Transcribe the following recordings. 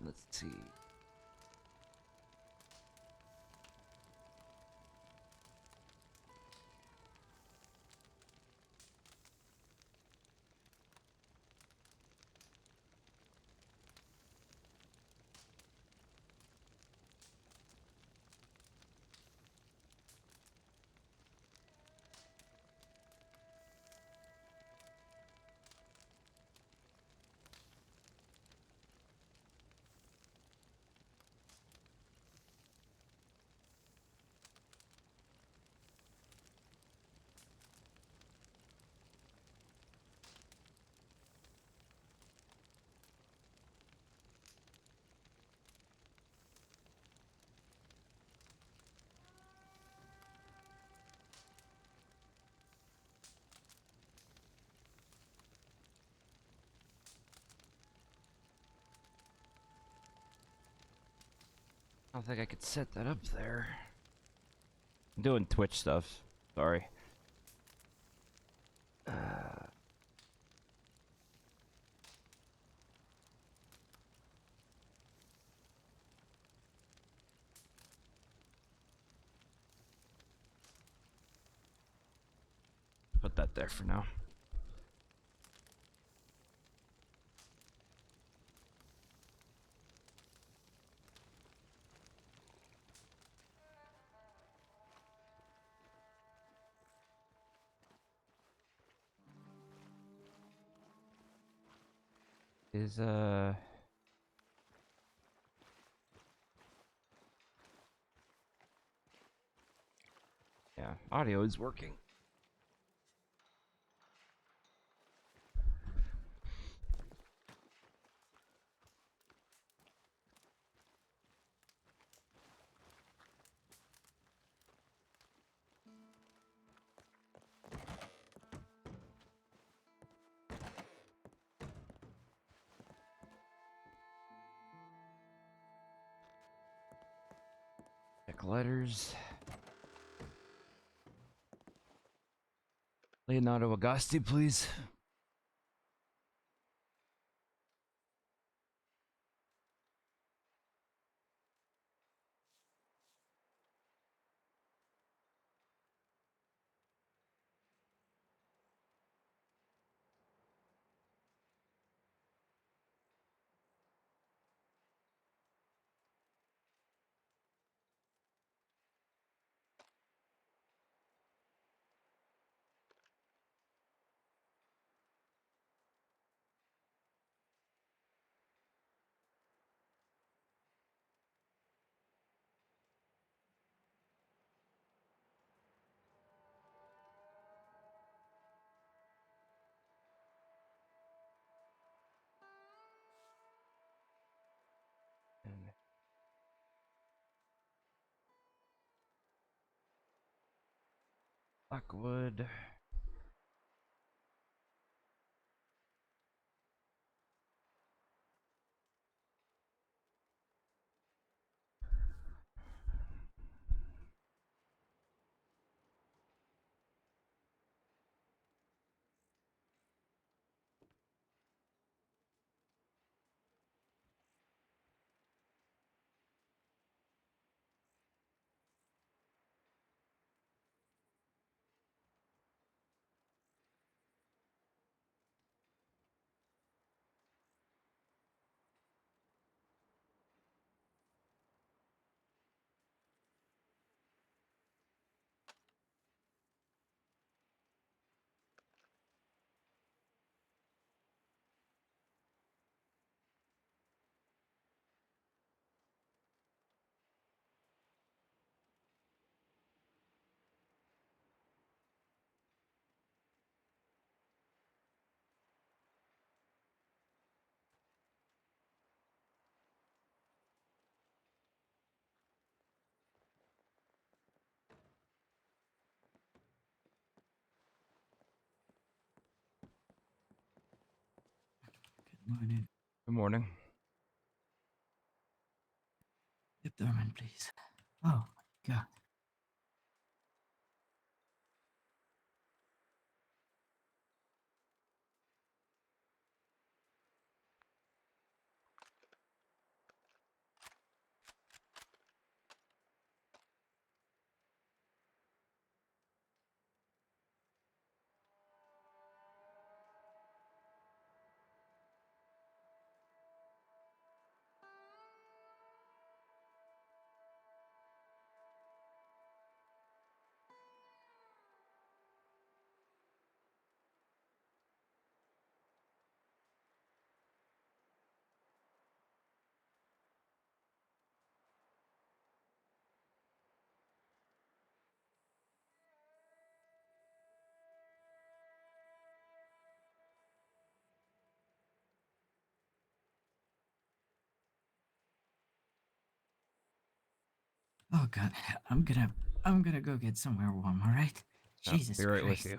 Let's see. I don't think I could set that up there. I'm doing Twitch stuff. Sorry. Put that there for now. Is yeah, audio is working. Check letters. Leonardo Agosti, please. And Blackwood. Good morning. Good morning. Get Thurman, please. Oh, my God. God, I'm gonna go get somewhere warm. All right. Oh, Jesus be right with Christ. you.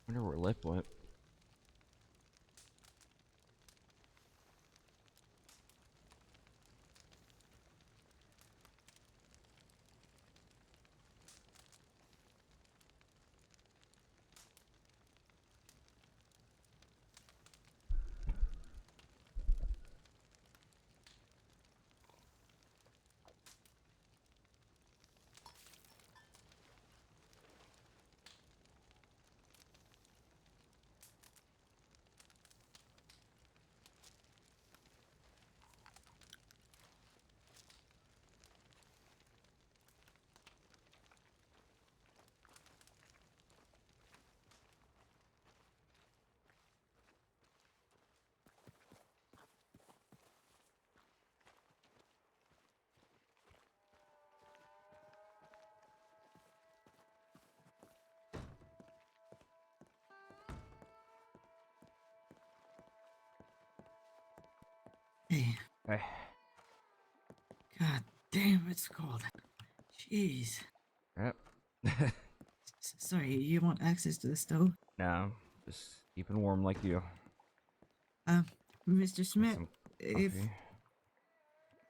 Wonder where Lip went. Hey, Hey. God damn, it's cold. Jeez. Yep. Sorry, you want access to the stove? No, just keeping warm like you. Um, Mr. Get Smith, some if coffee.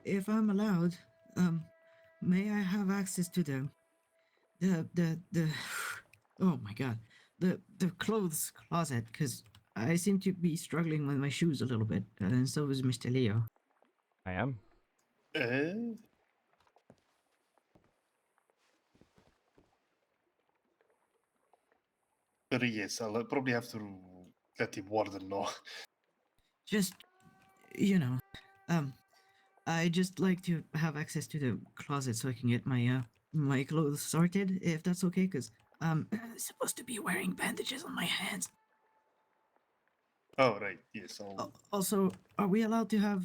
if I'm allowed, may I have access to the oh my God, the clothes closet? Because I seem to be struggling with my shoes a little bit, and so is Mr. Leo. I am. Uh, But yes, I'll probably have to let the warden know. Just, you know, um, I just like to have access to the closet so I can get my clothes sorted, if that's okay, because I'm supposed to be wearing bandages on my hands. Oh, right, yes, I'll... Also, are we allowed to have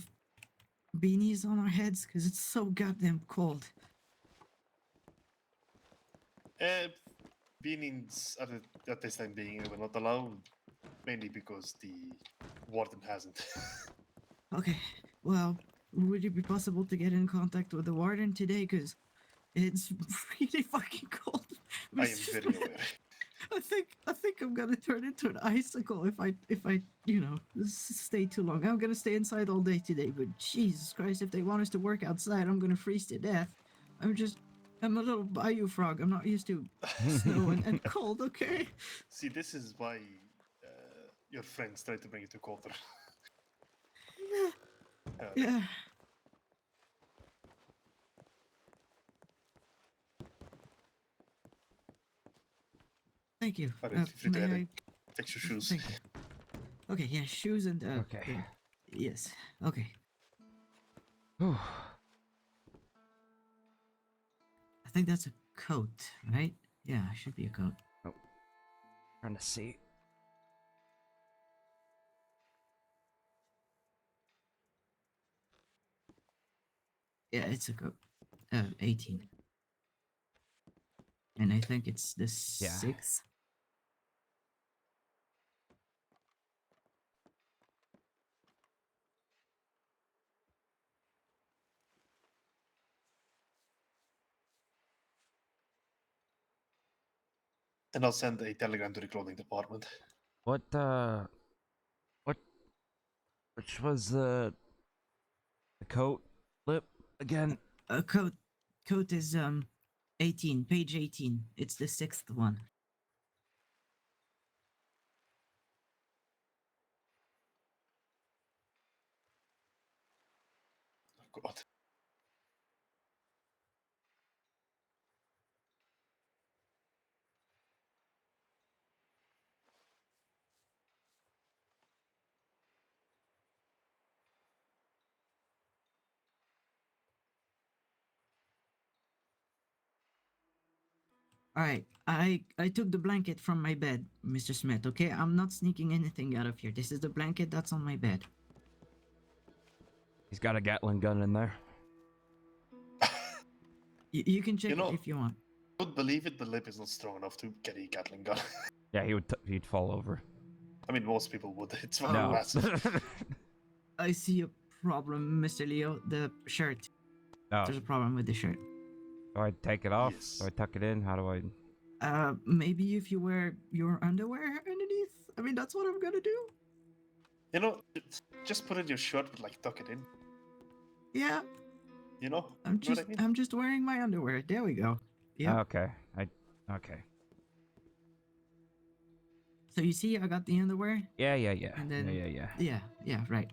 beanies on our heads? Because it's so goddamn cold. Beanies at this time being were not allowed, mainly because the warden hasn't. Okay, well, would it be possible to get in contact with the warden today? Because it's really fucking cold. I am Mr. very Smith. aware. I think I'm gonna turn into an icicle if I stay too long. I'm gonna stay inside all day today, but Jesus Christ, if they want us to work outside, I'm gonna freeze to death. I'm a little bayou frog. I'm not used to snow and cold, okay? See, this is why your friends try to bring you to Coulter. Yeah, Alright. yeah. Thank you. Alright, feel free to May head I? in. Fix your shoes. Thank you. Okay, yeah, shoes and Okay. yes. Okay. Whew. I think that's a coat, right? Yeah, it should be a coat. Trying to see. Yeah, it's a coat. 18. And I think it's the Yeah. 6th. And I'll send a telegram to the clothing department. What what which was the coat lip again? Coat is 18, page 18. It's the 6th one. Oh, God. All right. I took the blanket from my bed, Mr. Smith, okay? I'm not sneaking anything out of here. This is the blanket that's on my bed. He's got a Gatling gun in there. You can check You know- it if you want. I would believe it, but Lip is not strong enough to carry a Gatling gun. Yeah, he'd fall over. I mean, most people would. It's fucking No. massive. I see a problem, Mr. Leo. The shirt. Oh, There's a problem with the shirt. do I take it off? Yes. Do I tuck it in? How do I? Maybe if you wear your underwear underneath. I mean, that's what I'm gonna do. You know, just put in your shirt, but like tuck it in. Yeah, You know? I'm Know just what I mean? I'm just wearing my underwear. There we go. Yeah. Okay. Okay. So you see, I got the underwear. Yeah. And then- Yeah. Yeah, right.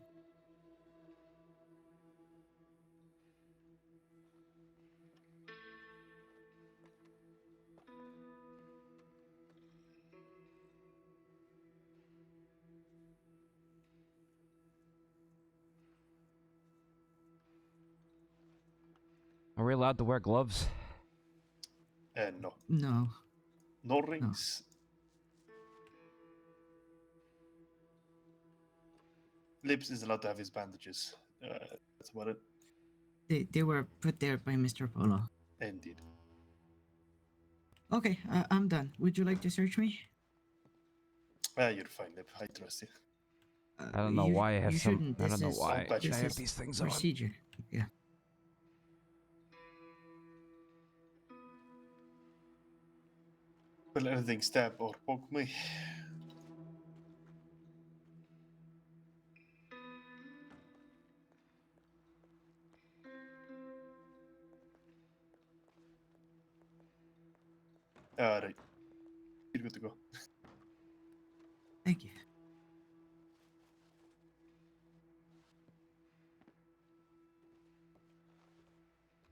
Uh, Are we allowed to wear gloves? No. No. No rings. Lips is allowed to have his bandages. That's about it. They were put there by Mr. Polo. Indeed. Okay, I'm done. Would you like to search me? You're fine, Lip. I trust you. I don't know why I have you some. shouldn't. I don't know This is- why This I have is these things on. procedure. Yeah. Will anything stab or poke me? Right. You're good to go. Thank you.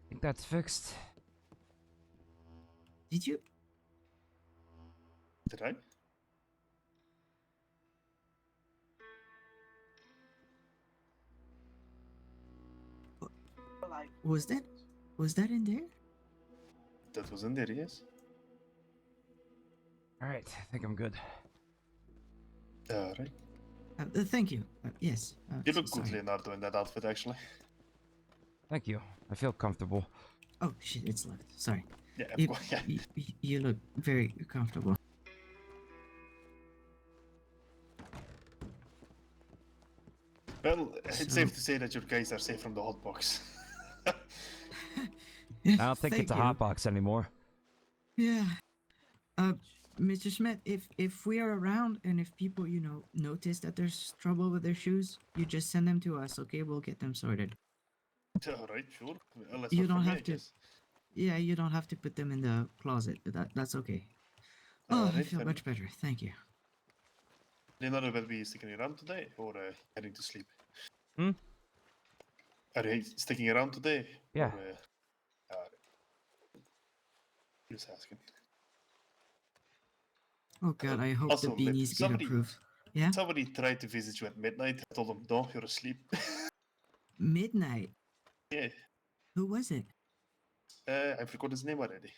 I think that's fixed. Did you? Did I? Was that in there? That was in there, yes. Alright, I think I'm good. Alright. Thank you. Yes. You look good, sorry. Leonardo, in that outfit, actually. Thank you. I feel comfortable. Oh shit! It's locked. Sorry. Yeah, of You, course, yeah. you look very comfortable. Well, it's So- safe to say that your guys are safe from the hotbox. I don't think it's a Thank you. hotbox anymore. Yeah. Mr. Schmidt, if we are around and if people, notice that there's trouble with their shoes, you just send them to us, okay? We'll get them sorted. Alright, sure. Well, that's You what for don't me, have I to. guess. Yeah, you don't have to put them in the closet. That's okay. Oh, I Alright, feel fair much better. Thank you. Leonardo will be sticking around today, or heading to sleep? Hmm? Are you sticking around today? Yeah. Or, just asking. Oh God, I hope the Also, beanies get somebody, approved. Yeah. somebody tried to visit you at midnight. I told them, no, you're asleep. Midnight. Yeah, Who was it? I forgot his name already.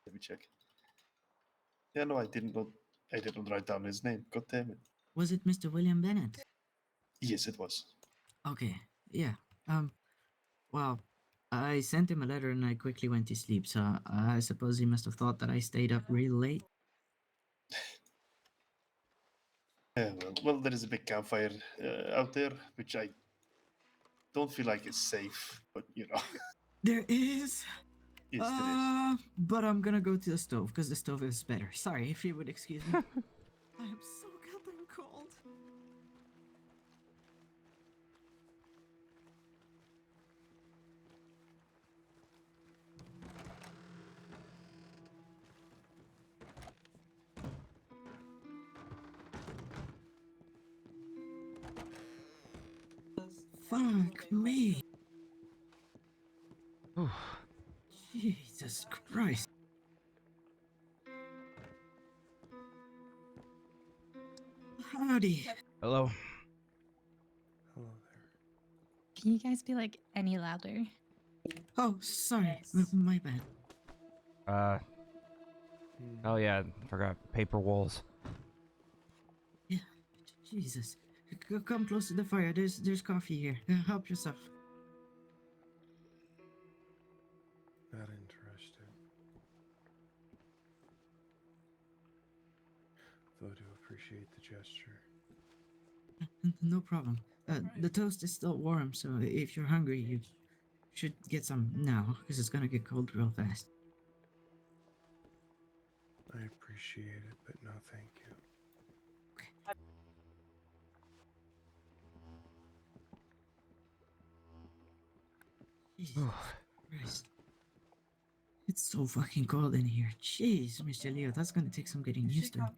Let me check. Yeah, no, I didn't write down his name. God damn it. Was it Mr. William Bennett? Yes, it was. Okay. Yeah. Well, I sent him a letter and I quickly went to sleep. So I suppose he must have thought that I stayed up real late. Yeah, well, there is a big campfire out there, which I don't feel like is safe, but There is. yes, there is. But I'm gonna go to the stove because the stove is better. Sorry if you would excuse me. I am so goddamn cold. Fuck me. Whew. Jesus Christ. Howdy. Hello? Hello there. Can you guys be like any louder? Oh, sorry. My bad. Oh yeah, forgot paper walls. Yeah. Jesus. Come close to the fire. There's coffee here. Help yourself. Not interested. Though I do appreciate the gesture. No problem. The toast is still warm, so if you're hungry, you should get some now, because it's gonna get cold real fast. I appreciate it, but no thank you. Jesus Christ. It's so fucking cold in here. Jeez, Mr. Leo, that's gonna take some getting used to.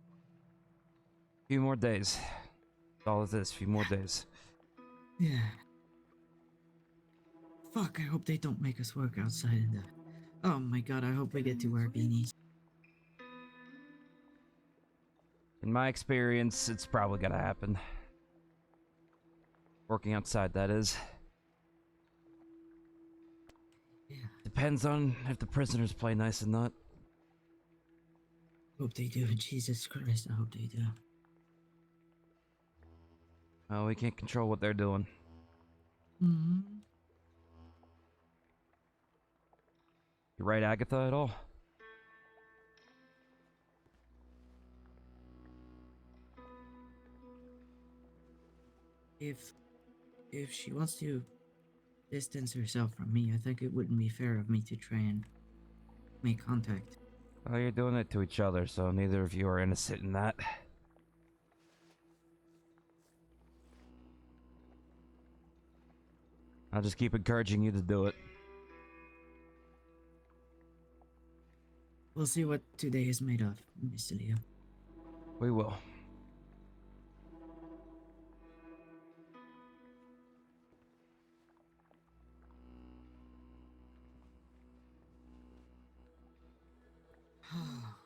Few more days. That's all it is, few more days. Yeah. Fuck, I hope they don't make us work outside in the... Oh my god, I hope we get to wear beanies. In my experience, it's probably gonna happen. Working outside, that is. Yeah, Depends on if the prisoners play nice or not. hope they do. Jesus Christ, I hope they do. Well, we can't control what they're doing. Mm-hmm. You right, Agatha, at all? If she wants to distance herself from me, I think it wouldn't be fair of me to try and make contact. Well, you're doing it to each other, so neither of you are innocent in that. I'll just keep encouraging you to do it. We'll see what today is made of, Mr. Leo. We will. Oh,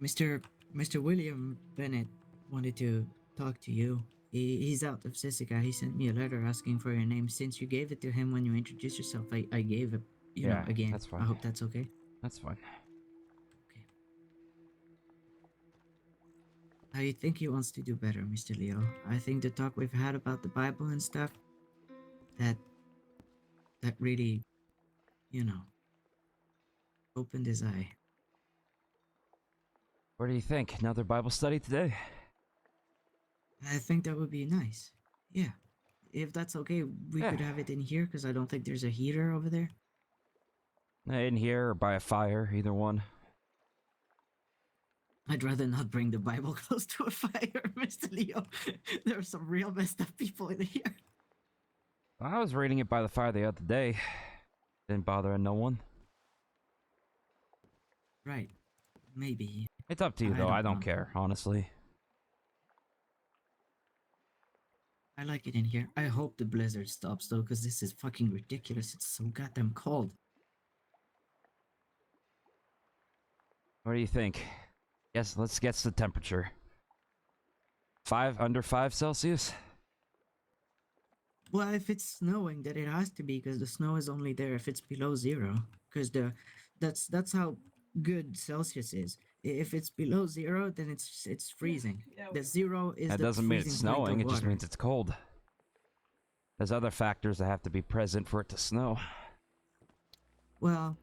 Mr. William Bennett wanted to talk to you. He's out of Sisica. He sent me a letter asking for your name. Since you gave it to him when you introduced yourself, I gave it, Yeah, again. that's fine. I hope that's okay. That's fine. Okay. I think he wants to do better, Mr. Leo. I think the talk we've had about the Bible and stuff, that really, opened his eye. What do you think? Another Bible study today? I think that would be nice. Yeah. If that's okay, we Yeah. could have it in here because I don't think there's a heater over there. In here or by a fire, either one. I'd rather not bring the Bible close to a fire, Mr. Leo. There are some real messed up people in here. I was reading it by the fire the other day. Didn't bother no one. Right. Maybe. It's up to you, I though. don't I don't know. care, honestly. I like it in here. I hope the blizzard stops, though, because this is fucking ridiculous. It's so goddamn cold. What do you think? Yes, let's guess the temperature. Under 5 Celsius? Well, if it's snowing, then it has to be, because the snow is only there if it's below 0. Because that's how good Celsius is. If it's below 0, then it's freezing. The 0 is That the doesn't mean it's freezing point of snowing, it just water. means it's cold. There's other factors that have to be present for it to snow. Well,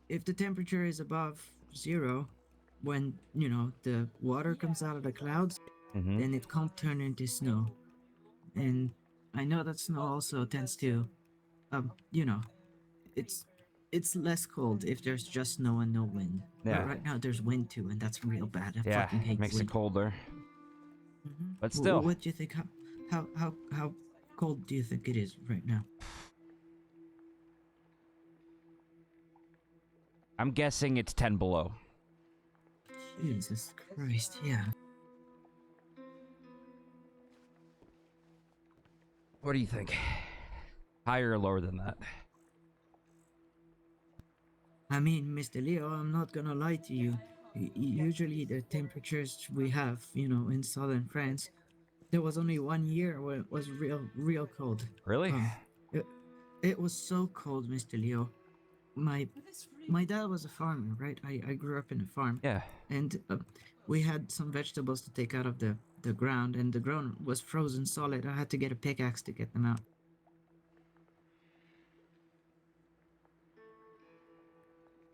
if the temperature is above 0, when, the water comes out of the clouds, Mm-hmm. then it can't turn into snow. And I know that snow also tends to, it's less cold if there's just snow and no wind. Yeah. But right now there's wind too, and that's real bad. I Yeah, fucking hate makes wind. it colder. Mhm. But still. What do you think? How cold do you think it is right now? I'm guessing it's 10 below. Jesus Christ, yeah. What do you think? Higher or lower than that? I mean, Mr. Leo, I'm not gonna lie to you. Usually the temperatures we have, in southern France, there was only 1 year where it was real cold. Really? It was so cold, Mr. Leo. My dad was a farmer, right? I grew up in a farm. Yeah. And we had some vegetables to take out of the ground, and the ground was frozen solid. I had to get a pickaxe to get them out.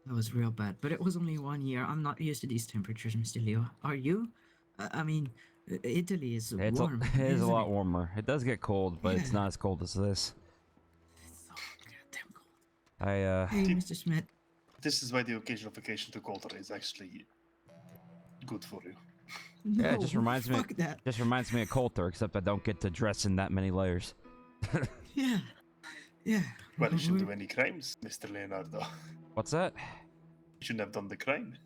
That was real bad, but it was only 1 year. I'm not used to these temperatures, Mr. Leo. Are you? I mean, Italy is It's warm. it is a isn't lot it? warmer. It does get cold, but it's Yeah. not as cold as this. It's so goddamn cold. I Hey, Mr. Smith. This is why the occasional vacation to Colter is actually good for you. Yeah, it No, just reminds me- fuck that. just reminds me of Coulter, except I don't get to dress in that many layers. Yeah. Yeah. Well, you shouldn't we're- do any crimes, Mr. Leonardo. What's that? You shouldn't have done the crime.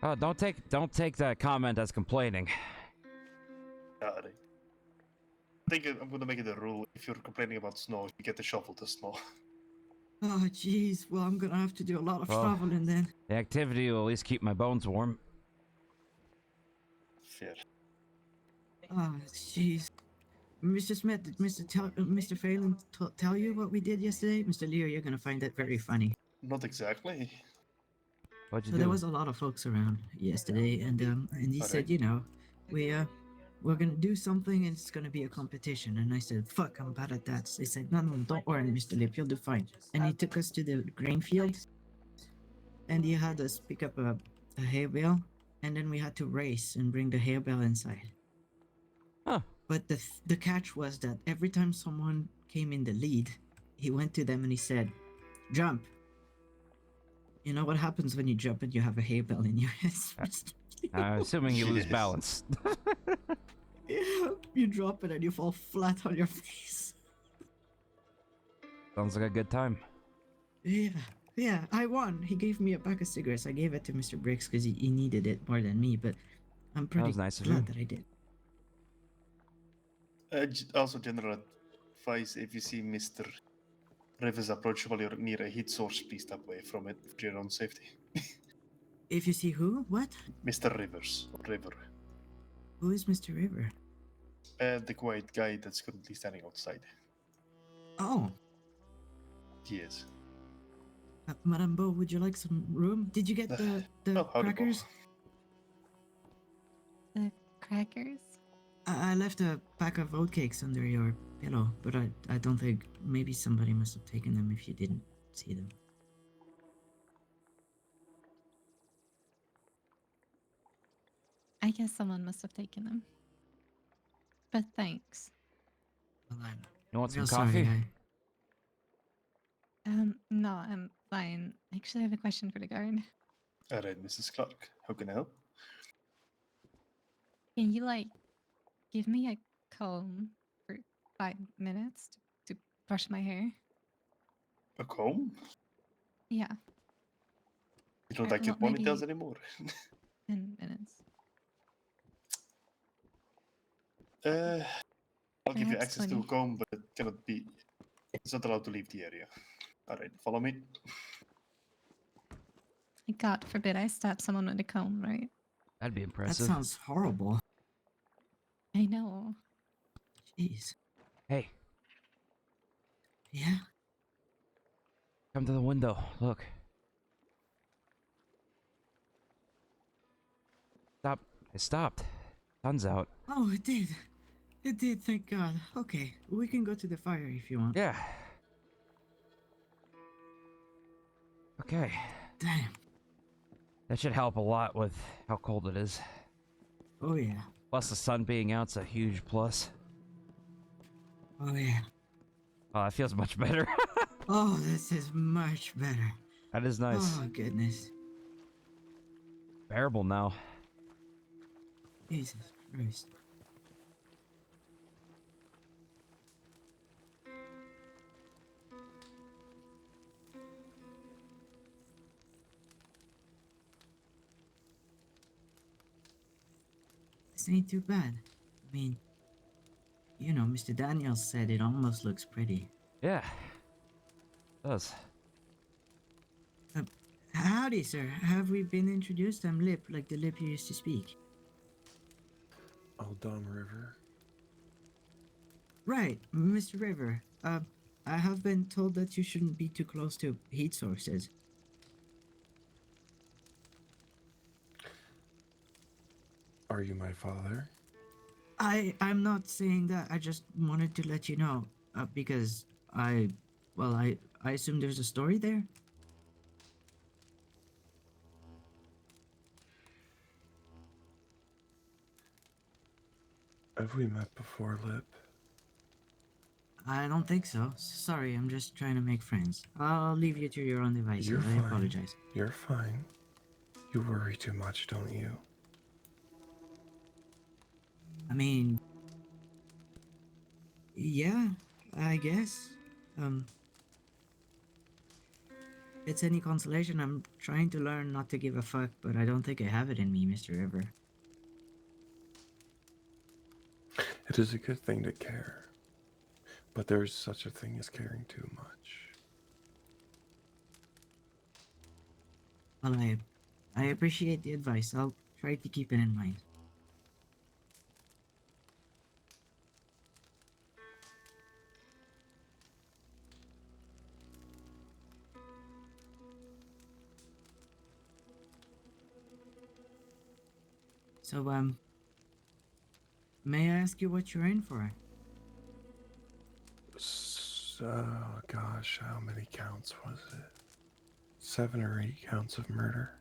Oh, don't take that comment as complaining. Right. I think I'm gonna make it a rule. If you're complaining about snow, you get to shovel the snow. Oh, jeez. Well, I'm gonna have to do a lot of Well- traveling then. The activity will at least keep my bones warm. Fair. Oh, jeez. Mr. Smith, did Mr. Phelan tell you what we did yesterday? Mr. Leo, you're gonna find that very funny. Not exactly. What'd you So do? there was a lot of folks around yesterday, and he said, we're gonna do something, and it's gonna be a competition. And I said, fuck, I'm bad at that. So he said, no, don't worry, Mr. Lip, you'll do fine. And he took us to the grain field, and he had us pick up a hay bale, and then we had to race and bring the hay bale inside. Huh. But the catch was that every time someone came in the lead, he went to them and he said, jump. You know what happens when you jump and you have a hay bale in your head? I'm assuming you lose Yes. balance. Yeah, you drop it and you fall flat on your face. Sounds like a good time. Yeah, I won. He gave me a pack of cigarettes. I gave it to Mr. Briggs because he needed it more than me, but I'm pretty was nice of glad you. that I did. Also, general advice: if you see Mr. Rivers approach while you're near a heat source, please step away from it for your own safety. If you see who? What? Mr. Rivers. Or River. Who is Mr. River? The quiet guy that's currently standing outside. Oh, He is. Madame Bo, would you like some room? Did you get the Oh, howdy, Bo. crackers? The crackers? I left a pack of oatcakes under your pillow, but I don't think maybe somebody must have taken them if you didn't see them. I guess someone must have taken them. But thanks. Well, I'm You want some real coffee? sorry. No, I'm fine. I actually have a question for the guard. All right, Mrs. Clark. How can I help? Can you, like, give me a comb for 5 minutes to brush my hair? A comb? Yeah, You don't Or, like your well, ponytails maybe- anymore? 10 minutes. I'll give you Perhaps access to a 20. comb, but it cannot be. It's not allowed to leave the area. All right, follow me. God forbid I stab someone with a comb, right? That'd be That impressive. sounds horrible. I know. Jeez. Hey, Yeah? come to the window. Look. Stop. It stopped. Sun's out. Oh, it did. It did, thank God. Okay, we can go to the fire if you want. Yeah. Okay. Damn. That should help a lot with how cold it is. Oh, yeah. Plus the sun being out's a huge plus. Oh, yeah. Oh, that feels much better. Oh, this is much better. That is nice. Oh, goodness. Bearable now. Jesus Christ. This ain't too bad. I mean, you know, Mr. Daniels said it almost looks pretty. Yeah. It does. Howdy, sir. Have we been introduced? I'm Lip, like the Lip you used to speak. Aldom River. Right, Mr. River. I have been told that you shouldn't be too close to heat sources. Are you my father? I'm not saying that. I just wanted to let you know, because well, I assume there's a story there. Have we met before, Lip? I don't think so. Sorry, I'm just trying to make friends. I'll leave you to your own devices. You're I fine. apologize. You're fine. You worry too much, don't you? I mean, yeah, I guess. If it's any consolation, I'm trying to learn not to give a fuck, but I don't think I have it in me, Mr. River. It is a good thing to care. But there's such a thing as caring too much. Well, I appreciate the advice. I'll try to keep it in mind. So, may I ask you what you're in for? So, gosh, how many counts was it? 7 or 8 counts of murder.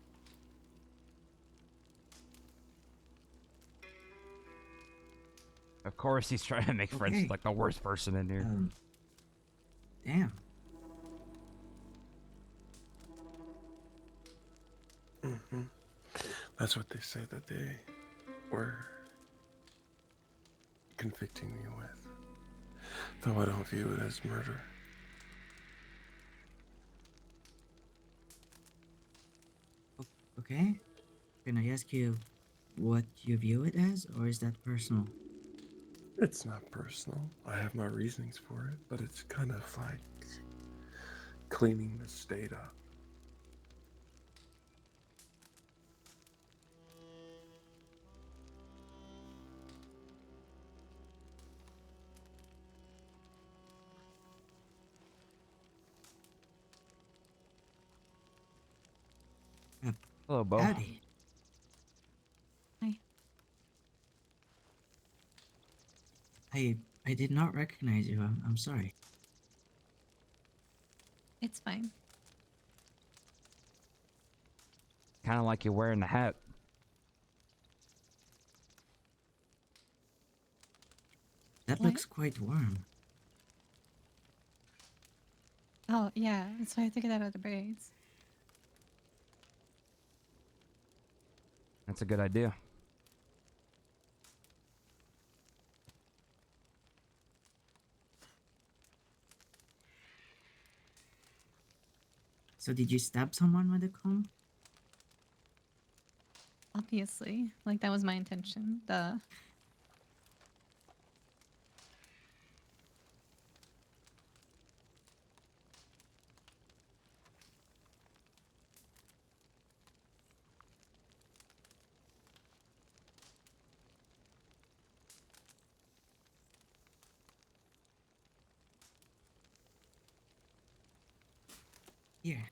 Of course he's trying to make friends Okay. with like the worst person in here. Damn. Mm-hmm. That's what they say that they were convicting me with. Though I don't view it as murder. Okay. Can I ask you what you view it as, or is that personal? It's not personal. I have my reasonings for it, but it's kind of like cleaning the state up. Hello, Bo. Howdy. Hi. I did not recognize you. I'm sorry. It's fine. Kind of like you're wearing the hat. That What? looks quite warm. Oh, yeah. That's why I took it out of the braids. That's a good idea. So did you stab someone with a comb? Obviously. Like, that was my intention. Duh. Here.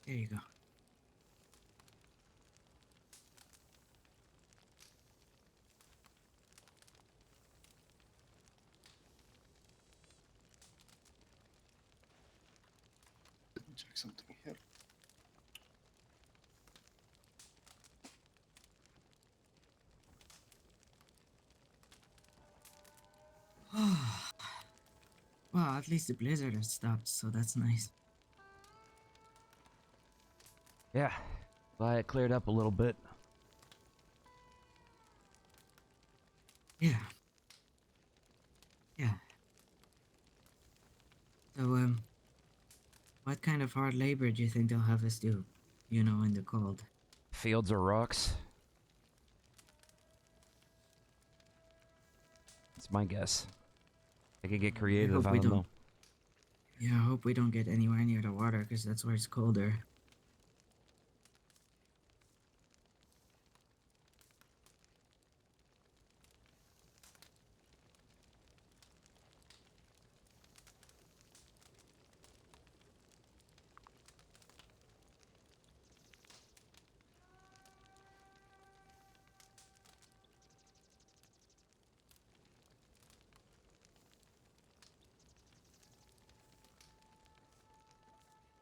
There you go. Let me check something here. Well, at least the blizzard has stopped, so that's nice. Yeah. Glad it cleared up a little bit. Yeah. Yeah. So, what kind of hard labor do you think they'll have us do? You know, in the cold. Fields or rocks? That's my guess. I could get creative, I we don't don't- know. Yeah, I hope we don't get anywhere near the water, because that's where it's colder.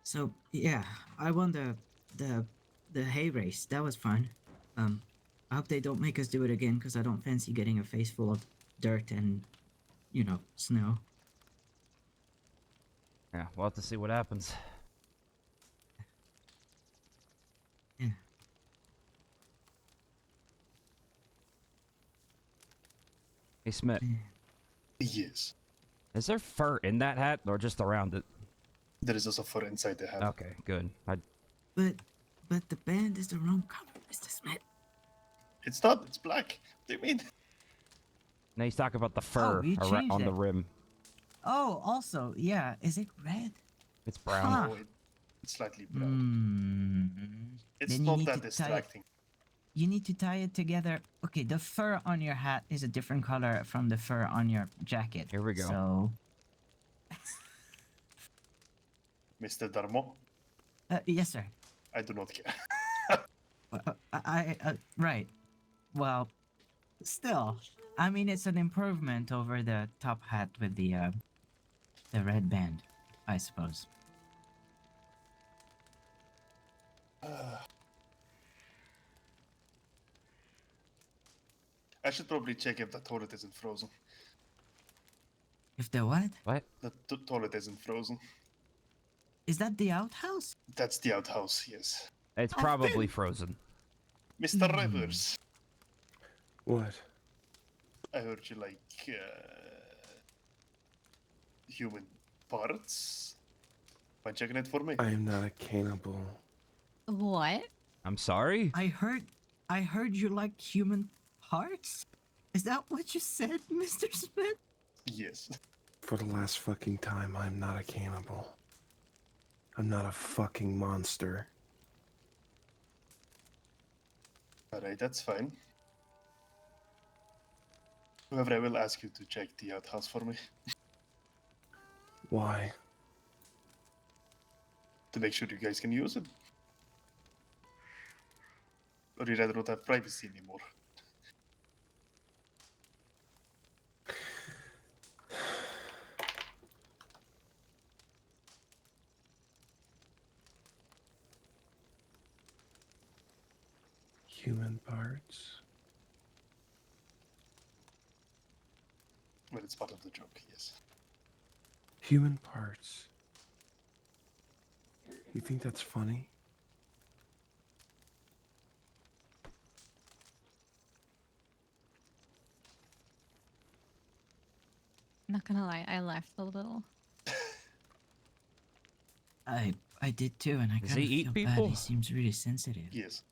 So yeah, I won the hay race. That was fun. I hope they don't make us do it again because I don't fancy getting a face full of dirt and, you know, snow. Yeah, we'll have to see what happens. Yeah. Hey, Smith, Yes. is there fur in that hat or just around it? There is also fur inside the hat. Okay, good. But the band is the wrong color, Mr. Smith. It's not, it's black. What do you mean? Now he's talking about the fur you changed on the it. rim. Oh, also, yeah, is it red? It's brown. Huh. No, it's slightly brown. It's Then you not need that to tie it- distracting. You need to tie it together. Okay, the fur on your hat is a different color from the fur on your jacket. Here we go. So, Mr. Darmo, yes, sir. I do not care. Right. Well, still, I mean, it's an improvement over the top hat with the red band, I suppose. I should probably check if the toilet isn't frozen. If the what? What? The toilet isn't frozen. Is that the outhouse? That's the outhouse, yes. It's I've probably been- frozen. Mr. Rivers, What? I heard you like human parts. Mind checking it for me? I am not a cannibal. What? I'm sorry? I heard you like human parts? Is that what you said, Mr. Smith? Yes. For the last fucking time, I'm not a cannibal. I'm not a fucking monster. Alright, that's fine. However, I will ask you to check the outhouse for me Why? to make sure you guys can use it. Or you rather not have privacy anymore. Human parts? Well, it's part of the joke, yes. Human parts. You think that's funny? Not gonna lie, I laughed a little. I did too, and I Does kind he of eat feel people? bad. He seems really sensitive. Yes.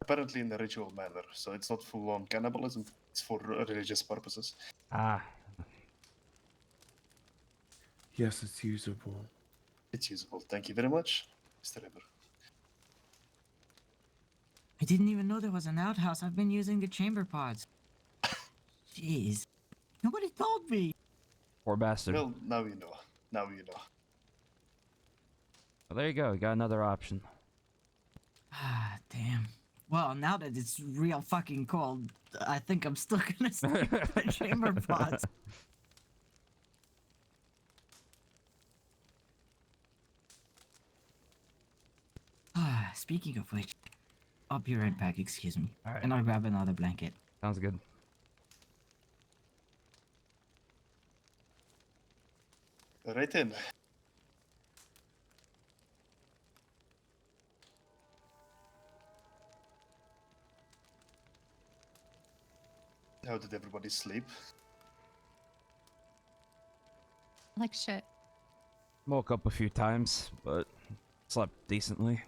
Apparently in a ritual manner, so it's not full-on cannibalism. It's for religious purposes. Ah, Yes, it's usable. It's usable. Thank you very much, Mr. River. I didn't even know there was an outhouse. I've been using the chamber pods. Jeez. Nobody told me. poor bastard. Well, now you know. Now you know. Well, there you go. You got another option. Ah, damn. Well, now that it's real fucking cold, I think I'm still gonna stick to the chamber pods. Ah, speaking of which, I'll be right back, excuse me. All right. And I'll grab another blanket. Sounds good. Right in. How did everybody sleep? Like shit. Woke up a few times, but slept decently.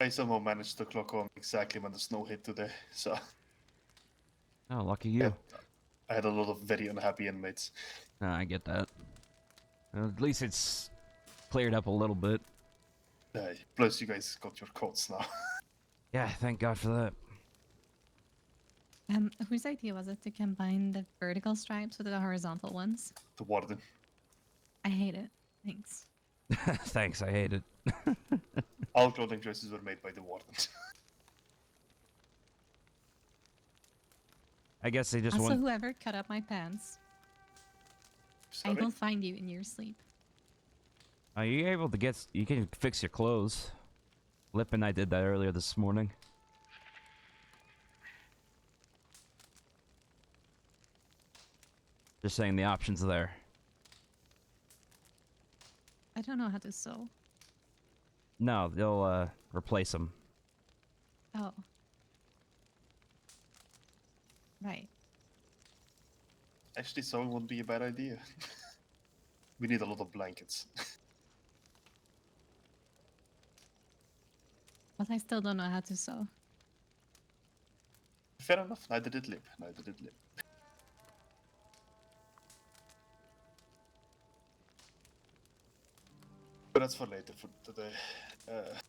I somehow managed to clock on exactly when the snow hit today, so Oh, lucky you. I had a lot of very unhappy inmates. I get that. At least it's cleared up a little bit. Plus, you guys got your coats now. Yeah, thank God for that. Whose idea was it to combine the vertical stripes with the horizontal ones? The warden. I hate it. Thanks. Thanks, I hate it. All clothing choices were made by the warden. I guess they just Also, want. whoever cut up my pants, Sorry? I will find you in your sleep. Are you able to get? You can fix your clothes. Lip and I did that earlier this morning. Just saying the options there. I don't know how to sew. No, they'll replace them. Oh. Right. Actually, sewing wouldn't be a bad idea. We need a lot of blankets. But I still don't know how to sew. Fair enough. Neither did Lip. Neither did Lip. But that's for later. For today. Ay, ay, ay.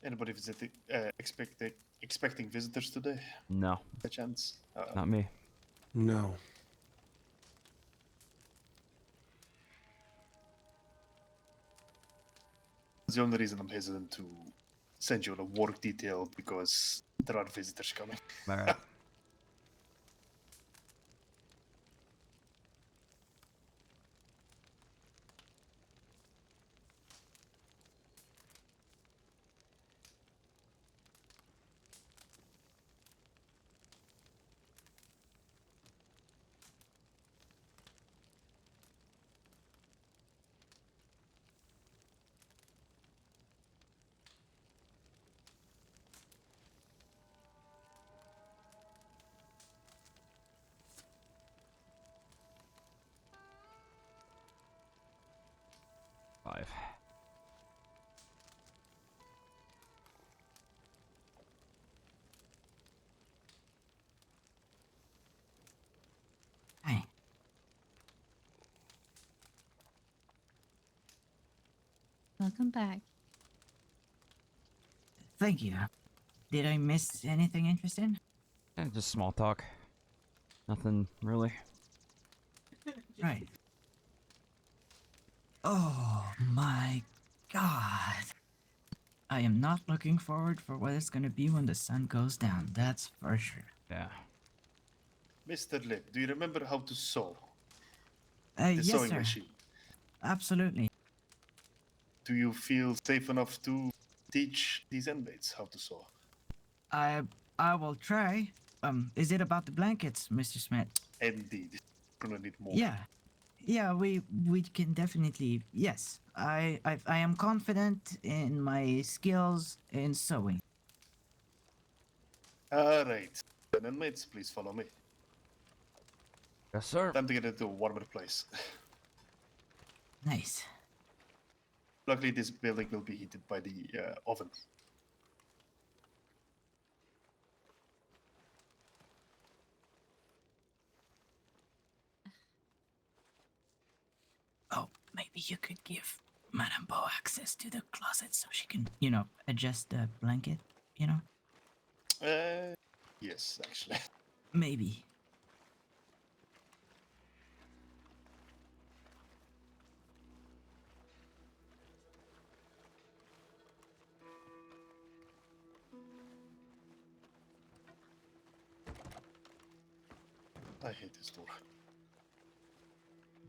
Anybody visiting? Expecting visitors today? No, A chance? not me. No. the only reason I'm hesitant to send you on a work detail because there are visitors coming. Alright. Five. Hi. Welcome back. Thank you. Did I miss anything interesting? Just small talk. Nothing really. Right. Oh my god. I am not looking forward for what it's gonna be when the sun goes down, that's for sure. Yeah. Mr. Lip, do you remember how to sew? The Yes, sewing sir. machine. Absolutely. Do you feel safe enough to teach these inmates how to sew? I will try. Is it about the blankets, Mr. Smith? Indeed. Gonna need more. Yeah. Yeah, we can definitely. Yes. I am confident in my skills in sewing. Alright. Then inmates, please follow me. Yes, sir. Time to get into a warmer place. Nice. Luckily, this building will be heated by the oven. Oh, maybe you could give Madame Bo access to the closet so she can, adjust the blanket, Yes, actually. Maybe. I hate this door.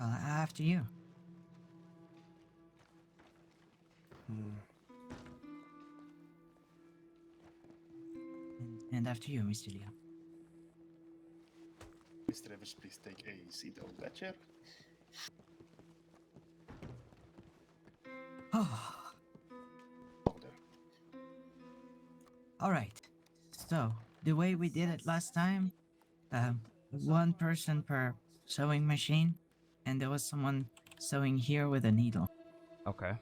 After you. Hmm. And after you, Mr. Leo. Mr. Evers, please take a seat on that chair. Oh, Over there. all right. So, the way we did it last time, one person per sewing machine, and there was someone sewing here with a needle. Okay.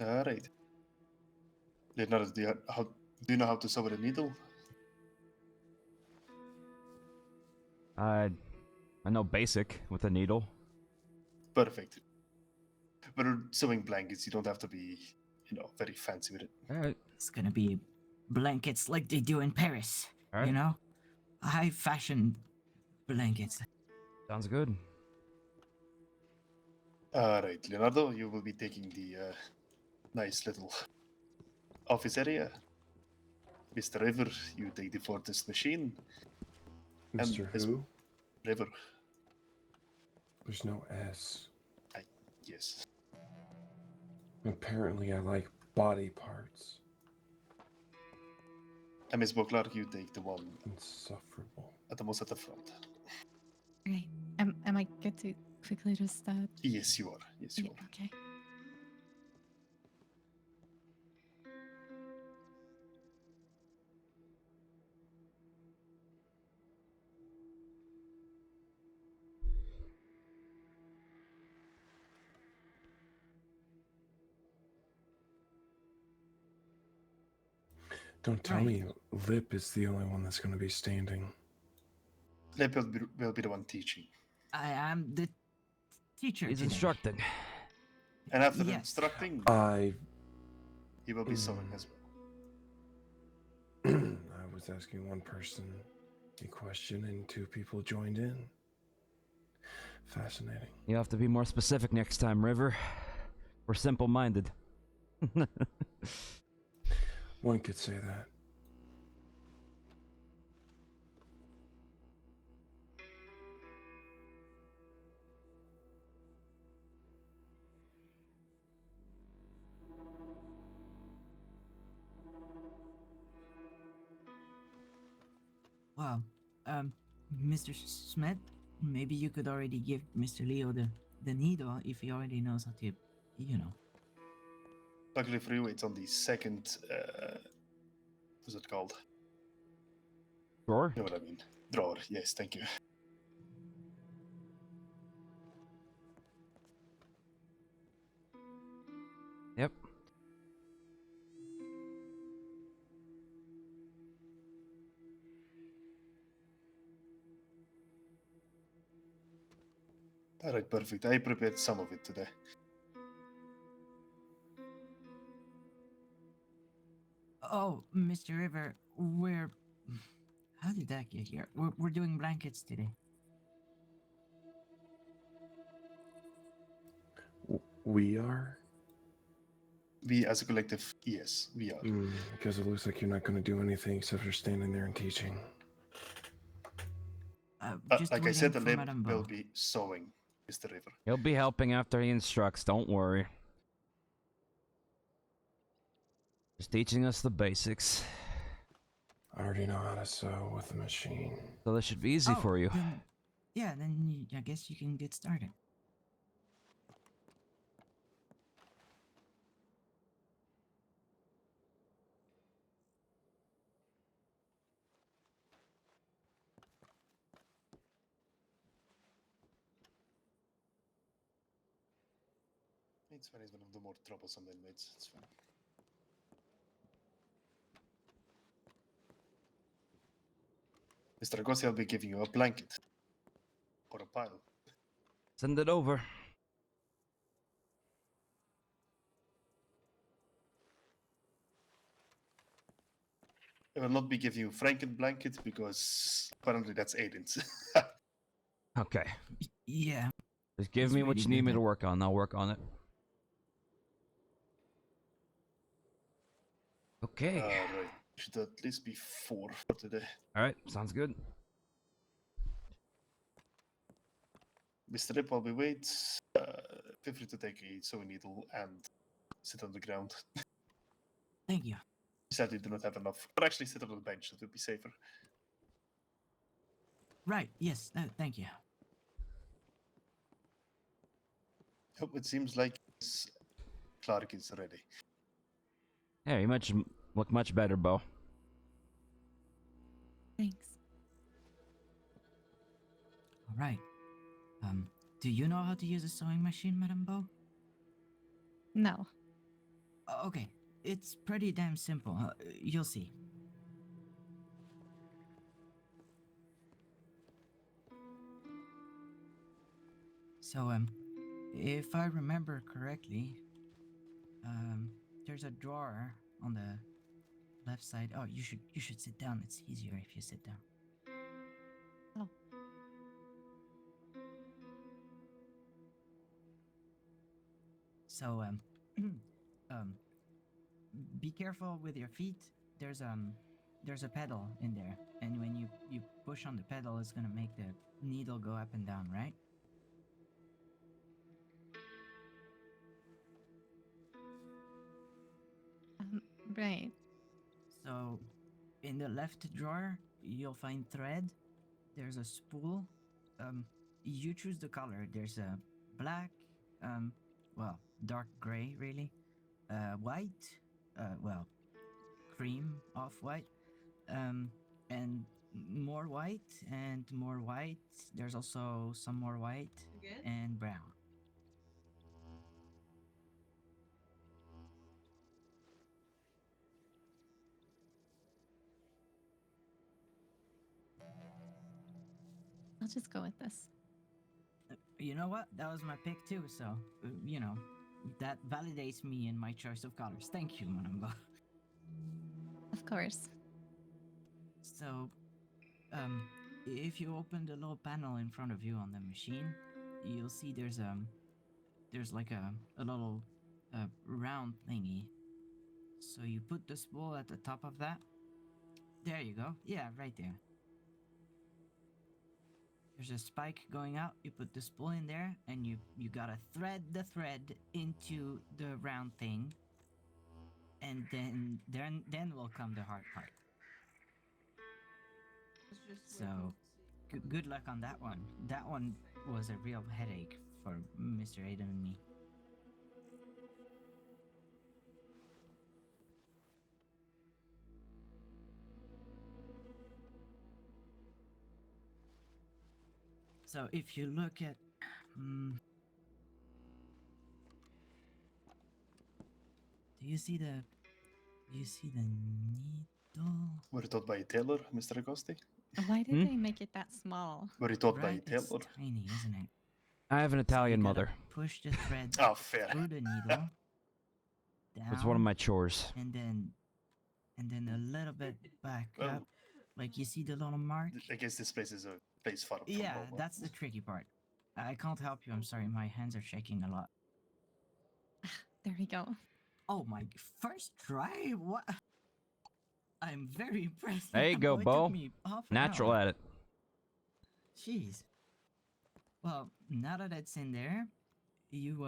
Alright. Leonardo, do you know how to sew with a needle? I know basic with a needle. Perfect. But sewing blankets, you don't have to be, very fancy with it. Alright. It's gonna be blankets like they do in Paris, Alright. High fashion blankets. Sounds good. Alright, Leonardo, you will be taking the nice little office area. Mr. River, you take the Fortis machine. Mr. as- Who? River, There's no S. yes. Apparently, I like body parts. And Miss Beauclerc, you take the one Insufferable. at the front. Okay. Am I good to quickly just Yes, you are. Yes, you yeah, are. okay. Don't tell Right. me Lip is the only one that's going to be standing. Lep will be the one teaching. I am the teacher. He's today. instructing. And after Yes. instructing, he will be sewing as well. I was asking one person a question and two people joined in. Fascinating. You have to be more specific next time, River. We're simple-minded. One could say that. Well, Mr. Smith, maybe you could already give Mr. Leo the needle if he already knows how to, you know. Luckily for you, it's on the second. What's it called? Sure. You know what I mean? Drawer. Yes, thank you. Yep. All right, perfect. I prepared some of it today. Oh, Mr. River, we're. How did that get here? We're doing blankets today. We are? We as a collective, yes, we are. Because it looks like you're not going to do anything except for standing there and teaching. Just Like I waiting said, the for lab Madame will Bo. be sewing, Mr. River. He'll be helping after he instructs, don't worry. Just teaching us the basics. I already know how to sew with the machine. So this should be easy for you. Then, yeah, then I guess you can get started. It's fine, he's one of the more troublesome inmates. It's fine. Mr. Agosti, I'll be giving you a blanket. Or a pile. Send it over. I will not be giving you Franken blanket because apparently that's Aiden's. Okay. Yeah. Just give He's me what really you need good me at- to work on. I'll work on it. Okay. Right. Should at least be 4 for today. Alright, sounds good. Mr. Rip, while we wait, feel free to take a sewing needle and sit on the ground. Thank you. Sadly, do not have enough. Or actually, sit on the bench. That would be safer. Right. Yes. Thank you. Hope it seems like Clark is ready. Yeah, you look much better, Bo. Thanks. All right. Do you know how to use a sewing machine, Madame Bo? No. Okay. It's pretty damn simple. You'll see. So, if I remember correctly, there's a drawer on the left side. Oh, you should sit down. It's easier if you sit down. Oh. So, be careful with your feet. There's a pedal in there, and when you push on the pedal, it's gonna make the needle go up and down, right? Right. So, in the left drawer, you'll find thread. There's a spool. You choose the color. There's a black, well, dark gray, really. White, well, cream off white. And more white and more white. There's also some more white and brown. I'll just go with this. You know what? That was my pick too. So you know, that validates me in my choice of colors. Thank you, Manamba. Of course. So, if you open the little panel in front of you on the machine, you'll see there's like a little round thingy. So you put the spool at the top of that. There you go. Yeah, right there. There's a spike going out. You put the spool in there, and you gotta thread the thread into the round thing, and then will come the hard part. So, good luck on that one. That one was a real headache for Mr. Aiden and me. So if you look at, do you see the needle? Were you taught by a tailor, Mr. Agosti? Why did Hmm? they make it that small? Were you taught by a Right, it's tailor? tiny, isn't it? I have an So Italian you gotta mother. push the thread Oh, fair. through the needle, down, It's one of my chores. and then a little bit back Well, up. Like you see the little mark? I guess this place is a place far from Yeah, home. that's the tricky part. I can't help you. I'm sorry. My hands are shaking a lot. There we go. Oh my! First try? What? I'm very impressed. There you go, It took Bo. me half an Natural hour. at it. Jeez. Well, now that it's in there, you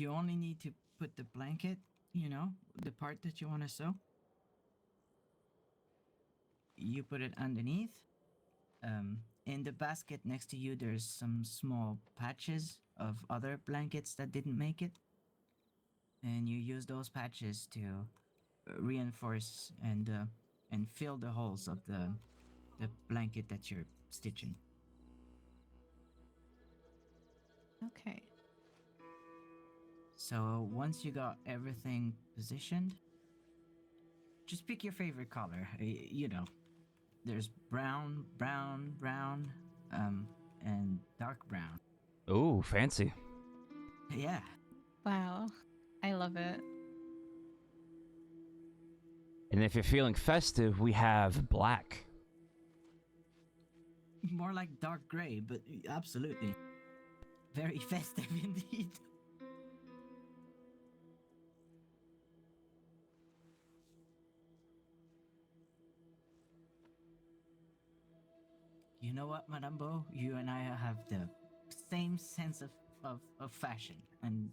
only need to put the blanket, the part that you want to sew. You put it underneath. In the basket next to you, there's some small patches of other blankets that didn't make it, and you use those patches to reinforce and fill the holes of the blanket that you're stitching. Okay. So once you got everything positioned, just pick your favorite color. There's brown, and dark brown. Ooh, fancy. Yeah. Wow. I love it. And if you're feeling festive, we have black. More like dark gray, but absolutely. Very festive indeed. You know what, Madame Bo? You and I have the same sense of fashion, and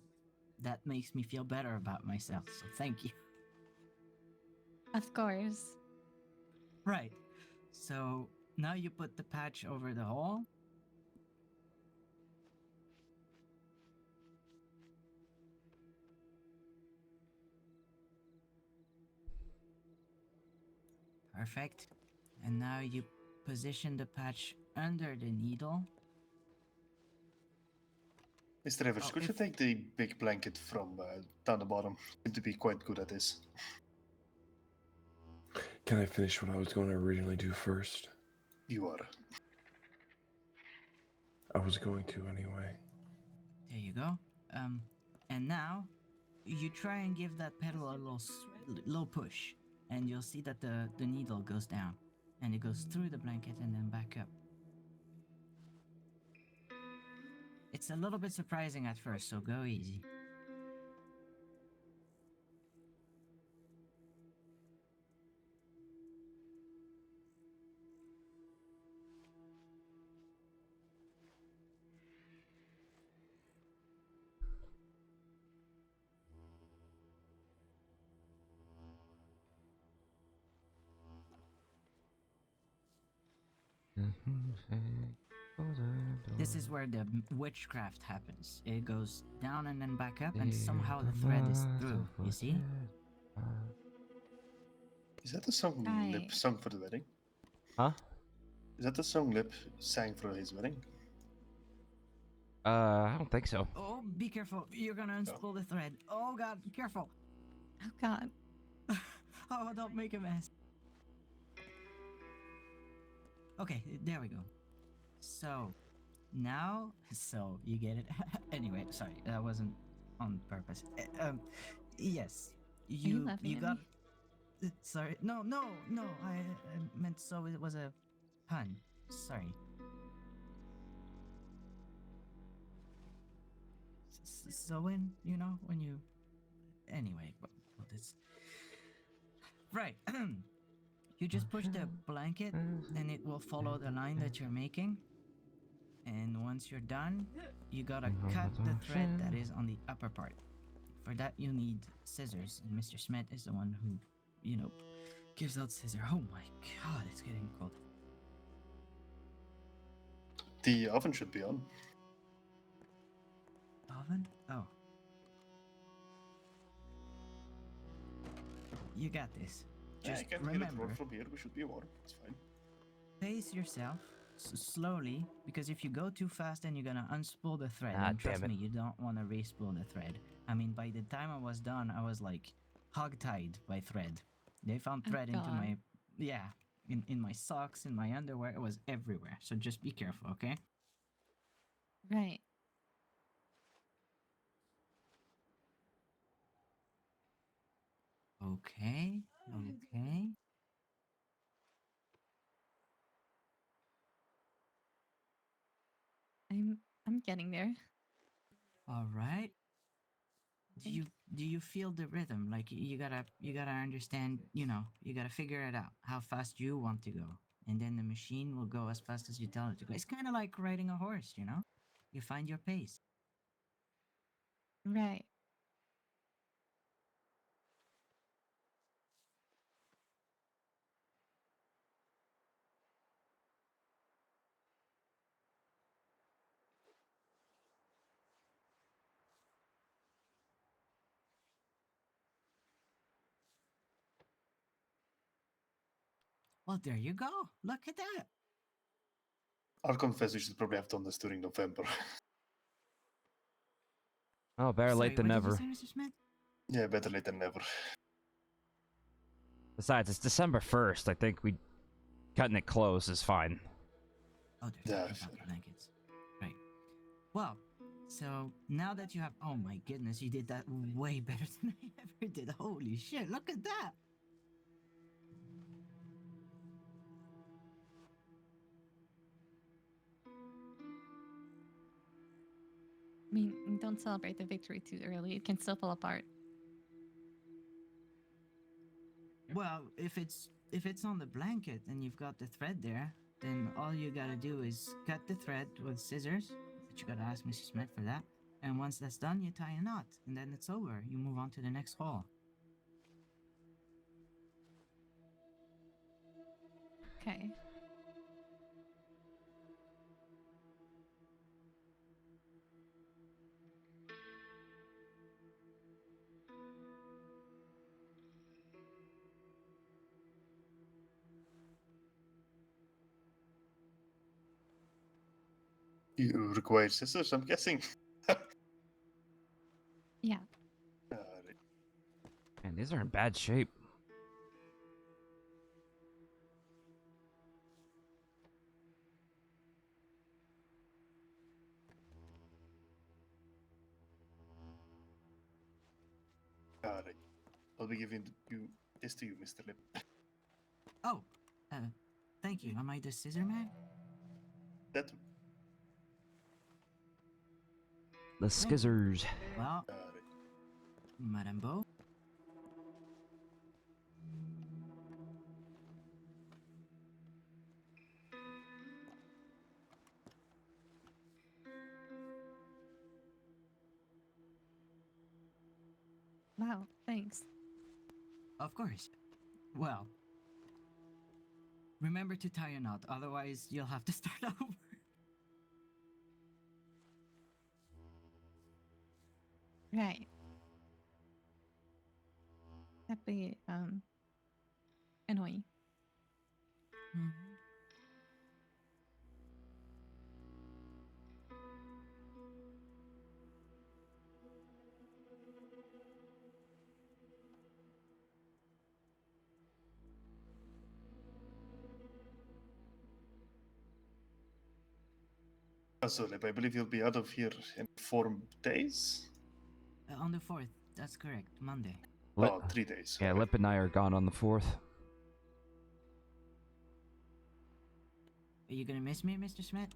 that makes me feel better about myself, so thank you. Of course. Right. So now you put the patch over the hole. Perfect. And now you position the patch under the needle. Mr. Rivers, Oh, could you if- take the big blanket from down the bottom? You seem to be quite good at this. Can I finish what I was going to originally do first? You are. I was going to anyway. There you go. And now you try and give that pedal a little push, and you'll see that the needle goes down, and it goes through the blanket and then back up. It's a little bit surprising at first, so go easy. This is where the witchcraft happens. It goes down and then back up, and somehow the thread is through. You see? Is that the song Lip Right. sung for the wedding? Huh? Is that the song Lip sang for his wedding? I don't think so. Oh, be careful! You're gonna unspool the thread. Oh God, careful! Oh god. Oh, don't make a mess. Okay, there we go. So, now, you get it. Anyway, sorry, that wasn't on purpose. Yes, Are you laughing you at got. me? Sorry, no. I meant so it was a pun. Sorry. Sewing, when you Anyway, well, this right. You just push the blanket, and it will follow the line that you're making. And once you're done, you gotta cut the thread that is on the upper part. For that, you need scissors, and Mr. Smith is the one who, gives out scissors. Oh my god, it's getting cold. The oven should be on. Oven? Oh. You got this. Just I can't hear it roar remember, from here. We should be warm. It's fine. pace yourself slowly, because if you go too fast, then you're gonna unspool the thread. Ah, And trust damn it. me, you don't want to re-spool the thread. I mean, by the time I was done, I was like hog-tied by thread. They found Oh, thread into God. my, yeah, in my socks, in my underwear. It was everywhere. So just be careful, okay? Right. Okay. Okay. I'm getting there. All right. Do Thank- you feel the rhythm? Like you gotta understand, you gotta figure it out how fast you want to go. And then the machine will go as fast as you tell it to go. It's kinda like riding a horse, you know? You find your pace. Right. Well, there you go. Look at that. I'll confess we should probably have done this during November. Oh, better Sorry, late than what did you never. say, Mr. Smith? Yeah, better late than never. Besides, it's December 1st. I think we cutting it close is fine. Oh, there's Yeah, something about fair. blankets. Right. Well, so now that you have, oh my goodness, you did that way better than I ever did. Holy shit, look at that. I mean, don't celebrate the victory too early. It can still fall apart. Well, if it's on the blanket and you've got the thread there, then all you gotta do is cut the thread with scissors. But you gotta ask Mrs. Smith for that. And once that's done, you tie a knot, and then it's over. You move on to the next hole. Okay. You require scissors, I'm guessing. Yeah. Right. Man, these are in bad shape. Alright. I'll be giving this to you, Mr. Lip. Oh, thank you. Am I the scissor man? That. The skizzers. Well, Alright. Madame Beau. Wow. Thanks. Of course. Well, remember to tie a knot, otherwise you'll have to start over. Right. That'd be annoying. So, Lip, I believe you'll be out of here in 4 days? On the 4th, that's correct. Monday. Lip, Oh, 3 days. yeah, alright. Lip and I are gone on the 4th. Are you gonna miss me, Mr. Smith?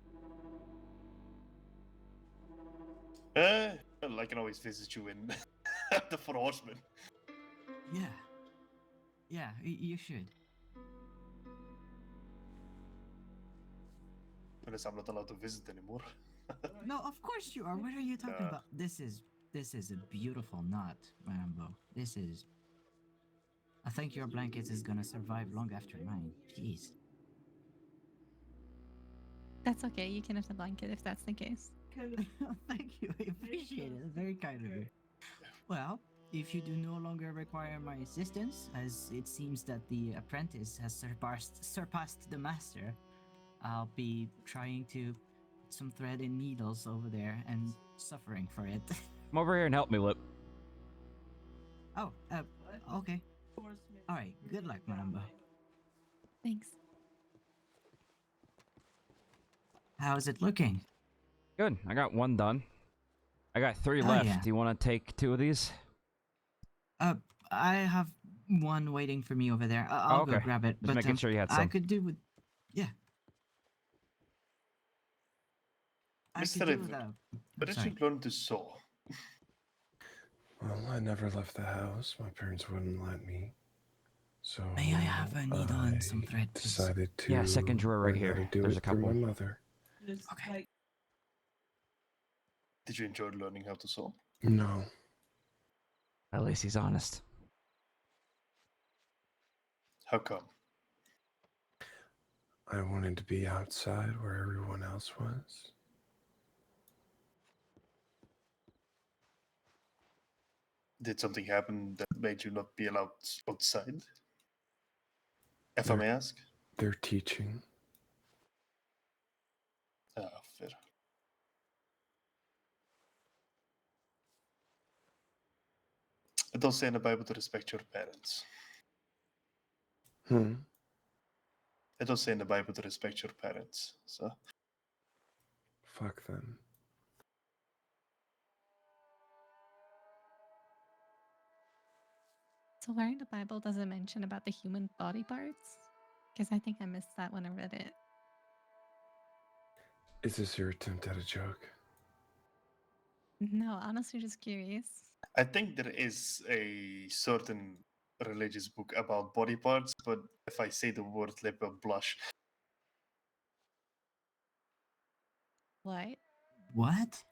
Well, I can always visit you in The Four Horsemen. Yeah. Yeah, you should. Unless I'm not allowed to visit anymore. No, of course you are. What are you talking Uh. about? This is a beautiful knot, Rambo. This is. I think your blanket is gonna survive long after mine. Jeez. That's okay. You can have the blanket if that's the case. Thank you. I appreciate it. Very kind of you. Well, if you do no longer require my assistance, as it seems that the apprentice has surpassed the master, I'll be trying to put some thread and needles over there and suffering for it. Come over here and help me, Lip. Oh, okay. All right. Good luck, Maramba. Thanks. How's it looking? Good. I got one done. I got 3 Oh, left. yeah. Do you want to take 2 of these? I have one waiting for me over there. I'll go okay. grab it. Just making sure you had I some. could do with, yeah. I Mr. could do with Edward, a. where did sorry. you learn to sew? Well, I never left the house. My parents wouldn't let me. So May I have a needle and some I thread, please? decided to Yeah, second drawer right learn how to here. do There's it a through my couple. mother. Okay. Did you enjoy learning how to sew? No, At least he's honest. How come? I wanted to be outside where everyone else was. Did something happen that made you not be allowed outside? If I may ask? They're teaching. Ah, fair. It does say in the Bible to respect your parents. Hmm. It does say in the Bible to respect your parents. So Fuck them. So where in the Bible does it mention about the human body parts? Because I think I missed that when I read it. Is this your attempt at a joke? No, honestly, just curious. I think there is a certain religious book about body parts, but if I say the word, lip will blush. What? What?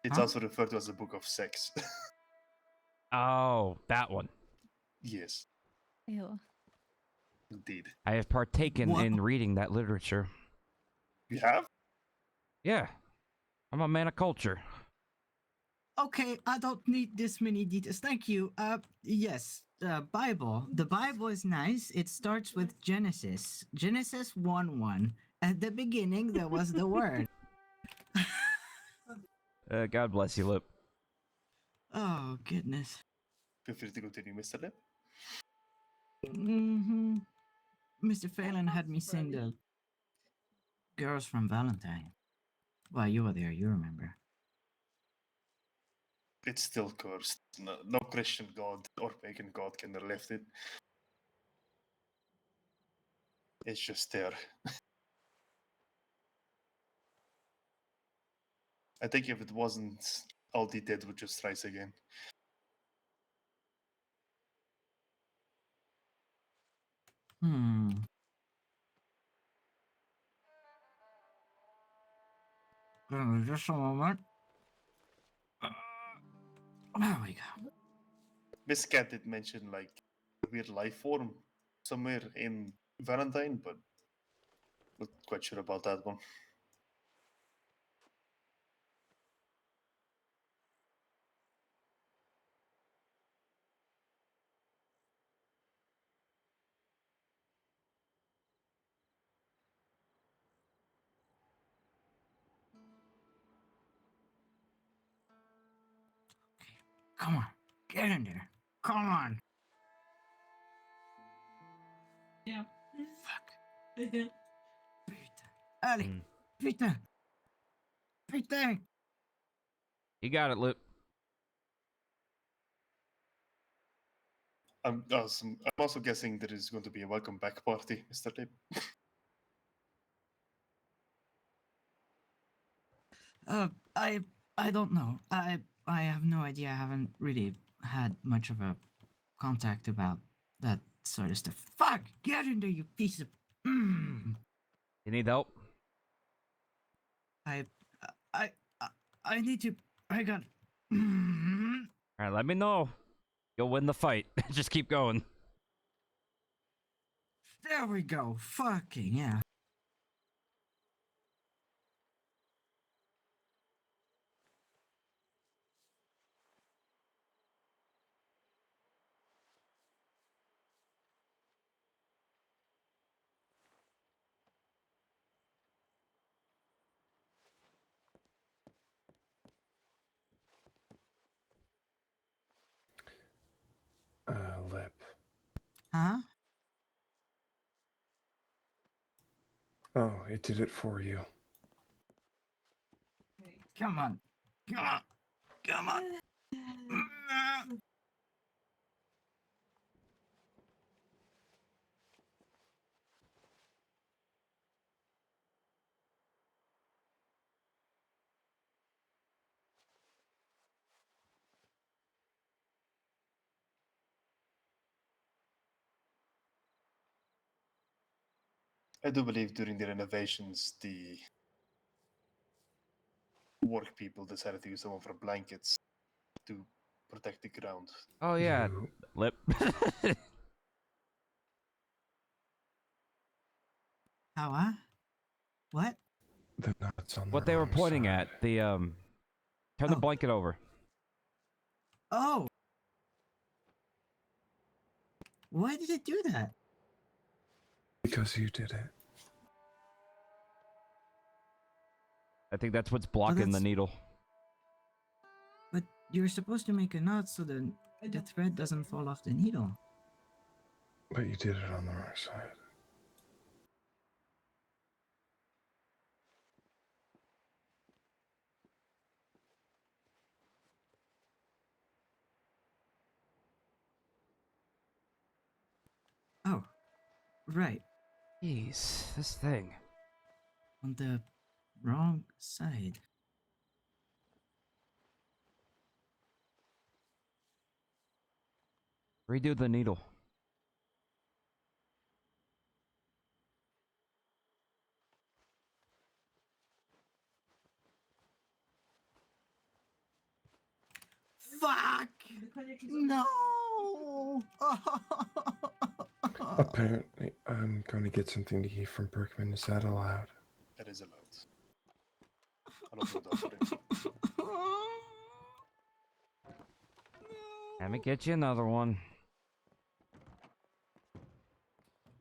It's Huh? also referred to as the book of sex. Oh, that one. Yes, Ew. indeed. I have partaken What? in reading that literature. You have? Yeah. I'm a man of culture. Okay, I don't need this many details. Thank you. Yes, Bible. The Bible is nice. It starts with Genesis. Genesis 1:1. At the beginning, there was the word. God bless you, Lip. Oh, goodness. Feel free to continue, Mr. Lip. Mm-hmm. Mr. Phelan had me sing the Girls from Valentine. Well, you were there, you remember. It's still cursed. No Christian god or pagan god can lift it. It's just there. I think if it wasn't, all the dead would just rise again. Hmm. Just a moment. There we go. Miss Cat did mention like a weird life form somewhere in Valentine, but not quite sure about that one. Come on. Get in there. Come on. Yeah. Fuck. Putain. Allez. Mm. Putain. Putain. You got it, Lip. I'm also guessing there is going to be a welcome back party, Mr. Lip. I don't know. I have no idea. I haven't really had much of a contact about that sort of stuff. Fuck! Get in there, you piece of. Mm. You need help? I, I, I, I need to. I got. Mm. All right, let me know. You'll win the fight. Just keep going. There we go. Fucking yeah. Lip. Huh? Oh, it did it for you. Come on. Come on. Come on. Mm. I do believe during the renovations, the work people decided to use some of our blankets to protect the ground. Oh yeah, You, lip. How, huh? What? the nuts on What the they were wrong pointing side. at, the turn the Oh. blanket over. Oh! Why did it do that? Because you did it. I think that's what's blocking the that's- needle. But you're supposed to make a knot so the thread doesn't fall off the needle. But you did it on the wrong side. Oh, right. Jeez, this thing. On the wrong side. Redo the needle. Fuck! No! Apparently, I'm going to get something to eat from Berkman. Is that allowed? That is allowed. I'll open the door for him. Let me get you another one.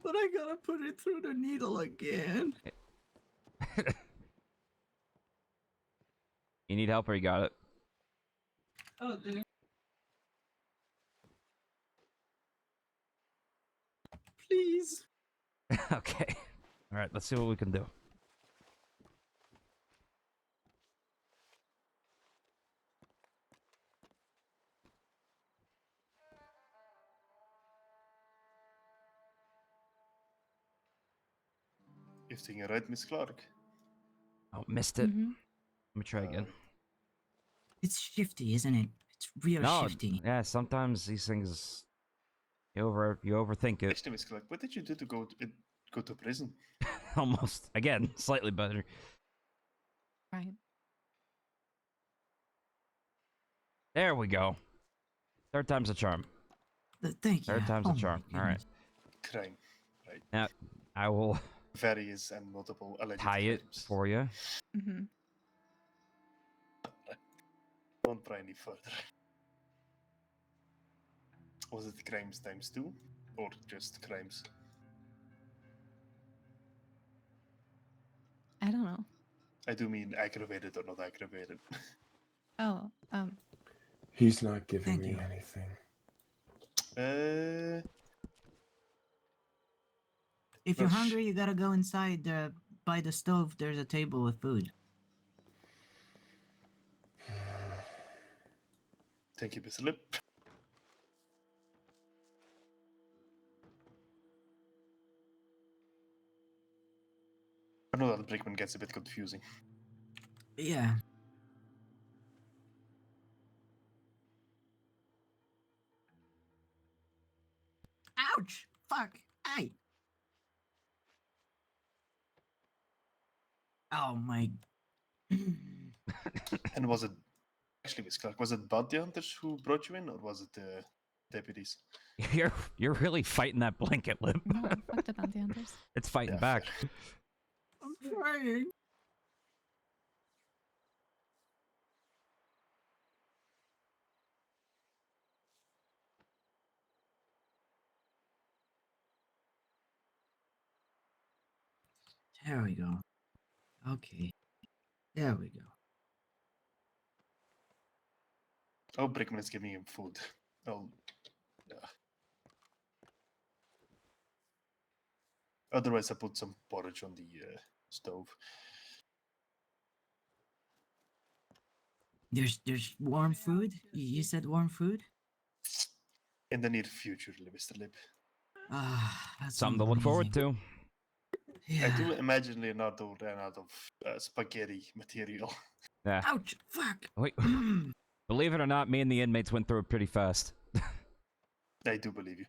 But I gotta put it through the needle again. You need help or you got it? Oh, dude. Please. Okay. All right, let's see what we can do. Everything all right, Miss Clark? Oh, missed it. Mhm. Let me try again. It's shifty, isn't it? It's real No, shifty. yeah, sometimes these things you overthink it. Actually, Miss Clark, what did you do to go to prison? Almost again, slightly better. Right. There we go. Third time's a charm. Thank you. Third time's Oh a my charm. All right. goodness. Crime, right? Now I will Various and multiple alleged tie it crimes. for you. Mhm. Don't try any further. Was it crimes times 2? Or just crimes? I don't know. I do mean aggravated or not aggravated. Oh, He's not giving Thank me you. anything. If you're No, hungry, you gotta go inside by the stove. There's a table with food. Thank you, Miss Lip. I know that Brickman gets a bit confusing. Yeah. Ouch! Fuck! Aye! Oh my. And was it actually, Miss Clark? Was it bounty hunters who brought you in, or was it the deputies? You're really fighting that blanket, Lip. No, fuck the bounty hunters. It's fighting Yeah, back. fair. I'm trying. There we go. Okay. There we go. Oh, Brickman is giving him food. Oh, yeah. Otherwise, I put some porridge on the stove. There's warm food? You said warm food? In the near future, Mr. Lib. Ah, that's Something to look forward amazing. to. Yeah. I do imagine Leonardo ran out of spaghetti material. Yeah. Ouch! Fuck! Wait. Believe it or not, me and the inmates went through it pretty fast. I do believe you.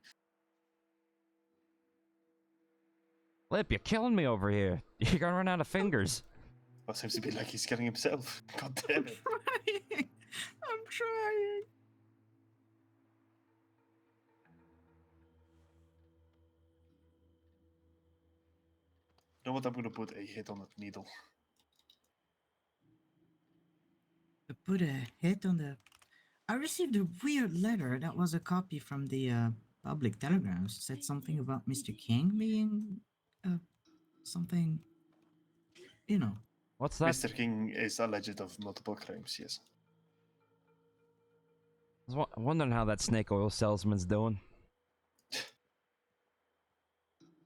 Lip, you're killing me over here. You're gonna run out of fingers. Well, seems to be like he's killing himself. God damn it. Trying. I'm trying. You know what? I'm gonna put a hit on that needle. I put a hit on the. I received a weird letter that was a copy from the public telegrams. It said something about Mr. King being something. You know. What's that? Mr. King is alleged of multiple crimes, yes. I was wondering how that snake oil salesman's doing.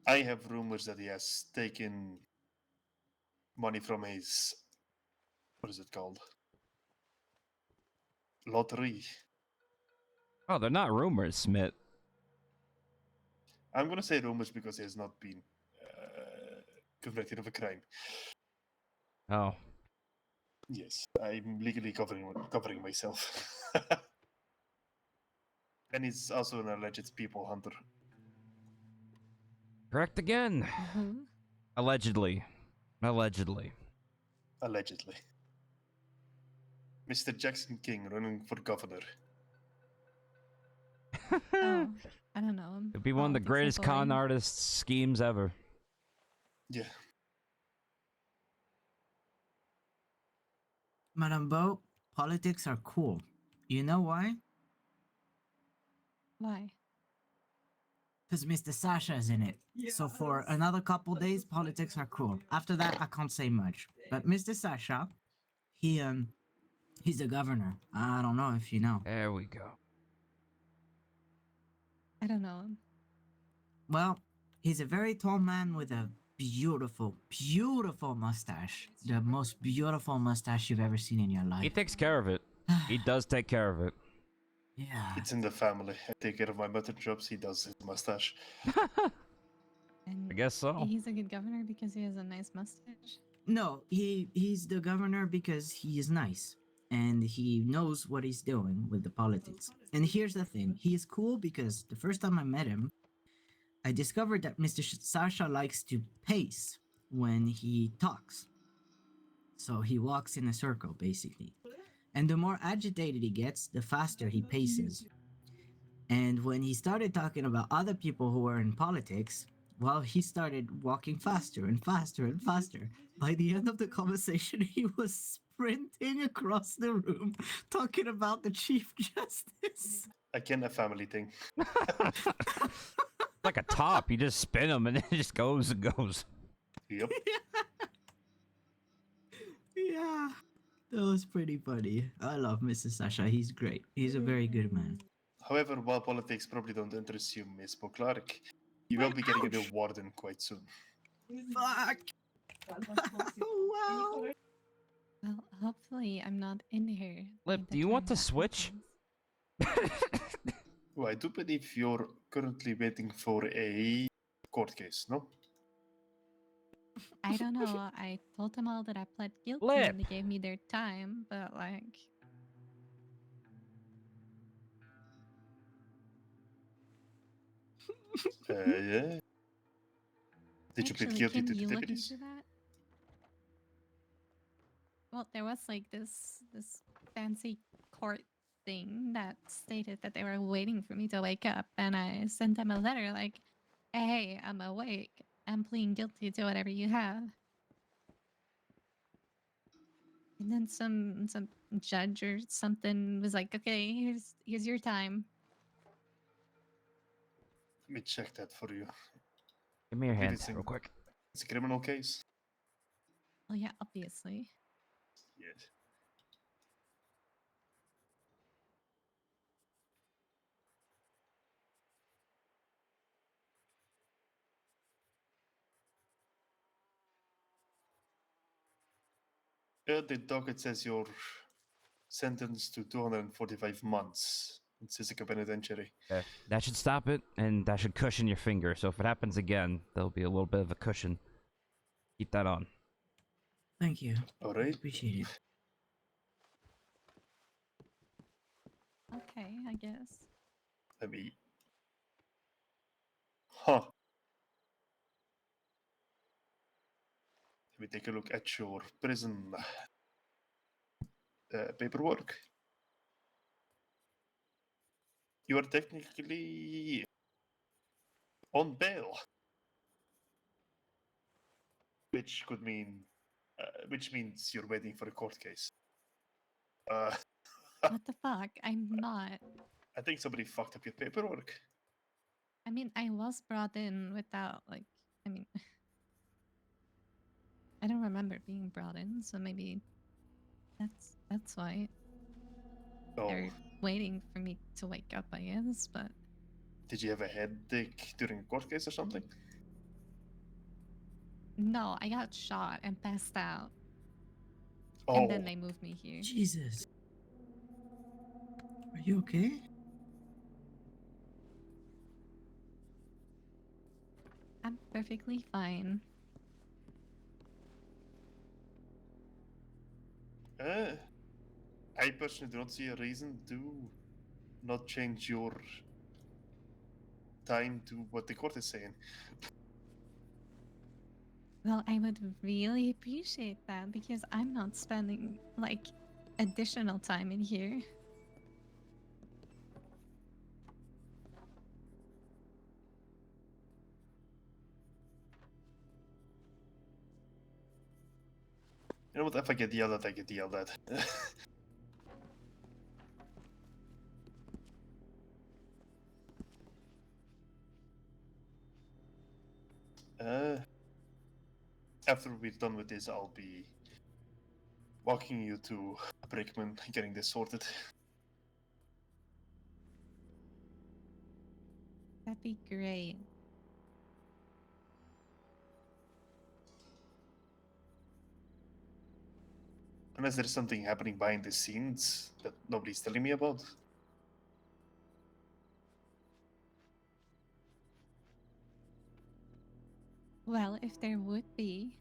I have rumors that he has taken money from his. What is it called? Lottery. Oh, they're not rumors, Smith. I'm gonna say rumors because he has not been convicted of a crime. Oh. Yes, I'm legally covering myself. And he's also an alleged people hunter. Correct again. Who? Allegedly. Allegedly. Allegedly. Mr. Jackson King running for governor. Oh, I don't know. It'd be one of the Politics are greatest con boring. artists schemes ever. Yeah. Madame Bo, politics are cool. You know why? Why? Because Mr. Sasha is in it. So for another couple days, politics are cool. After that, I can't say much. But Mr. Sasha, he's the governor. I don't know if you know. There we go. I don't know him. Well, he's a very tall man with a beautiful, beautiful mustache. The most beautiful mustache you've ever seen in your He life. takes care of it. He does take care of it. Yeah. It's in the family. I take care of my mutton chops, he does his mustache. And I guess so. he's a good governor because he has a nice mustache. No, he's the governor because he is nice. And he knows what he's doing with the politics. And here's the thing. He is cool because the first time I met him, I discovered that Mr. Sasha likes to pace when he talks. So he walks in a circle, basically. And the more agitated he gets, the faster he paces. And when he started talking about other people who were in politics, well, he started walking faster and faster and faster. By the end of the conversation, he was sprinting across the room talking about the Chief Justice. Again, a family thing. Like a top. You just spin him and it just goes and goes. Yep. Yeah, that was pretty funny. I love Mr. Sasha. He's great. He's a very good man. However, while politics probably don't interest you, Miss Clark, you will be getting a new warden quite soon. Fuck! Wow! Well, hopefully I'm not in here. Lip, by the do you want time to that switch? happens. Well, I do believe you're currently waiting for a court case, no? I don't know. I told them all that I pled guilty Lip. and they gave me their time, but like, Yeah. Did you plead Actually, guilty can to you the look deputies? into that? Well, there was like this fancy court thing that stated that they were waiting for me to wake up, and I sent them a letter like, "Hey, I'm awake. I'm pleading guilty to whatever you have." And then some judge or something was like, "Okay, here's your time." Let me check that for you. Give me your Believe hand it's in- real quick. It's a criminal case. Well, yeah, obviously. Yes. The docket says you're sentenced to 245 months in Sisika Penitentiary. Okay. That should stop it, and that should cushion your finger. So if it happens again, there'll be a little bit of a cushion. Keep that on. Thank you. All right. Appreciate it. Okay, I guess. Let me. Huh. Let me take a look at your prison paperwork. You are technically on bail, which could mean, which means you're waiting for a court case. What the fuck? I'm not. I think somebody fucked up your paperwork. I mean, I was brought in without like. I mean, I don't remember being brought in, so maybe that's why Oh, they're waiting for me to wake up, I guess. But did you have a headache during a court case or something? no, I got shot and passed out, Oh, and then they moved me here. Jesus. Are you okay? I'm perfectly fine. I personally do not see a reason to not change your time to what the court is saying. Well, I would really appreciate that because I'm not spending like additional time in here. You know what? If I get yelled at, I get yelled at. After we're done with this, I'll be walking you to Brickman, getting this sorted. That'd be great. Unless there's something happening behind the scenes that nobody's telling me about. Well, if there would be,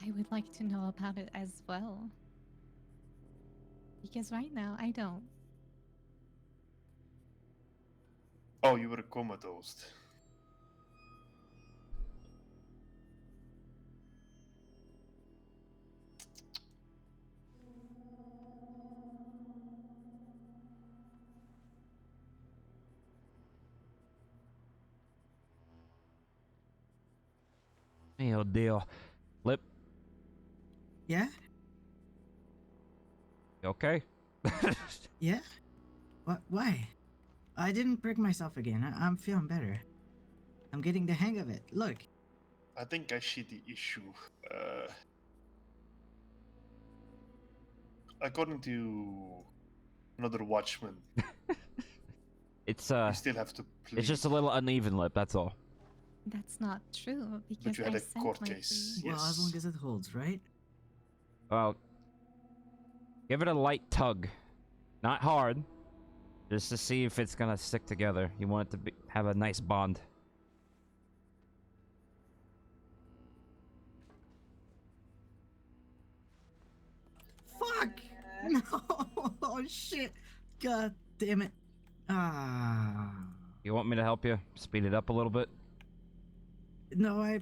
I would like to know about it as well. Because right now, I don't. Oh, you were comatose. Hey, old deal. Lip, Yeah? you okay? Yeah? What? Why? I didn't prick myself again. I'm feeling better. I'm getting the hang of it. Look. I think I see the issue. According to another watchman, It's you still have to plead. it's just a little uneven, Lip. That's all. That's not true because you had I a sent court my case. plea. Well, as long Yes. as it holds, right? Well, give it a light tug, not hard, just to see if it's gonna stick together. You want it to have a nice bond. Fuck! No! Oh shit! God damn it! Ah. You want me to help you? Speed it up a little bit? No, I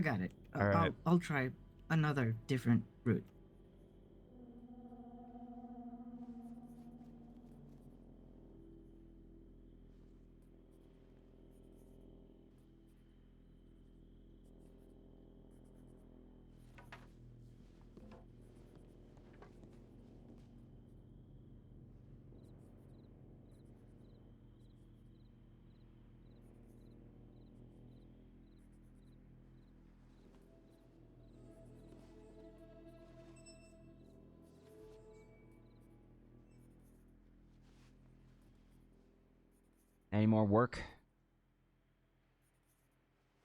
got it. All right. I'll try another different route. Any more work?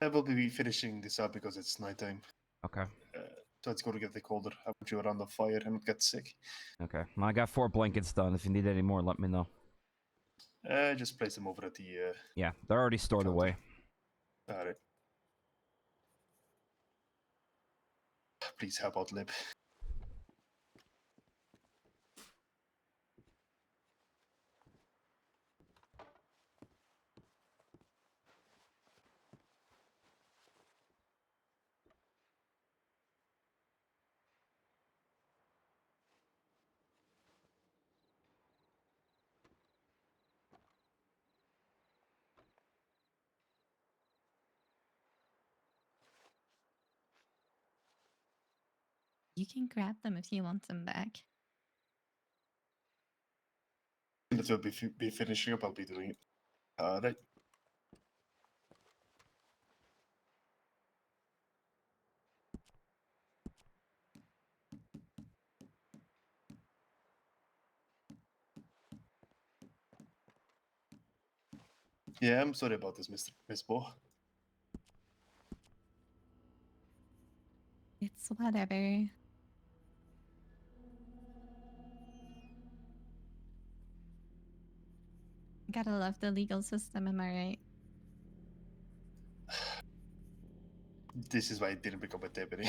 I will be finishing this up because it's nighttime. Okay. So it's going to get colder. I want you around the fire and not get sick. Okay. Well, I got 4 blankets done. If you need any more, let me know. Just place them over at the. Yeah, they're already stored Counter. away. Alright. Please help out, Lib. You can grab them if you want them back. That will be finishing up. I'll be doing it. Alright. Yeah, I'm sorry about this, Miss Bo. It's whatever. Gotta love the legal system, am I right? This is why I didn't become a deputy.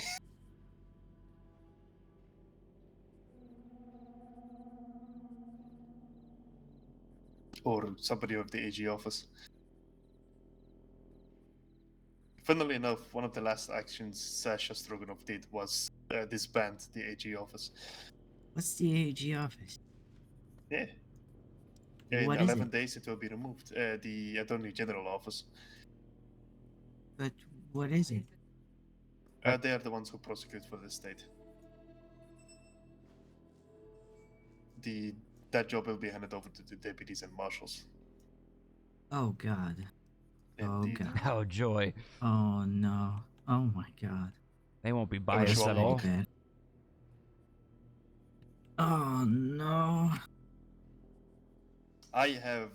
Or somebody of the AG office. Funnily enough, one of the last actions Sasha Stroganov did was disband the AG office. What's the AG office? Yeah. In What is 11 it? days, it will be removed. The Attorney General office. But what is it? They are the ones who prosecute for the state. That job will be handed over to the deputies and marshals. Oh God. Oh Indeed. God. Oh, joy. Oh no. Oh my God. They won't be wish biased you at all all. luck. Bad. Oh no. I have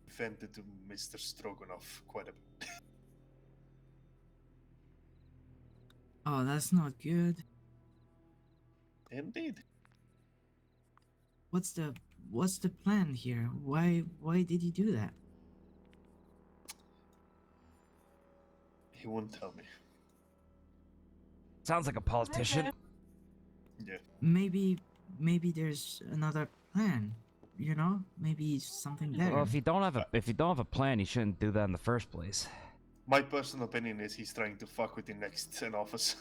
vented to Mr. Stroganov quite a bit. Oh, that's not good. Indeed. What's the plan here? Why did you do that? He won't tell me. Sounds like a politician. Yeah. Maybe there's another plan. You know? Maybe something better. Well, if you don't have a plan, you shouldn't do that in the first place. My personal opinion is he's trying to fuck with the next in office.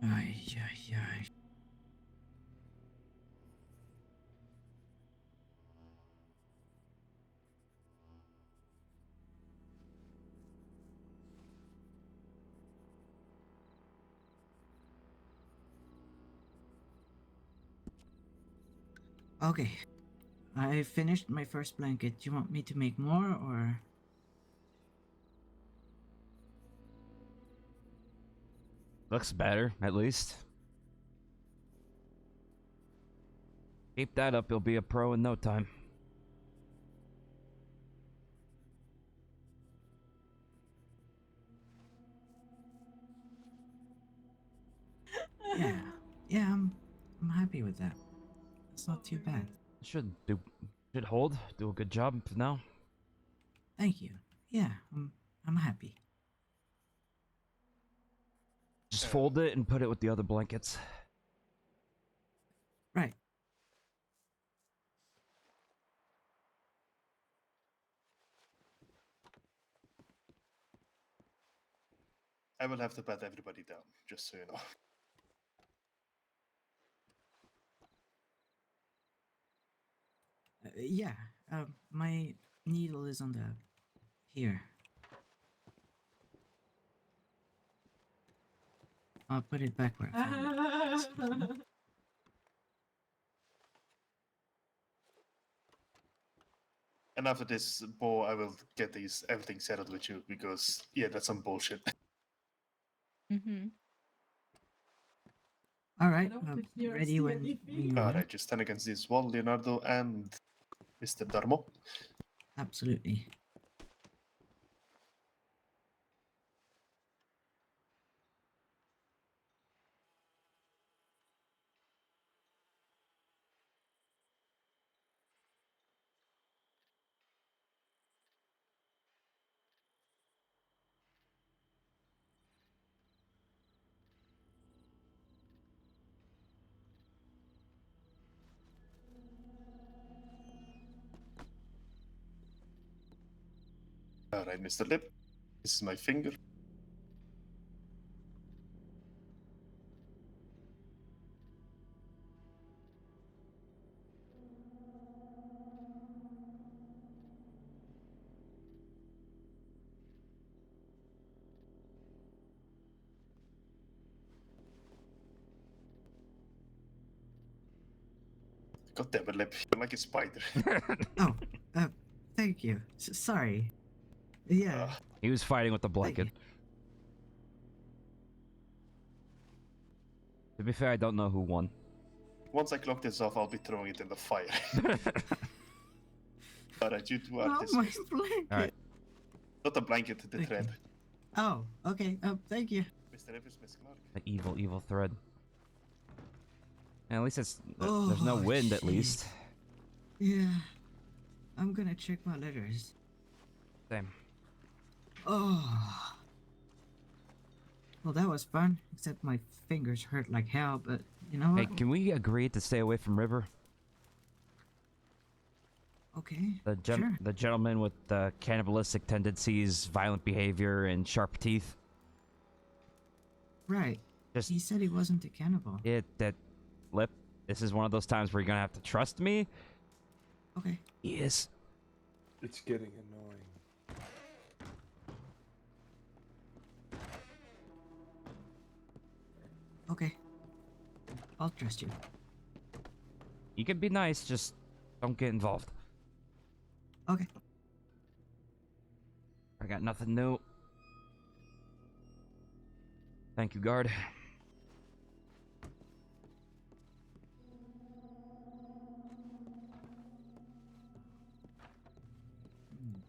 Ay, ay, ay. Okay. I finished my first blanket. Do you want me to make more or? Looks better, at least. Keep that up, you'll be a pro in no time. Yeah. Yeah, I'm happy with that. It's not too bad. Should hold. Do a good job for now. Thank you. Yeah, I'm happy. Just fold it and put it with the other blankets. Right. I will have to pat everybody down, just so you know. Yeah. My needle is on the here. I'll put it back where I found it. And after this, Bo, I will get everything settled with you because yeah, that's some bullshit. Mm-hmm. All right. Ready when you All are. right, just stand against this wall, Leonardo and Mr. Darmo. Absolutely. All right, Mr. Lip. This is my finger. God damn it, Lip. You're like a spider. Oh, thank you. Sorry. Yeah. He was fighting with the Thank you. blanket. To be fair, I don't know who won. Once I clock this off, I'll be throwing it in the fire. All right, you two are Oh, my dismissed. blanket. All right. Not the blanket, the Thank thread. you. Oh, okay. Thank you. Mr. Rivers, Miss Clark. The evil thread. And at least it's Oh, there's no wind. At shit. least. Yeah. I'm gonna check my letters. Same. Oh. Well, that was fun. Except my fingers hurt like hell. But you know Hey, what? can we agree to stay away from River? Okay. The Sure. the gentleman with the cannibalistic tendencies, violent behavior, and sharp teeth. Right. Just He said he wasn't a cannibal. that Lip. This is one of those times where you're gonna have to trust me. Okay. He is. It's getting annoying. Okay. I'll trust you. You can be nice, just don't get involved. Okay. I got nothing new. Thank you, guard. Hmm.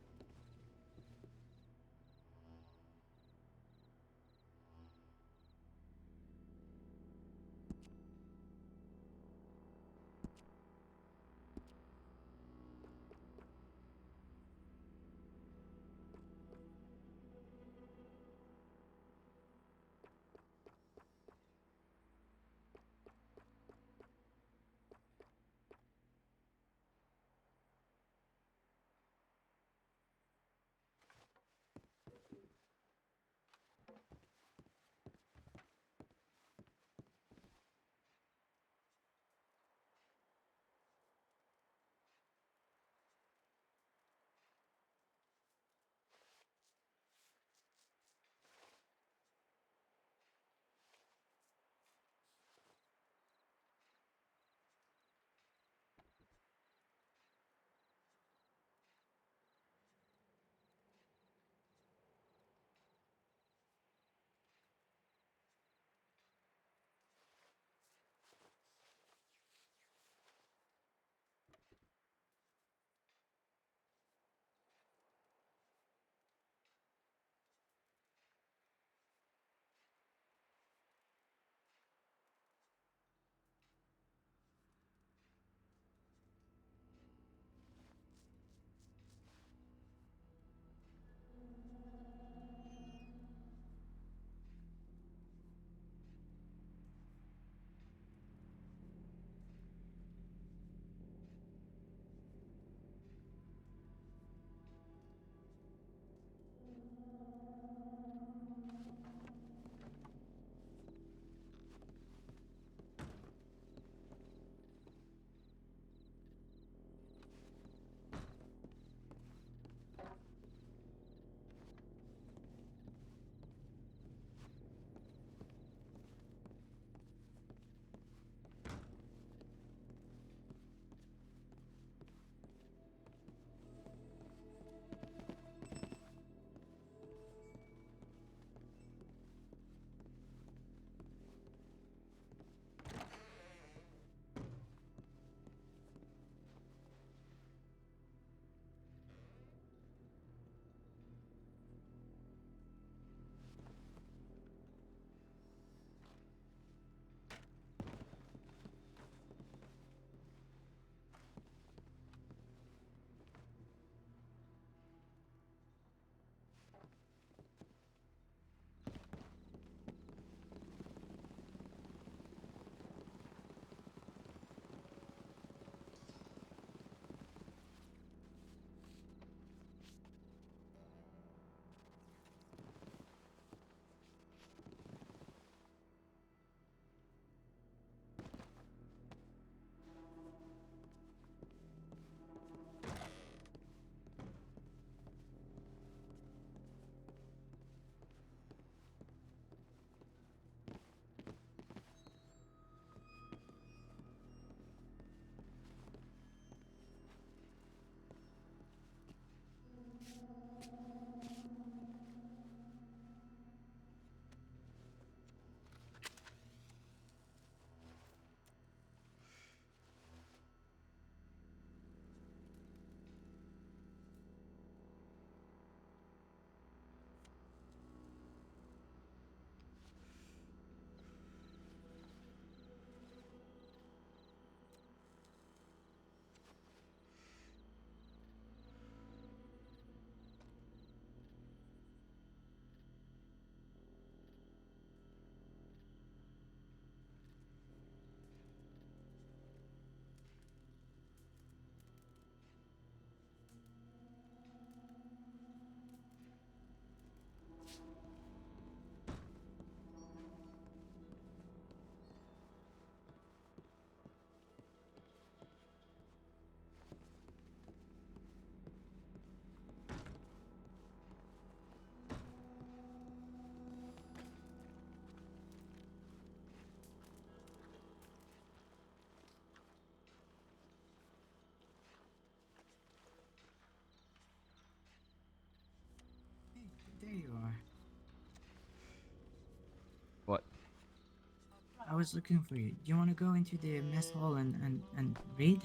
I was looking for you. Do you want to go into the mess hall and read?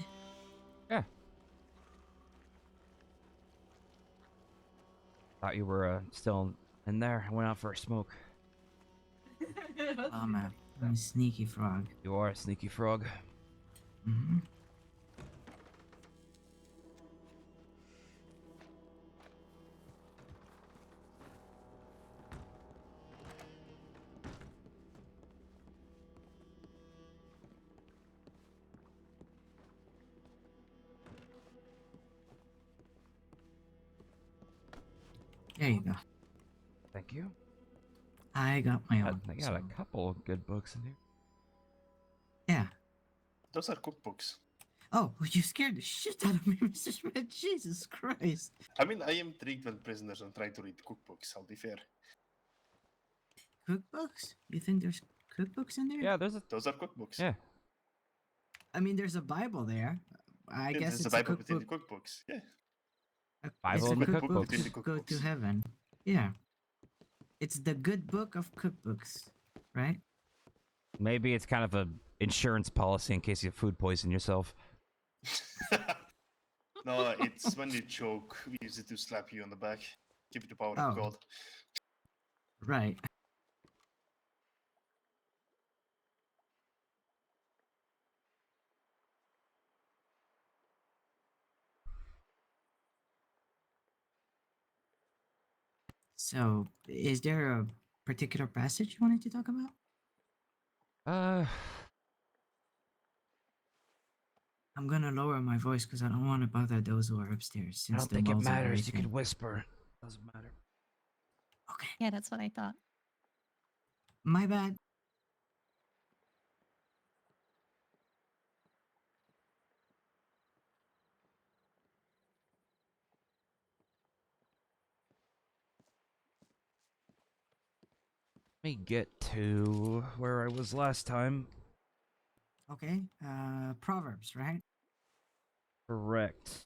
Yeah. Thought you were still in there. I went out for a smoke. I'm a sneaky frog. You are a sneaky frog. Mm-hmm. There you go. Thank you. I got my own. I got so- a couple good books in here. Yeah. Those are cookbooks. Oh, well, you scared the shit out of me, Mr. Schmidt. Jesus Christ. I mean, I am intrigued when prisoners and try to read cookbooks, I'll be fair. Cookbooks? You think there's cookbooks in there? Yeah, there's a Those are cookbooks. yeah. I mean, there's a Bible there. I Yeah, guess there's it's a a Bible within the cookbook. cookbooks. Yeah. Bible It's a and the cookbook cookbooks. Within the to go to cookbooks. heaven. Yeah. It's the good book of cookbooks, right? Maybe it's kind of a insurance policy in case you food poison yourself. No, it's when you choke, we use it to slap you on the back. Give it the power Oh. of God. Right. So, is there a particular passage you wanted to talk about? I'm gonna lower my voice because I don't want to bother those who are upstairs. I Since don't the think it walls are very matters. You thin. could whisper. Doesn't matter. Okay, Yeah, that's what I thought. my bad. Let me get to where I was last time. Okay, Proverbs, right? Correct.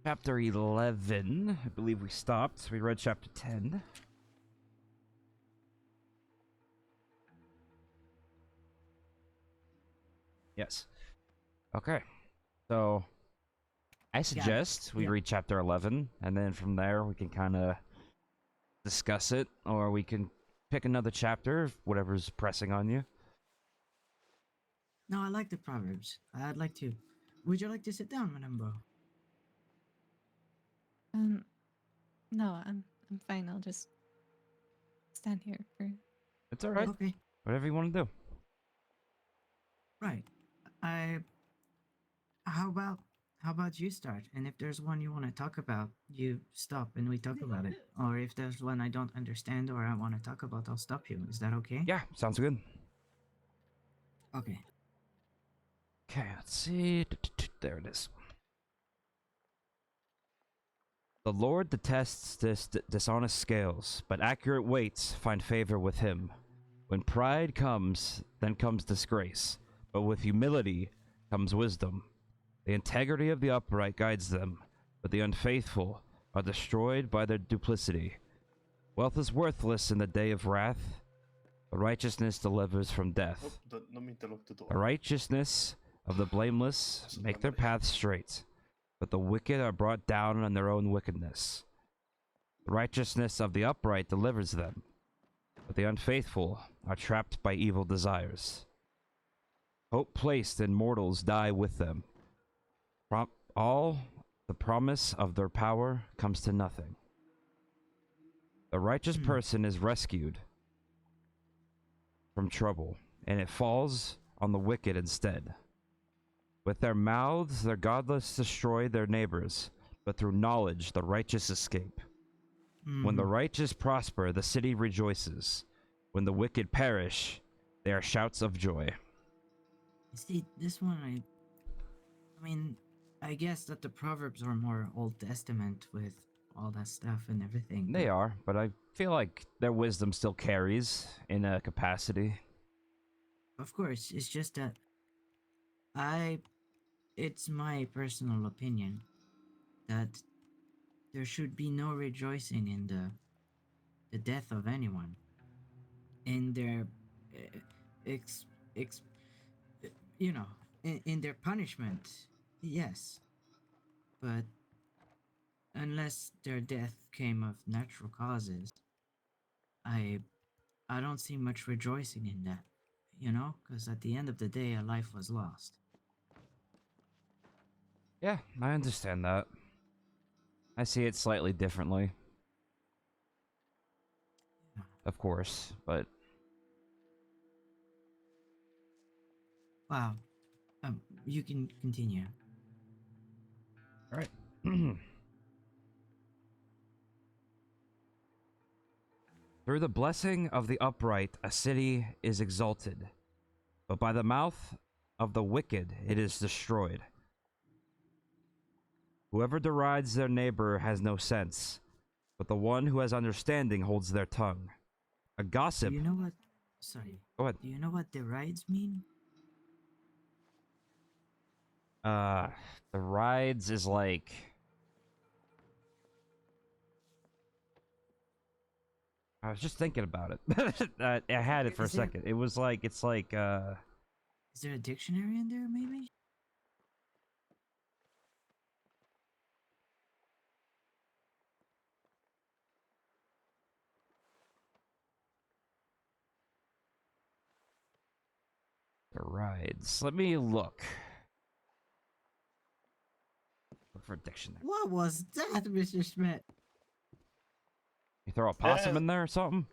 Chapter 11. I believe we stopped. We read chapter 10. Yes. Okay. So, I suggest we Yep. read chapter 11, and then from there we can kind of discuss it, or we can pick another chapter, whatever's pressing on you. No, I like the Proverbs. I'd like to. Would you like to sit down, Madame Bo? No, I'm fine. I'll just stand here for. It's alright. Okay, Whatever you want to do. right. I. How about you start? And if there's one you want to talk about, you stop and we talk about it. Or if there's one I don't understand or I want to talk about, I'll stop you. Is that okay? Yeah, sounds good. Okay. Okay, let's see. There it is. The Lord detests dishonest scales, but accurate weights find favor with him. When pride comes, then comes disgrace, but with humility comes wisdom. The integrity of the upright guides them, but the unfaithful are destroyed by their duplicity. Wealth is worthless in the day of wrath, but righteousness delivers from Oh, death. don't mean to lock the door. The righteousness of the blameless make their paths straight, but the wicked are brought down on their own wickedness. The righteousness of the upright delivers them, but the unfaithful are trapped by evil desires. Hope placed in mortals die with them. All the promise of their power comes to nothing. The righteous person is rescued from trouble, and it falls on the wicked instead. With their mouths, their godless destroy their neighbors, but through knowledge, the righteous escape. When the righteous prosper, the city rejoices. When the wicked perish, they are shouts of joy. See, this one, I mean, I guess that the Proverbs are more Old Testament with all that stuff and everything. They but are, but I feel like their wisdom still carries in a capacity. Of course, it's just that it's my personal opinion that there should be no rejoicing in the death of anyone. In their, uh, ex, ex, you know, in their punishment, yes. But unless their death came of natural causes, I I don't see much rejoicing in that, because at the end of the day, a life was lost. Yeah, I understand that. I see it slightly differently, Yeah. of course, but Wow. You can continue. all right. Through the blessing of the upright, a city is exalted, but by the mouth of the wicked it is destroyed. Whoever derides their neighbor has no sense, but the one who has understanding holds their tongue. A Do gossip. you know what? Sorry. Go ahead. Do you know what derides mean? Uh, the rides is like. I was just thinking about it. I had it for a Is there- second. It was like, it's like, Is there a dictionary in there, maybe? the rides. Let me look. Look for a dictionary. What was that, Mr. Schmidt? You throw a possum Yeah. in there or something?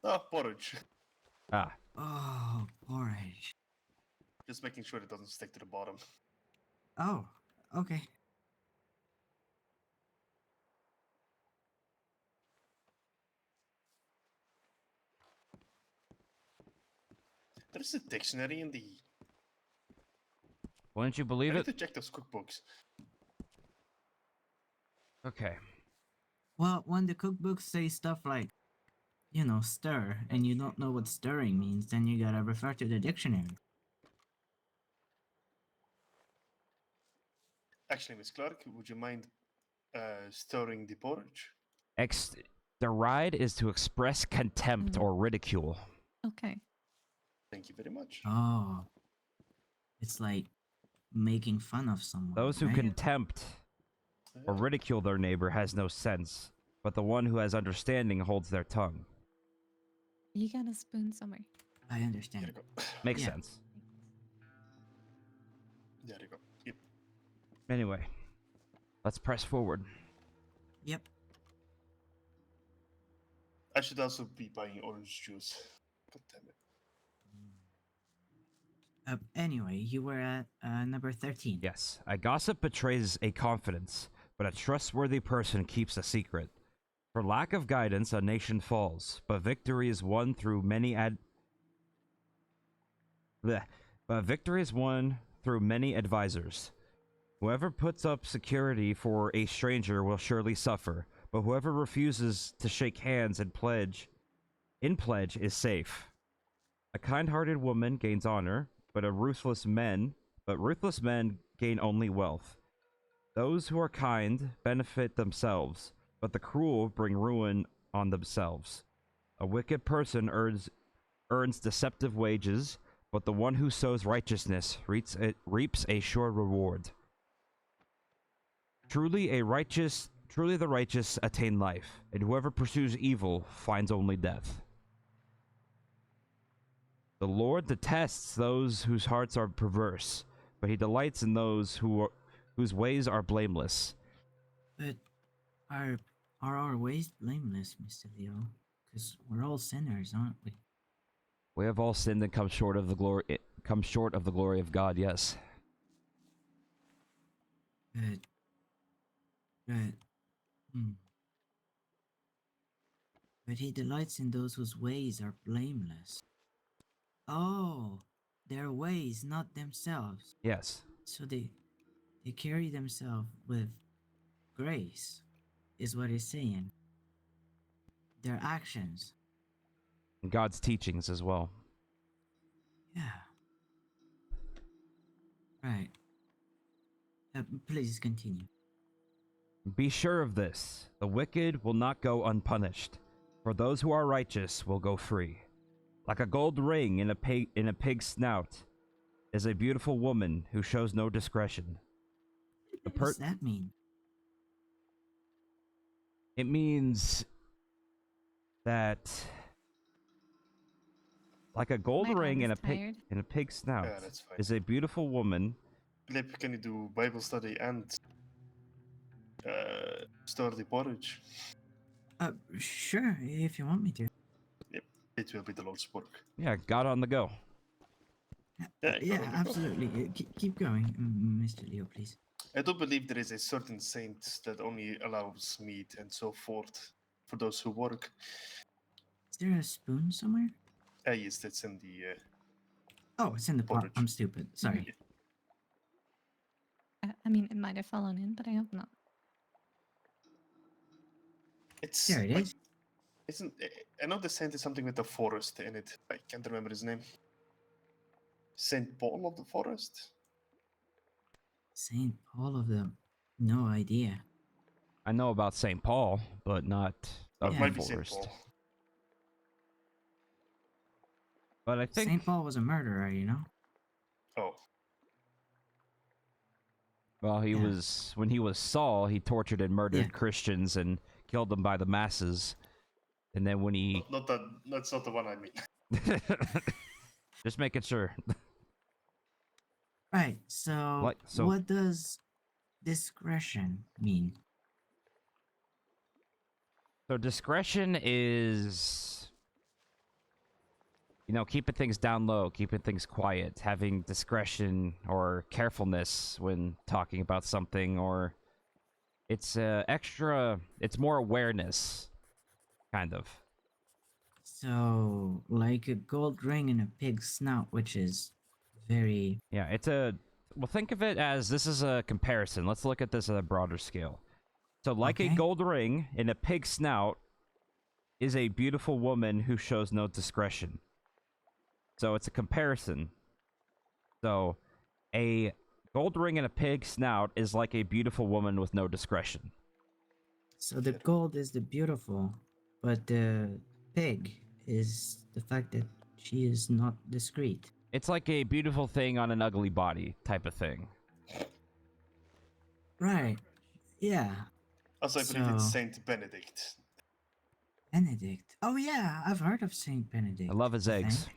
Ah, porridge. Ah, Oh, porridge. Just making sure it doesn't stick to the bottom. Oh, okay. There's a dictionary in the. wouldn't you I believe need it? to check those cookbooks. Okay. Well, when the cookbooks say stuff like, stir, and you don't know what stirring means, then you gotta refer to the dictionary. Actually, Miss Clark, would you mind stirring the porridge? Ex deride is to express contempt Mm. or ridicule. Okay. Thank you very much. Oh, it's like making fun of someone. Those who right? contempt or Yeah. ridicule their neighbor has no sense, but the one who has understanding holds their tongue. You got a spoon somewhere. I There understand. you go. Makes Yeah. sense. There you go. Yep. Anyway, let's press forward. Yep. I should also be buying orange juice. God damn it. Anyway, you were at number 13. Yes, a gossip betrays a confidence, but a trustworthy person keeps a secret. For lack of guidance, a nation falls, but victory is won through many But victory is won through many advisors. Whoever puts up security for a stranger will surely suffer, but whoever refuses to shake hands and pledge is safe. A kind-hearted woman gains honor, but ruthless men gain only wealth. Those who are kind benefit themselves, but the cruel bring ruin on themselves. A wicked person earns deceptive wages, but the one who sows righteousness reaps a sure reward. Truly the righteous attain life, and whoever pursues evil finds only death. The Lord detests those whose hearts are perverse, but he delights in those whose ways are blameless. But are our ways blameless, Mr. Leo? Because we're all sinners, aren't we? We have all sinned and come short of the glory of God, yes. But, hmm. But he delights in those whose ways are blameless. Oh, their ways, not themselves. Yes. So they carry themselves with grace, is what he's saying. Their actions. And God's teachings as well. Yeah. Right. Please continue. Be sure of this. The wicked will not go unpunished, for those who are righteous will go free. Like a gold ring in a pig's snout is a beautiful woman who shows no discretion. What does that mean? It means that like a gold My ring dog in is tired. a pig's snout Yeah, that's fine. is a beautiful woman. Lip, can you do Bible study and stir the porridge? Sure, if you want me to. It will be the Lord's work. Yeah, God on the go. Yeah, Yeah, go. absolutely. Keep going, Mr. Leo, please. I do believe there is a certain saint that only allows meat and so forth for those who work. Is there a spoon somewhere? Yes, that's in the Oh, it's in the pot. porridge. I'm stupid. Sorry. I mean, it might have fallen in, but I hope not. It's There it like, is. Isn't I know the saint is something with the forest in it. I can't remember his name. Saint Paul of the Forest. Saint Paul of the. No idea. I know about St. Paul, but not of Yeah. the Might be Saint forest. Paul. But I think Saint Paul was a murderer, you know. Oh, well, he Yeah. was when he was Saul, he tortured and murdered Yeah. Christians and killed them by the masses. And then when he not that. That's not the one I mean. just making sure. Right. So, So- what does discretion mean? So discretion is, keeping things down low, keeping things quiet, having discretion or carefulness when talking about something, or it's it's more awareness, kind of. So, like a gold ring in a pig's snout, which is very. Yeah, well, think of it as this is a comparison. Let's look at this at a broader scale. So like a Okay. gold ring in a pig's snout is a beautiful woman who shows no discretion. So it's a comparison. So a gold ring in a pig's snout is like a beautiful woman with no discretion. So the gold is the beautiful, but the pig is the fact that she is not discreet. It's like a beautiful thing on an ugly body type of thing. Right. Yeah. Also, I believe it's So- Saint Benedict. Benedict. Oh yeah, I've heard of Saint Benedict. I love his eggs. think.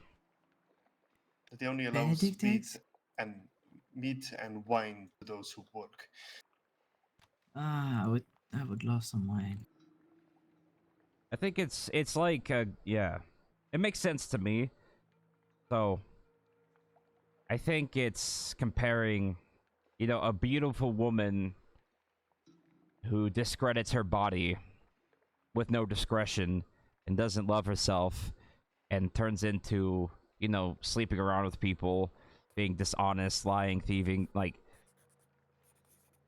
That he only allows Benedict eggs? meat and wine to those who work. Ah, I would love some wine. I think it's like yeah, it makes sense to me. So I think it's comparing, a beautiful woman who discredits her body with no discretion and doesn't love herself and turns into, sleeping around with people, being dishonest, lying, thieving. Like,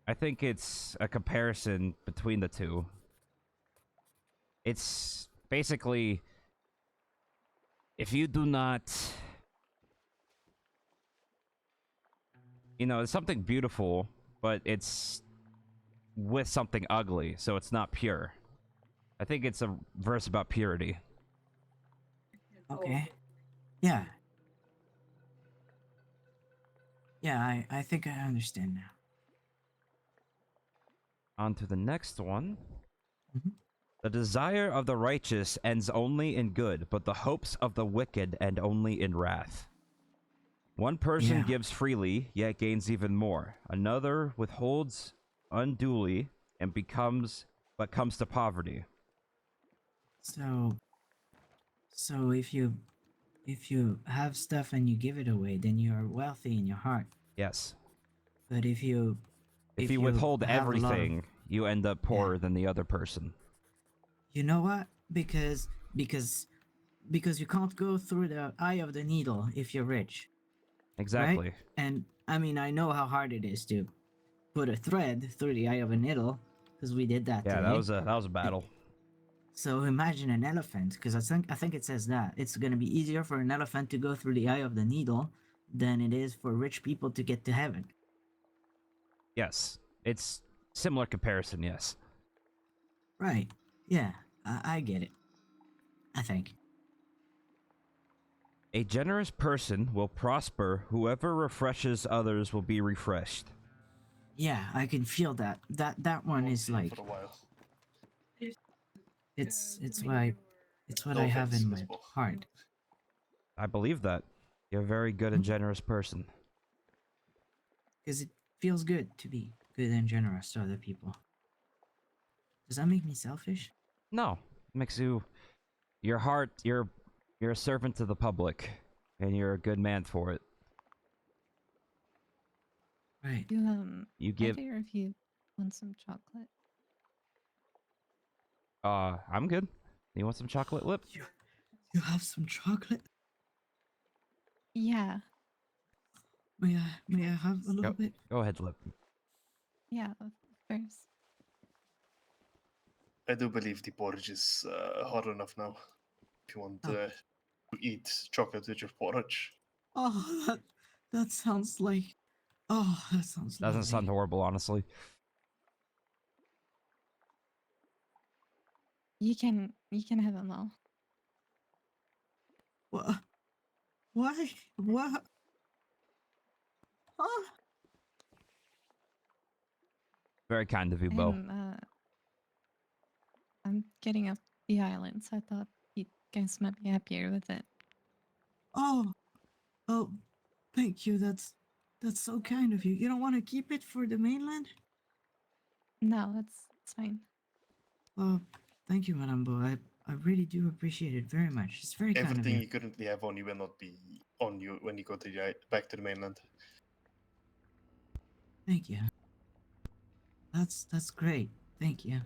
I think it's a comparison between the two. It's basically, if you do not, it's something beautiful, but it's with something ugly, so it's not pure. I think it's a verse about purity. Okay. Yeah. Yeah, I think I understand now. On to the next one. Mhm. The desire of the righteous ends only in good, but the hopes of the wicked end only in wrath. One person Yeah. gives freely, yet gains even more. Another withholds unduly and comes to poverty. So if you have stuff and you give it away, then you are wealthy in your heart. Yes. But if you withhold have a lot of- everything, you end up poorer than the other person. you know what? Because you can't go through the eye of the needle if you're rich. Exactly. Right? And I mean, I know how hard it is to put a thread through the eye of a needle, because we did that Yeah, today. that was a battle. So imagine an elephant, because I think it says that it's gonna be easier for an elephant to go through the eye of the needle than it is for rich people to get to heaven. Yes. It's Similar comparison, yes. Right. Yeah, I get it. I think. A generous person will prosper. Whoever refreshes others will be refreshed. Yeah, I can feel that. That one Won't is see you like for a while. it's what No I have offense, in Miss my Bo. heart. I believe that. You're a very good and generous person. Because it feels good to be good and generous to other people. Does that make me selfish? No, makes you your heart. You're a servant to the public, and you're a good man for it. Right. You I give. figure if you want some chocolate. I'm good. You want some chocolate lip? You have some chocolate? Yeah, May I have a little bit? Go ahead, lip. yeah, of course. I do believe the porridge is hot enough now. If you want Oh. to eat chocolate with your porridge. Oh, that sounds like. Oh, that sounds Doesn't lovely. sound horrible, honestly. You can have them all. What? Why? What? Huh? Very kind of you, Bo. I'm getting off the island, so I thought you guys might be happier with it. Oh, oh, thank you. That's so kind of you. You don't want to keep it for the mainland? No, it's fine. Oh, thank you, Madame Bo. I really do appreciate it very much. It's very kind of Everything you. you currently have on you will not be on you when you go to back to the mainland. Thank you. That's great. Thank you.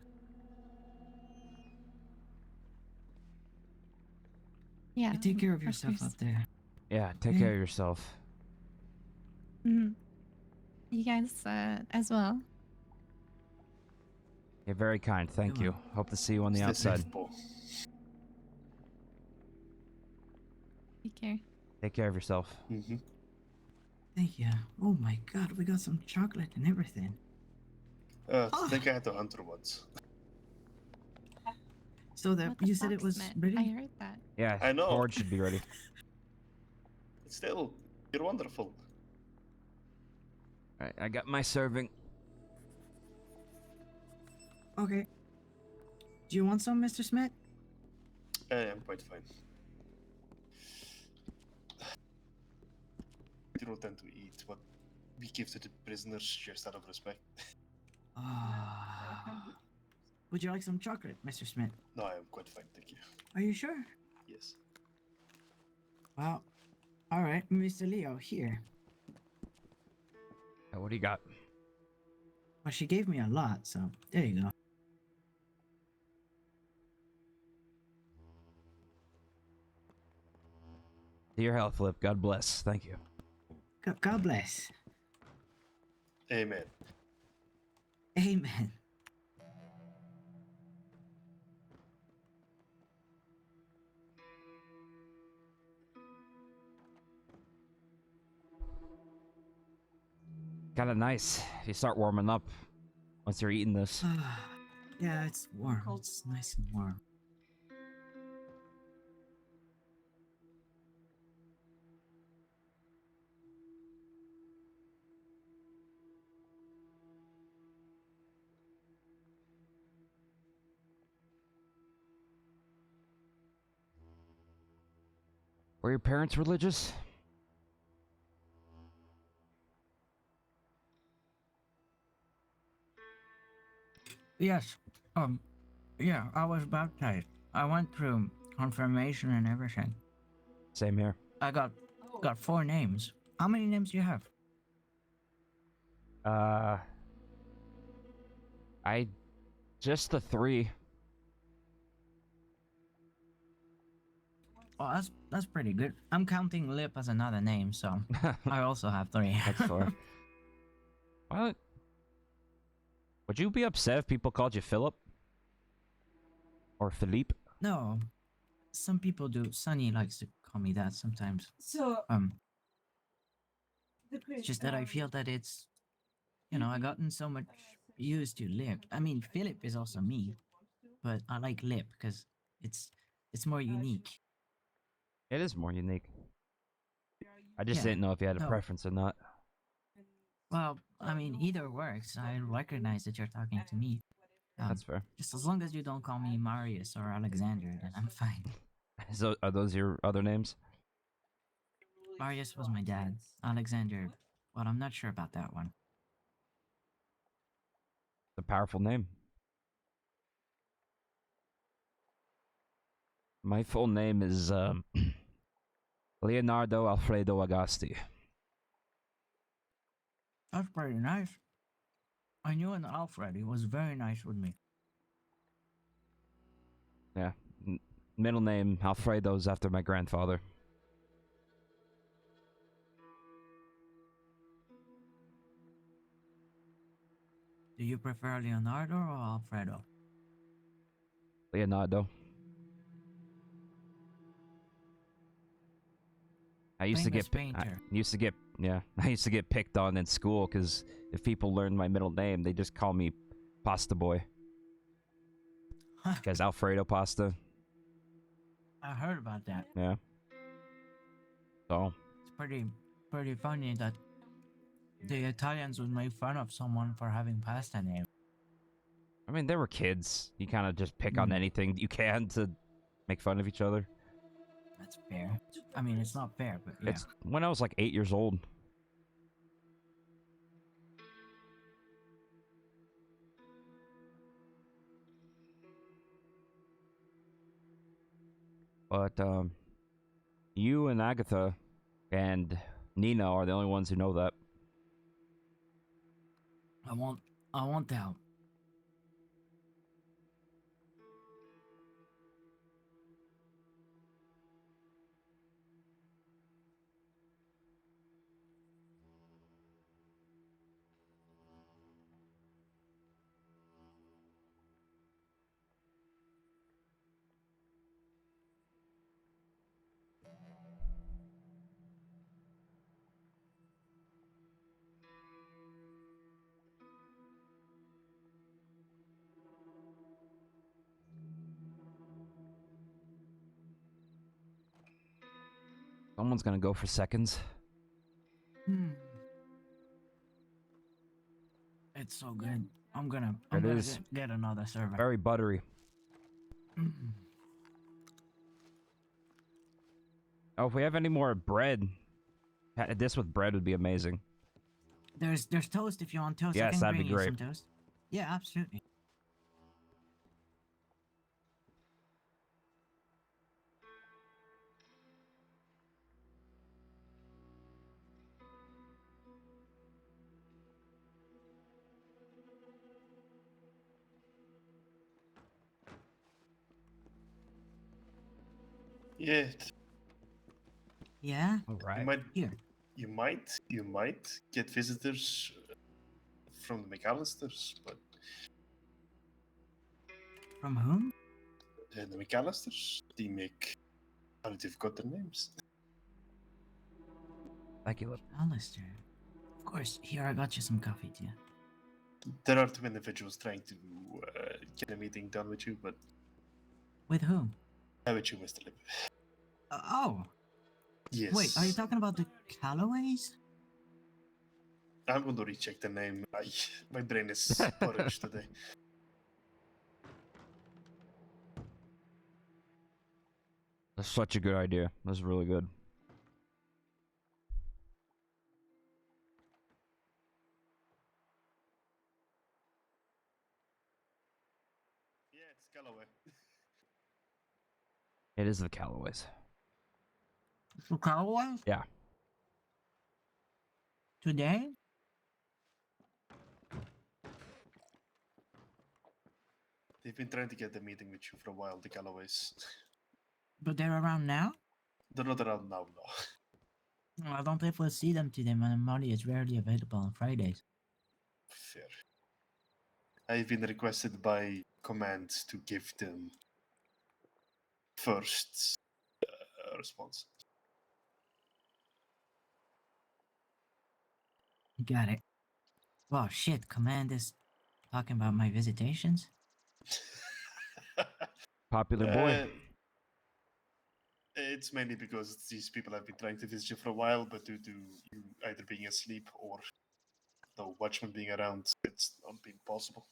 Yeah. You take care of yourself course. up there. Yeah, take Okay. care of yourself. Mhm. You guys as well. You're very kind. Thank You're you. Hope to see you on the Stay outside. safe, Bo. Take care. Take care of yourself. Mm-hmm. Thank you. Oh my God, we got some chocolate and everything. I think I had to hunter once. So that What the you said it fuck, was Smith? ready? I heard that. Yeah, I know. porridge should be ready. Still, you're wonderful. Alright, I got my serving. Okay. Do you want some, Mr. Smith? I am quite fine. We don't tend to eat what we give to the prisoners just out of respect. Ah. Would you like some chocolate, Mr. Smith? No, I am quite fine, thank you. Are you sure? Yes. Well, all right, Mr. Leo, here. What do you got? Well, she gave me a lot, so there you go. To your health, Flip. God bless. Thank you. God bless. Amen. Amen. Kind of nice. If you start warming up once you're eating this. Yeah, it's warm. It's nice and warm. Were your parents religious? Yes. Yeah, I was baptized. I went through confirmation and everything. Same here. I got 4 names. How many names do you have? I just the 3. Well, that's pretty good. I'm counting Lip as another name, so I also have 3. That's 4. What? Would you be upset if people called you Philip? Or Philippe? No, some people do. Sunny likes to call me that sometimes. So It's just that I feel that it's, I gotten so much used to Lip. I mean, Philip is also me, but I like Lip because it's more unique. It is more unique. I just Yeah. didn't know if you had a No. preference or not. Well, I mean, either works. I recognize that you're talking to me. That's fair. Just as long as you don't call me Marius or Alexander, then I'm fine. So, are those your other names? Marius was my dad. Alexander, well, I'm not sure about that one. It's a powerful name. My full name is Leonardo Alfredo Agosti. That's pretty nice. I knew an Alfred. He was very nice with me. Yeah. Middle name Alfredo's after my grandfather. Do you prefer Leonardo or Alfredo? Leonardo. I used to Famous get painter. I used to get picked on in school because if people learned my middle name, they just call me Pasta Boy. Because Alfredo Pasta. I heard about that. Yeah. So It's pretty funny that the Italians would make fun of someone for having pasta name. I mean, they were kids. You kind of just pick on Mm. anything you can to make fun of each other. That's fair. I mean, it's not fair, but yeah. It's when I was like 8 years old. But you and Agatha and Nina are the only ones who know that. I won't tell. Someone's gonna go for seconds. It's so good. I'm gonna It is. get another server. Very buttery. Oh, if we have any more bread, this with bread would be amazing. There's toast if you want toast. I Yes, can that'd bring be you great. some toast. Yeah, absolutely. Yeah, Yeah? All you right. might, Here. you might get visitors from the McAllisters, but From whom? the McAllisters, they make how they've got their names. Thank you. Alistair. Of course. Here, I got you some coffee, dear. There are two individuals trying to get a meeting done with you, but With whom? with you, Mr. Lip. Oh! Yes. Wait, are you talking about the Callaways? I'm going to recheck the name. My brain is porridge today. That's such a good idea. That's really good. Yeah, it's Galloway. It is the Callaways. The Callaways? Yeah. Today? They've been trying to get a meeting with you for a while, the Galloways. But they're around now? They're not around now, no. Oh, I don't ever see them today. My money is rarely available on Fridays. Fair. I've been requested by command to give them first response. Got it. Oh shit, command is Talking about my visitations? Popular boy. It's mainly because these people have been trying to visit you for a while, but due to you either being asleep or no watchman being around, it's not been possible.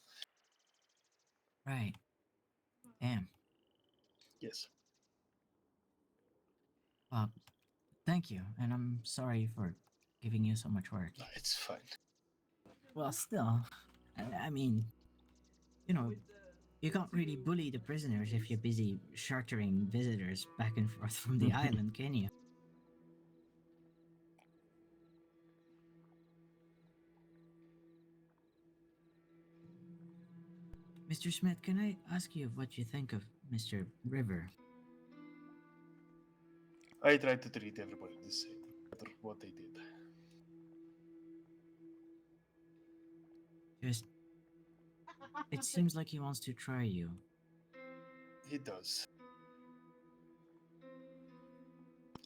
Right. Damn. Yes. Well, thank you, and I'm sorry for giving you so much work. No, it's fine. Well, still, I mean, you know, you can't really bully the prisoners if you're busy chartering visitors back and forth from the island, can you? Mr. Smith, can I ask you what you think of Mr. River? I tried to treat everybody the same, no matter what they did. Just, it seems like he wants to try you. He does.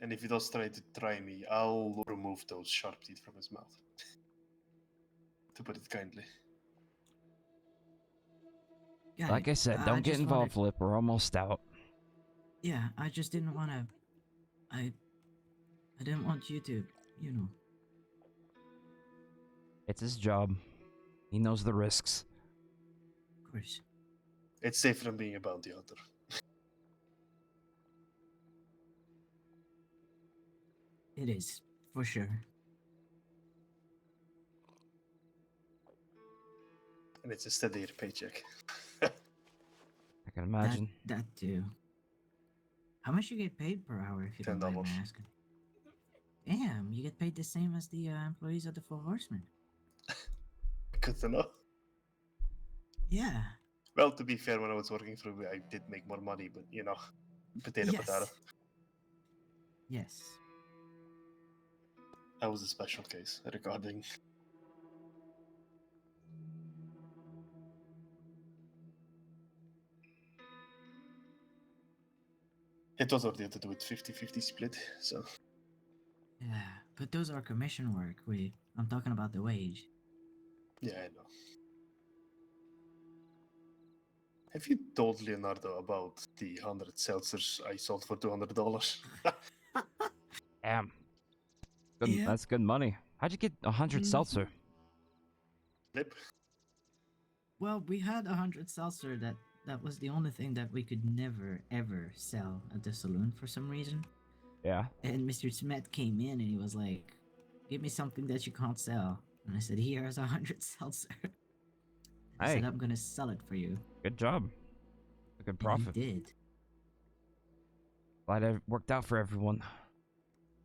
And if he does try me, I'll remove those sharp teeth from his mouth. To put it kindly. Got Like it. I said, don't get just involved, wanted- Flip. We're almost out. Yeah, I just didn't want to. I didn't want you to, you know. It's his job. He knows the risks. Of course. It's safer than being a bounty hunter. It is, for sure. And it's a steadier paycheck. I can imagine. That too. How much you get paid per hour if you don't mind $10. me asking? Damn, you get paid the same as the employees of the Four Horsemen. Good to know. Yeah. Well, to be fair, when I was working through, I did make more money, but you know, potato. Yes. That was a special case regarding. It was already to do with 50-50 split, so Yeah, but those are commission work. I'm talking about the wage. yeah, I know. Have you told Leonardo about the 100 seltzers I sold for $200? Damn. Good, Yeah. That's good money. How'd you get 100 seltzer? Flip? Well, we had 100 seltzer that was the only thing that we could never ever sell at the saloon for some reason. Yeah. And Mr. Smith came in and he was like, "Give me something that you can't sell." And I said, "Here's 100 seltzer." I Hey, said, "I'm gonna sell it for you." good job. A good And profit. he did. Glad it worked out for everyone.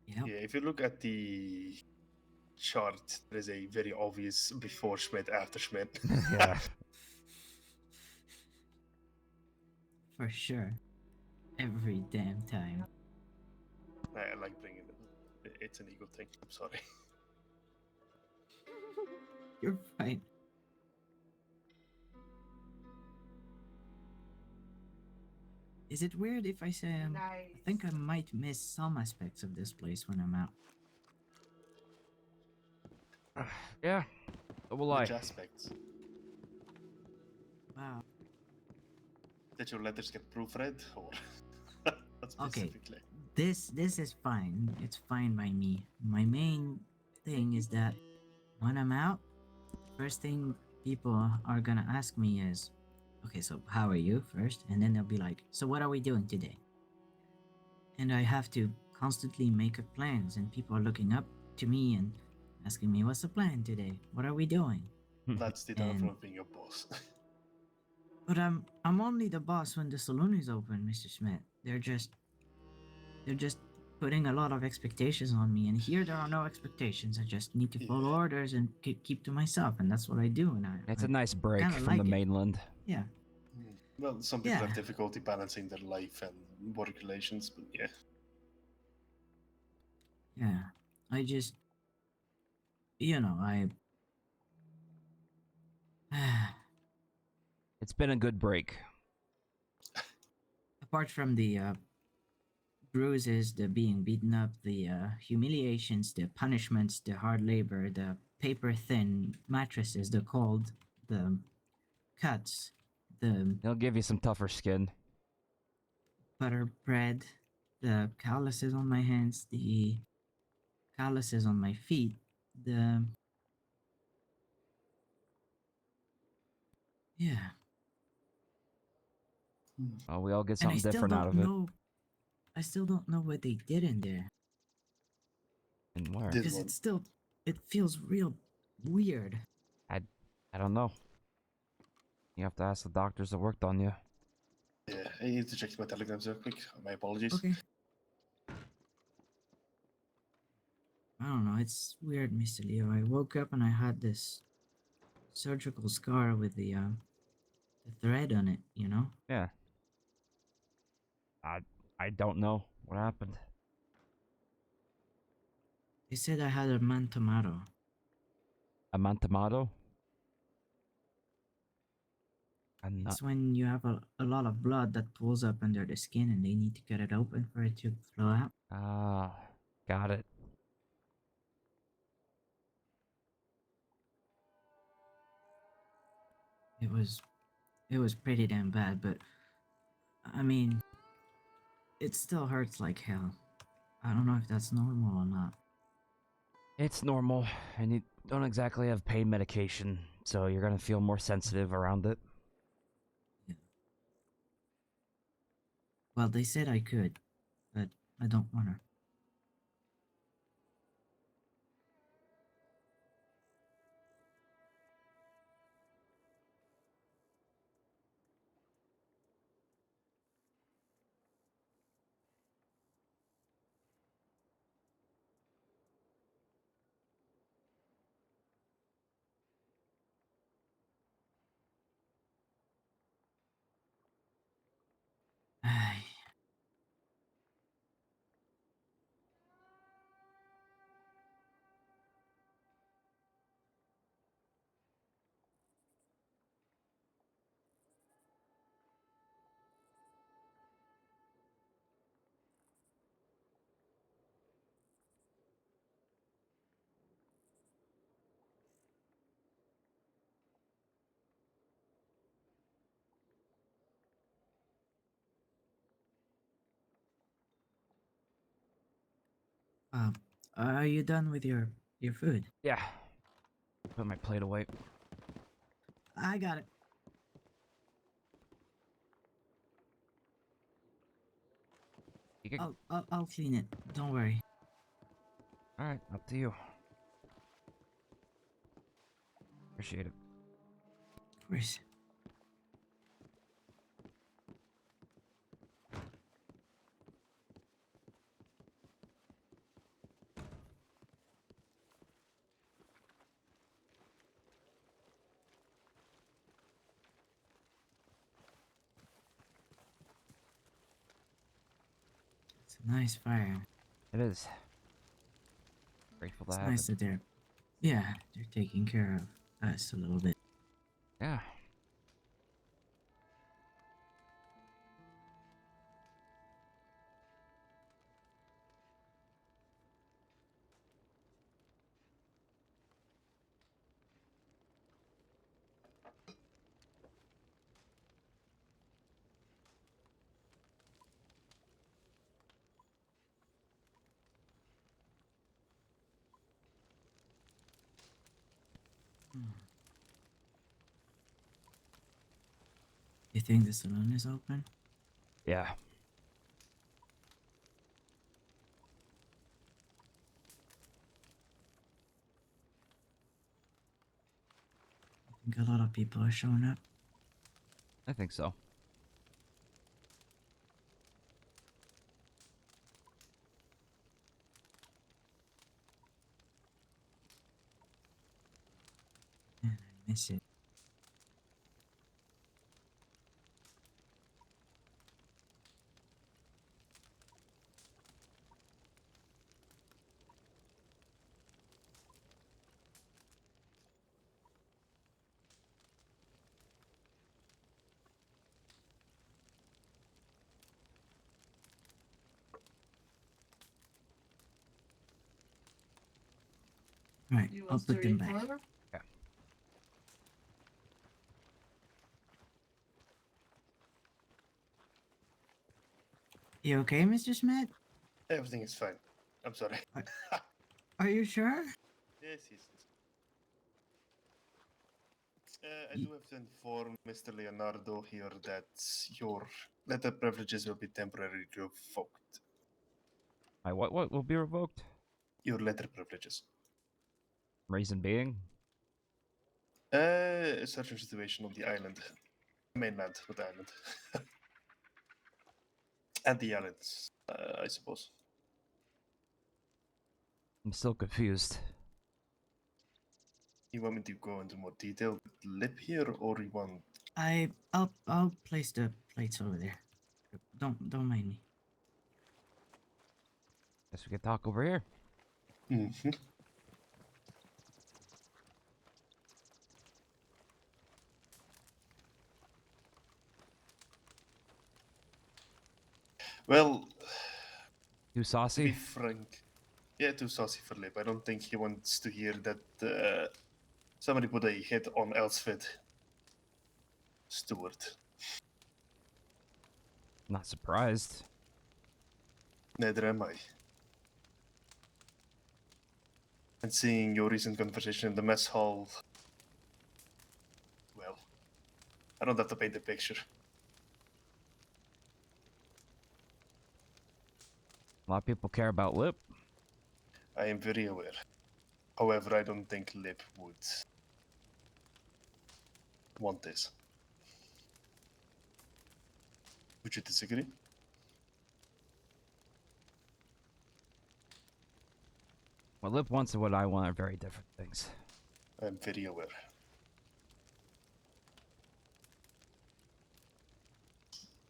Yep. Yeah, if you look at the chart, there is a very obvious before Schmidt, after Schmidt. Yeah. For sure. Every damn time. I like bringing it. It's an ego thing. I'm sorry. You're fine. Is it weird if I say I think I might miss some aspects of this place when I'm out? Yeah. So will I. Which aspects? Wow. Did your letters get proofread, or not Okay. specifically? This is fine. It's fine by me. My main thing is that when I'm out, first thing people are gonna ask me is, okay, so how are you first? And then they'll be like, so what are we doing today? And I have to constantly make up plans, and people are looking up to me and asking me, what's the plan today? What are we doing? That's the downfall And- of being a boss. But I'm only the boss when the saloon is open, Mr. Smith. They're just putting a lot of expectations on me, and here there are no expectations. I just need to follow Yeah. orders and keep to myself, and that's what I do. And It's I a nice break kinda from like the it. mainland. yeah, Well, some people Yeah. have difficulty balancing their life and work relations, but yeah. yeah. I just, you know, I. It's been a good break. Apart from the bruises, the being beaten up, the humiliations, the punishments, the hard labor, the paper thin mattresses, the cold, the cuts, the He'll give you some tougher skin. butter bread, the calluses on my hands, the calluses on my feet, the yeah. Oh, we all get And I something still different out don't of it. know. I still don't know what they did in there And where? Did because one. it's still. It feels real weird. I don't know. You have to ask the doctors that worked on you. Yeah, I need to check my telegrams real quick. My apologies. Okay. I don't know. It's weird, Mr. Leo. I woke up and I had this surgical scar with the thread on it. You know. Yeah. I don't know what happened. They said I had a man tomato. A mantomato? I'm not. It's when you have a lot of blood that pools up under the skin and they need to cut it open for it to flow out. Ah, got it. It was pretty damn bad, but I mean, it still hurts like hell. I don't know if that's normal or not. It's normal, and you don't exactly have pain medication, so you're gonna feel more sensitive around it. Yeah. Well, they said I could, but I don't wanna. Ay. Um, are you done with your food? Yeah. Put my plate away. I got it. You can... I'll clean it. Don't worry. Alright, up to you. Appreciate it. Of course. It's a nice fire. It is. Grateful to It's have nice it. that they're taking care of us a little bit. Yeah. You think the saloon is open? Yeah. I think a lot of people are showing up. I think so. Man, I miss it. Right, I'll put them back. Yeah. You okay, Mr. Smith? Everything is fine. I'm sorry. Are you sure? Yes, yes, yes. I Ye- do have to inform Mr. Leonardo here that your letter privileges will be temporarily revoked. My what will be revoked? Your letter privileges. Reason being? A certain situation on the island. Mainland, not the island. And the islands, I suppose. I'm still confused. You want me to go into more detail with Lip here, or you want... I'll place the plates over there. Don't mind me. Guess we could talk over here. Mhm. Well, Too to be saucy? frank, yeah, too saucy for Lip. I don't think he wants to hear that somebody put a hit on Elsfit Stewart. Not surprised. Neither am I. And seeing your recent conversation in the mess hall, well, I don't have to paint the picture. A lot of people care about Lip. I am very aware. However, I don't think Lip would want this. Would you disagree? What Lip wants and what I want are very different things. I'm very aware.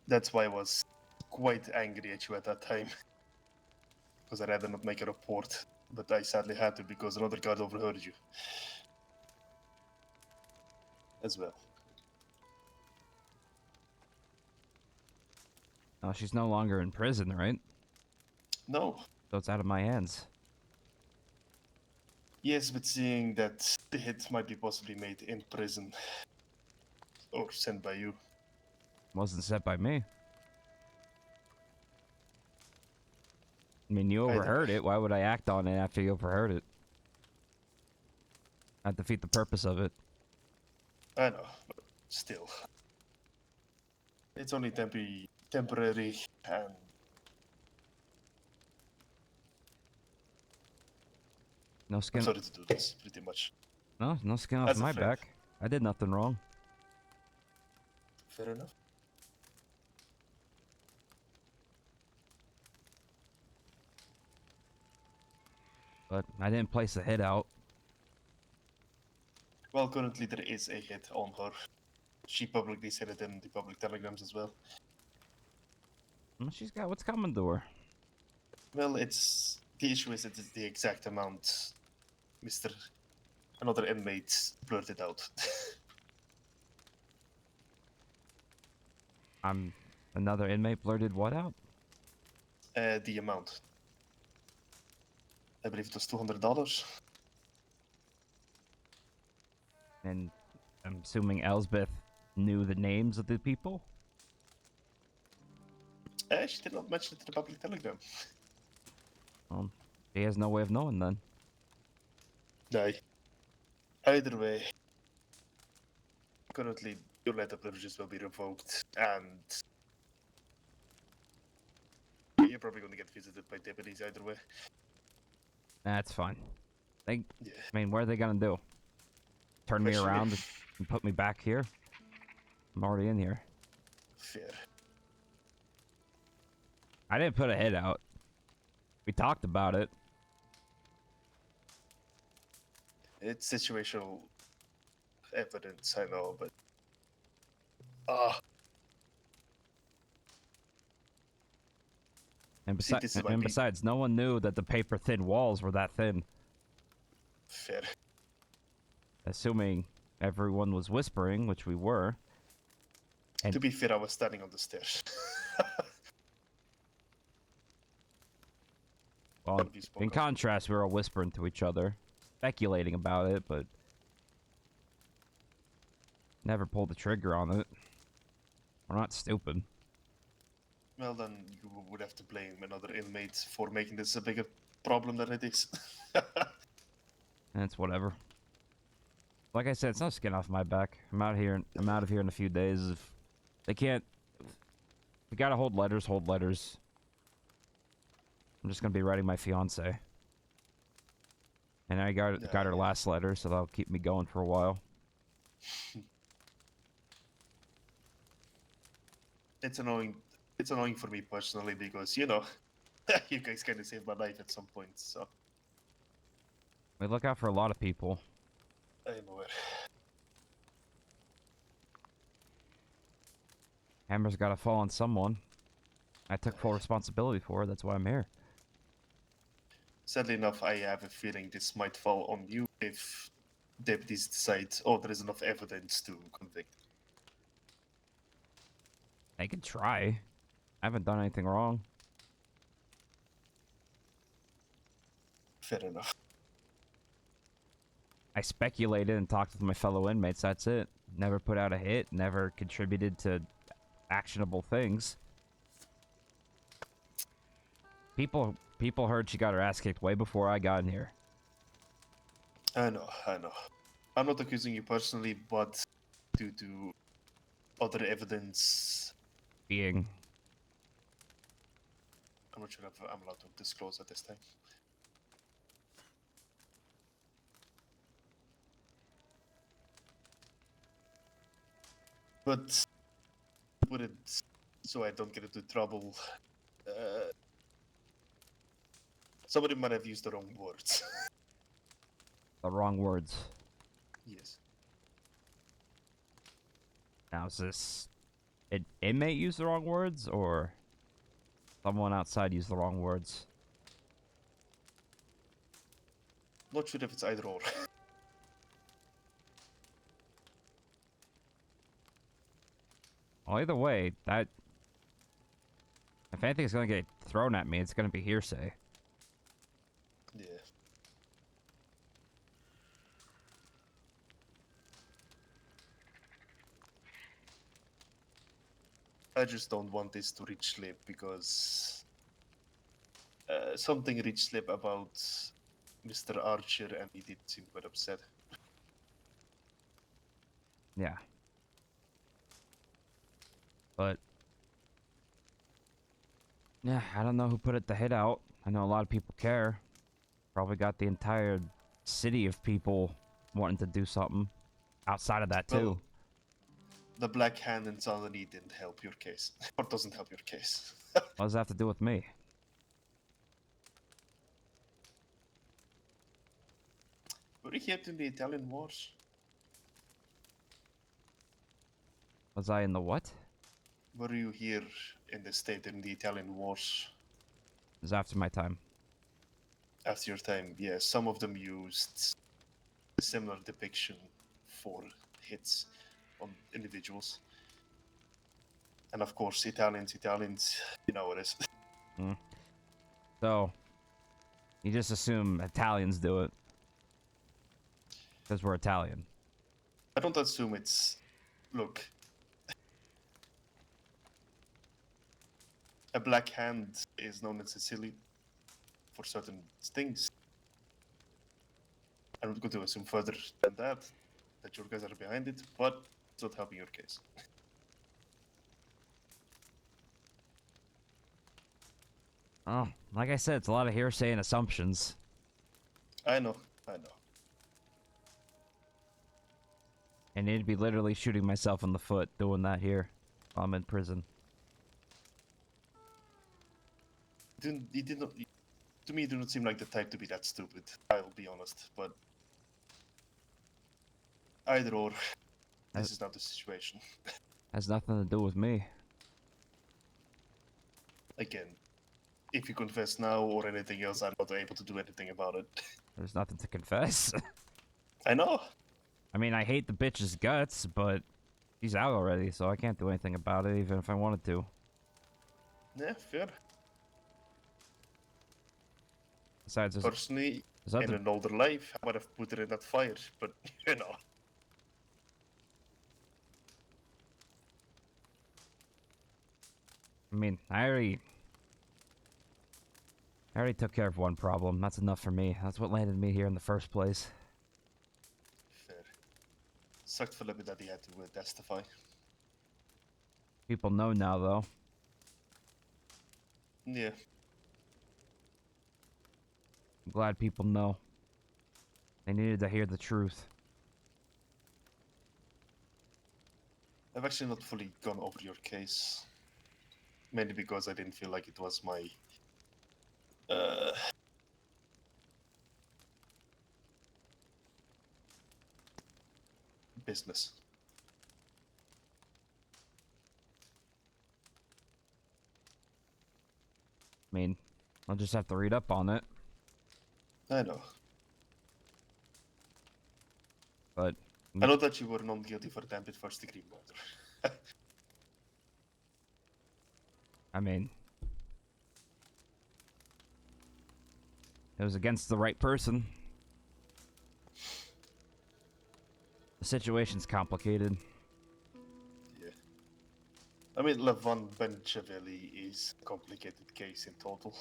That's why I was quite angry at you at that time. Because I'd rather not make a report. But I sadly had to because another guard overheard you. As well. Oh, she's no longer in prison, right? No. So it's out of my hands. Yes, but seeing that the hit might be possibly made in prison. Or sent by you. Wasn't set by me. I mean, you Either overheard way. it. Why would I act on it after you overheard it? I'd defeat the purpose of it. I know, but still. It's only temporary, and No I'm skin. sorry to do this, pretty much. No skin off As a my friend. back. I did nothing wrong. Fair enough. But I didn't place the hit out. Well, currently there is a hit on her. She publicly said it in the public telegrams as well. Well, she's got what's coming to her. Well, it's... The issue is that it's the exact amount Mr. Another inmate blurted out. Another inmate blurted what out? The amount. I believe it was $200. And I'm assuming Elsbeth knew the names of the people? She did not mention it in the public telegram. She has no way of knowing then. No. Either way, currently your letter privileges will be revoked, and you're probably going to get visited by deputies either way. That's fine. Yeah. I mean, what are they gonna do? Turn me Question me. around and put me back here? I'm already in here. Fair. I didn't put a hit out. We talked about it. It's situational evidence, I know, but... Ah, And, See, this is why besides, no one knew that the paper-thin walls were that thin. fair. Assuming everyone was whispering, which we were. And To be fair, I was standing on the stairs. well, None of you spoke in up. contrast, we were all whispering to each other, speculating about it, but never pulled the trigger on it. We're not stupid. Well, then you would have to blame another inmate for making this a bigger problem than it is. And it's whatever. Like I said, it's no skin off my back. I'm out here. I'm out of here in a few days. If they can't, if we gotta hold letters, hold letters. I'm just gonna be writing my fiance. And I got Yeah, her yeah. last letter, so that'll keep me going for a while. It's annoying. It's annoying for me personally because you guys kind of saved my life at some point. So We look out for a lot of people. I'm aware. Hammer's gotta fall on someone. I took full responsibility for it. That's why I'm here. Sadly enough, I have a feeling this might fall on you if deputies decide, oh, there is enough evidence to convict. They can try. I haven't done anything wrong. Fair enough. I speculated and talked with my fellow inmates. That's it. Never put out a hit. Never contributed to actionable things. People heard she got her ass kicked way before I got in here. I know. I'm not accusing you personally, but due to other evidence, Being I'm not sure if I'm allowed to disclose at this time. But put it so I don't get into trouble. Somebody might have used the wrong words. the wrong words. Yes. Now is this an inmate use the wrong words or someone outside use the wrong words? Not sure if it's either or. Well, either way, that if anything's gonna get thrown at me, it's gonna be hearsay. Yeah. I just don't want this to reach slip because something reached slip about Mr. Archer and he did seem quite upset. Yeah. But yeah, I don't know who put the hit out. I know a lot of people care. Probably got the entire city of people wanting to do something outside of that too. Well, the black hand in Saladin didn't help your case. Or doesn't help your case. What does that have to do with me? Were you here in the Italian Wars? Was I in the what? Were you here in the state in the Italian Wars? It was after my time. After your time, yeah, some of them used a similar depiction for hits on individuals. And of course, Italians, you know what it is. So, you just assume Italians do it. Because we're Italian. I don't assume it's... Look. A black hand is known in Sicily for certain things. I'm not going to assume further than that your guys are behind it, but it's not helping your case. Oh, like I said, it's a lot of hearsay and assumptions. I know. And it'd be literally shooting myself in the foot doing that here while I'm in prison. You did not... To me, you do not seem like the type to be that stupid, I'll be honest, but... Either or, this is not the situation. Has nothing to do with me. Again, if you confess now or anything else, I'm not able to do anything about it. There's nothing to confess. I know. I mean, I hate the bitch's guts, but she's out already, so I can't do anything about it, even if I wanted to. Yeah, fair. Besides, Personally, there's in other... an older life, I would have put her in that fire, but, you know. I mean, I already took care of one problem. That's enough for me. That's what landed me here in the first place. Fair. Sucked for Libby that he had to testify. People know now, though. Yeah. I'm glad people know. They needed to hear the truth. I've actually not fully gone over your case. Mainly because I didn't feel like it was my business. I mean, I'll just have to read up on it. I know. But I know that you were not guilty for attempted first-degree murder. I mean, it was against the right person. The situation's complicated. Yeah. I mean, Levon Benchavelli is a complicated case in total.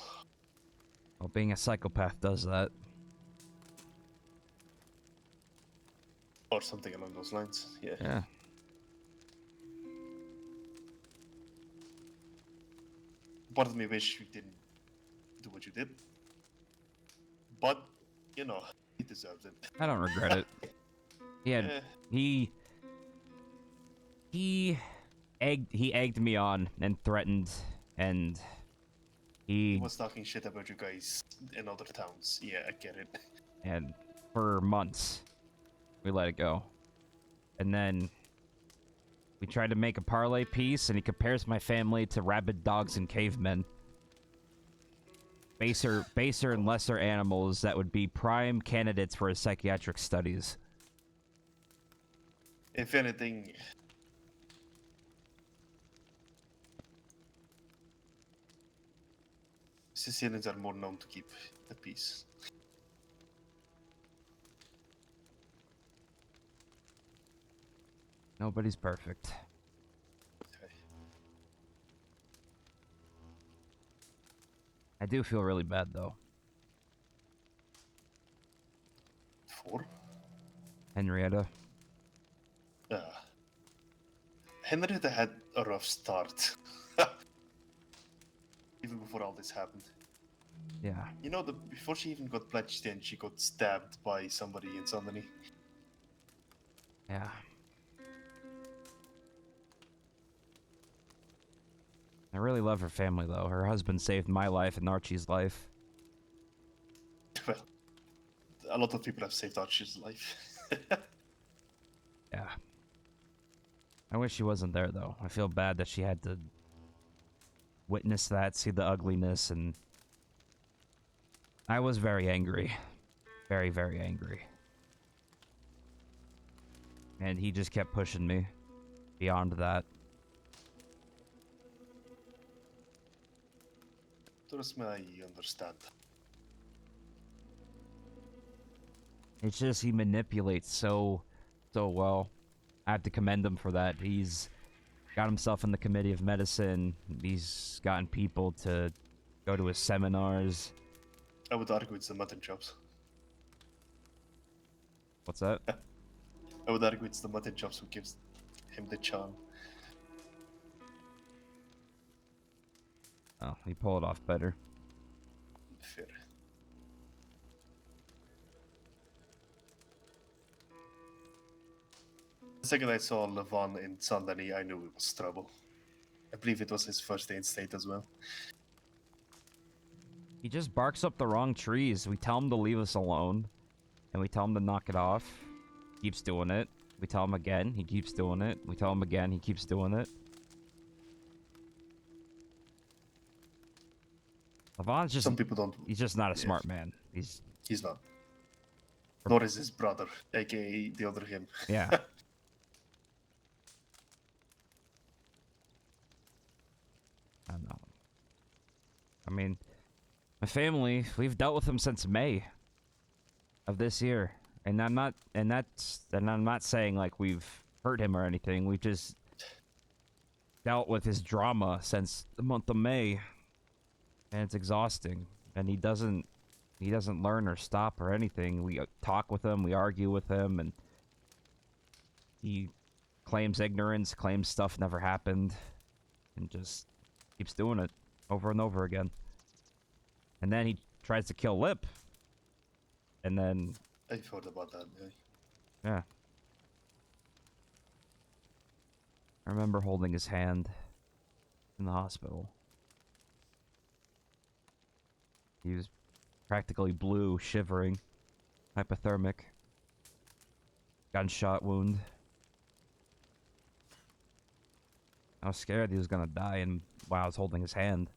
Well, being a psychopath does that. Or something along those lines, yeah. Yeah. Part of me wish you didn't do what you did. But, you know, he deserves it. I don't regret it. Yeah. He egged me on and threatened, and He he was talking shit about you guys in other towns. Yeah, I get it. and for months we let it go. And then we tried to make a parlay piece, and he compares my family to rabid dogs and cavemen. Baser and lesser animals that would be prime candidates for his psychiatric studies. If anything, Sicilians are more known to keep the peace. Nobody's perfect. Okay. I do feel really bad, though. For? Henrietta. Henrietta had a rough start. Even before all this happened. Yeah. You know, before she even got pledged in, she got stabbed by somebody in Sandony. Yeah. I really love her family, though. Her husband saved my life and Archie's life. Well, a lot of people have saved Archie's life. Yeah. I wish she wasn't there, though. I feel bad that she had to witness that, see the ugliness, and I was very angry. Very, very angry. And he just kept pushing me beyond that. Trust me, I understand. It's just he manipulates so well. I have to commend him for that. He's got himself in the committee of medicine. He's gotten people to go to his seminars. I would argue it's the mutton chops. What's that? I would argue it's the mutton chops who gives him the charm. Oh, he pulled it off better. Fair. The second I saw Levon in Sandani, I knew it was trouble. I believe it was his first day in state as well. He just barks up the wrong trees. We tell him to leave us alone. And we tell him to knock it off. Keeps doing it. We tell him again, he keeps doing it. We tell him again, he keeps doing it. Levon's just... Some people don't. He's just not a Yeah. smart man. He's Not. Nor is his brother, aka the other him. Yeah. I don't know. I mean, my family, we've dealt with him since May of this year. And I'm not saying like we've hurt him or anything. dealt with his drama since the month of May, and it's exhausting. And he doesn't learn or stop or anything. We talk with him, we argue with him, and he claims ignorance, claims stuff never happened, and just keeps doing it over and over again. And then he tries to kill Lip, and then I've heard about that. Yeah. yeah. I remember holding his hand in the hospital. He was practically blue, shivering, hypothermic, gunshot wound. I was scared he was gonna die, and while I was holding his hand.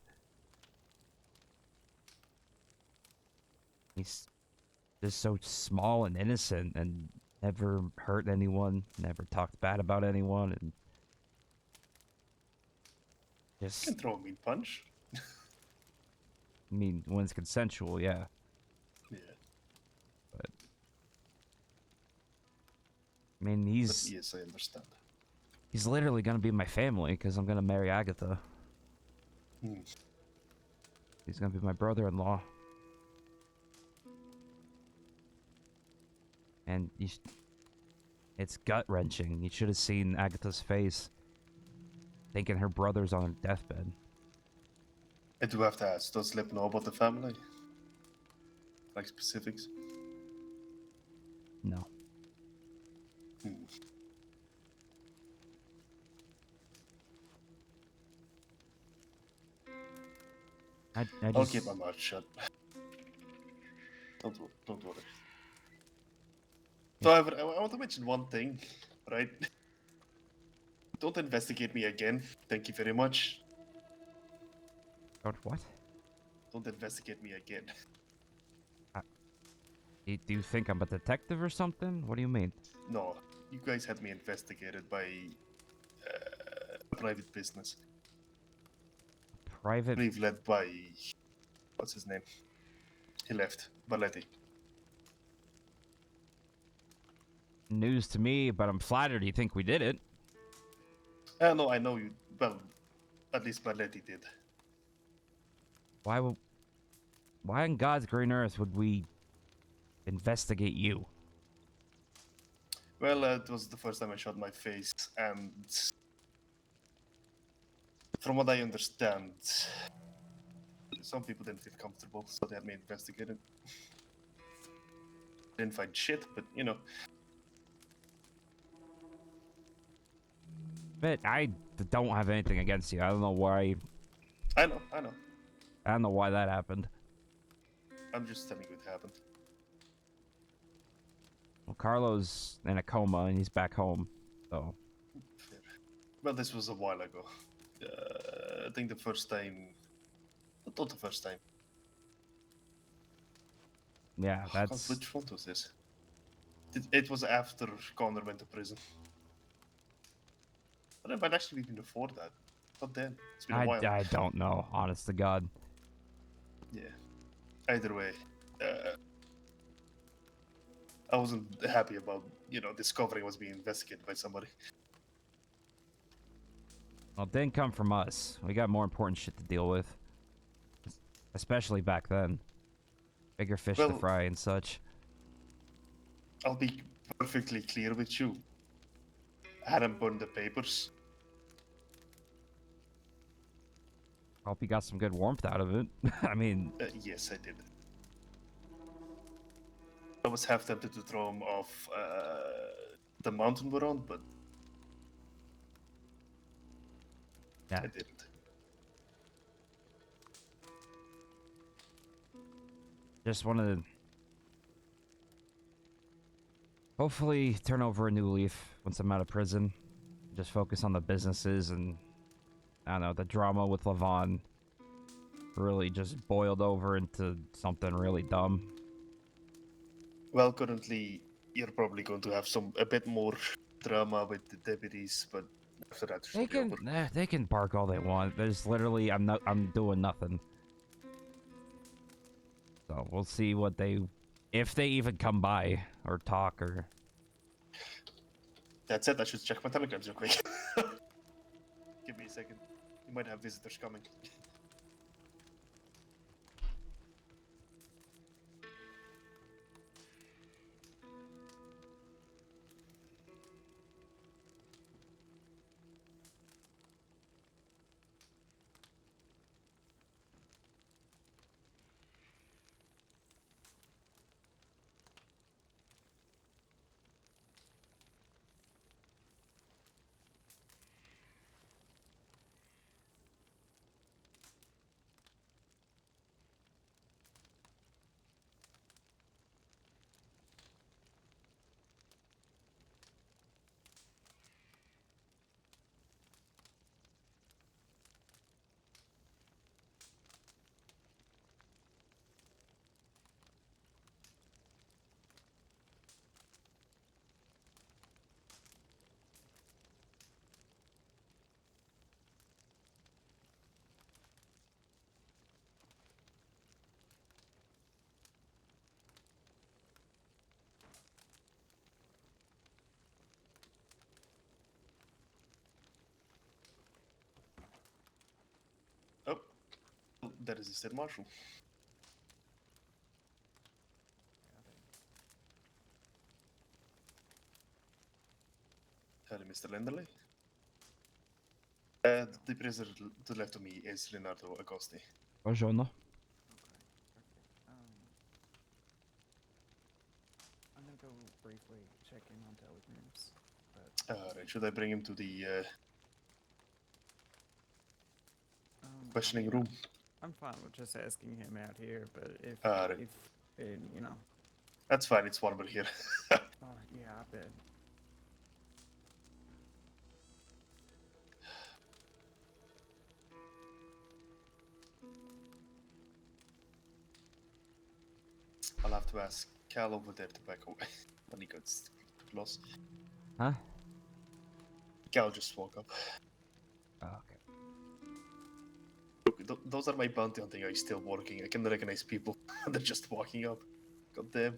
He's just so small and innocent and never hurt anyone, never talked bad about anyone, and You just, can throw a mean punch. I mean, when it's consensual, yeah. Yeah. I mean, But he's yes, I understand. literally gonna be my family because I'm gonna marry Agatha. Hmm. He's gonna be my brother-in-law. And it's gut-wrenching. You should have seen Agatha's face, thinking her brother's on her deathbed. I do have to ask, does Lip know about the family? Like specifics? No. Hmm. I I'll just... keep my mouth shut. Don't worry. However, I want to mention one thing, right? Don't investigate me again. Thank you very much. What? Don't investigate me again. Do you think I'm a detective or something? What do you mean? No, you guys had me investigated by a private business. I Private... believe led by... What's his name? He left. Balletti. news to me, but I'm flattered you think we did it. No, I know you. Well, at least Balletti did. Why on God's green earth would we investigate you? Well, it was the first time I showed my face, and from what I understand, some people didn't feel comfortable, so they had me investigated. Didn't find shit, but you know. But I don't have anything against you. I don't know why. I know. I don't know why that happened. I'm just telling you it happened. Well, Carlo's in a coma and he's back home, so. Fair. Well, this was a while ago. I think the first time. Not the first time. Yeah, God, that's. which one was this? It was after Connor went to prison. But it might actually be before that. Not then. It's been a while. I don't know, honest to God. Yeah. Either way, I wasn't happy about, discovering I was being investigated by somebody. Well, it didn't come from us. We got more important shit to deal with. Especially back then. Bigger fish to Well- fry and such. I'll be perfectly clear with you. I hadn't burned the papers. Hope you got some good warmth out of it. I mean, Yes, I did. I was half tempted to throw him off the mountain we're on, but yeah. I didn't. Just wanted to hopefully turn over a new leaf once I'm out of prison. Just focus on the businesses and, I don't know, the drama with Levon really just boiled over into something really dumb. Well, currently, you're probably going to have a bit more drama with the deputies, but after that, it should be over. They can bark all they want. There's literally, I'm doing nothing. So we'll see if they even come by or talk or. That's it. I should check my telegrams real quick. Give me a second. You might have visitors coming. Oh, that is the said marshal. Hello, Mr. Lenderley. The prisoner to the left of me is Leonardo Agosti. Buongiorno. Okay. I'm gonna go briefly check in on telegrams, but Alright, should I bring him to the I questioning mean, room? I'm fine with just asking him out here. But if Alright. you know, That's fine, it's warmer here. yeah, I bet. I'll have to ask Cal over there to back away when he gets close. Huh? Cal just woke up. Oh, okay. Look, those are my bounty hunting eyes still working. I can recognize people. They're just walking up. God damn.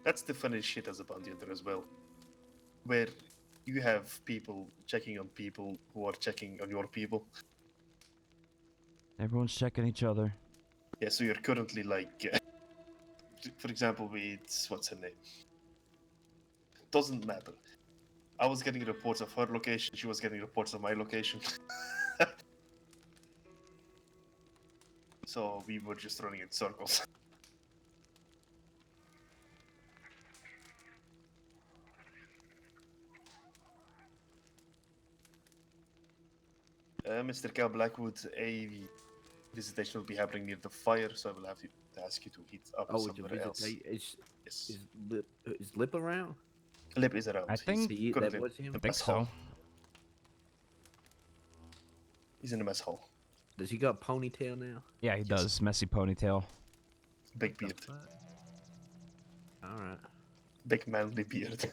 That's the funny shit as a bounty hunter as well. Where you have people checking on people who are checking on your people. Everyone's checking each other. Yeah, so you're currently like, for example, with what's her name? Doesn't matter. I was getting reports of her location. She was getting reports of my location. So we were just running in circles. Mr. Cal Blackwood, a visitation will be happening near the fire, so I will have to ask you to heat up Oh, it's a somewhere else. visitation. Yes. Is Lip around? Lip is around. I think He, that currently was him. in the think mess hall. so. He's in the mess hall. Does he got a ponytail now? Yeah, he Yes. does. Messy ponytail. Big beard. All right. Big manly beard.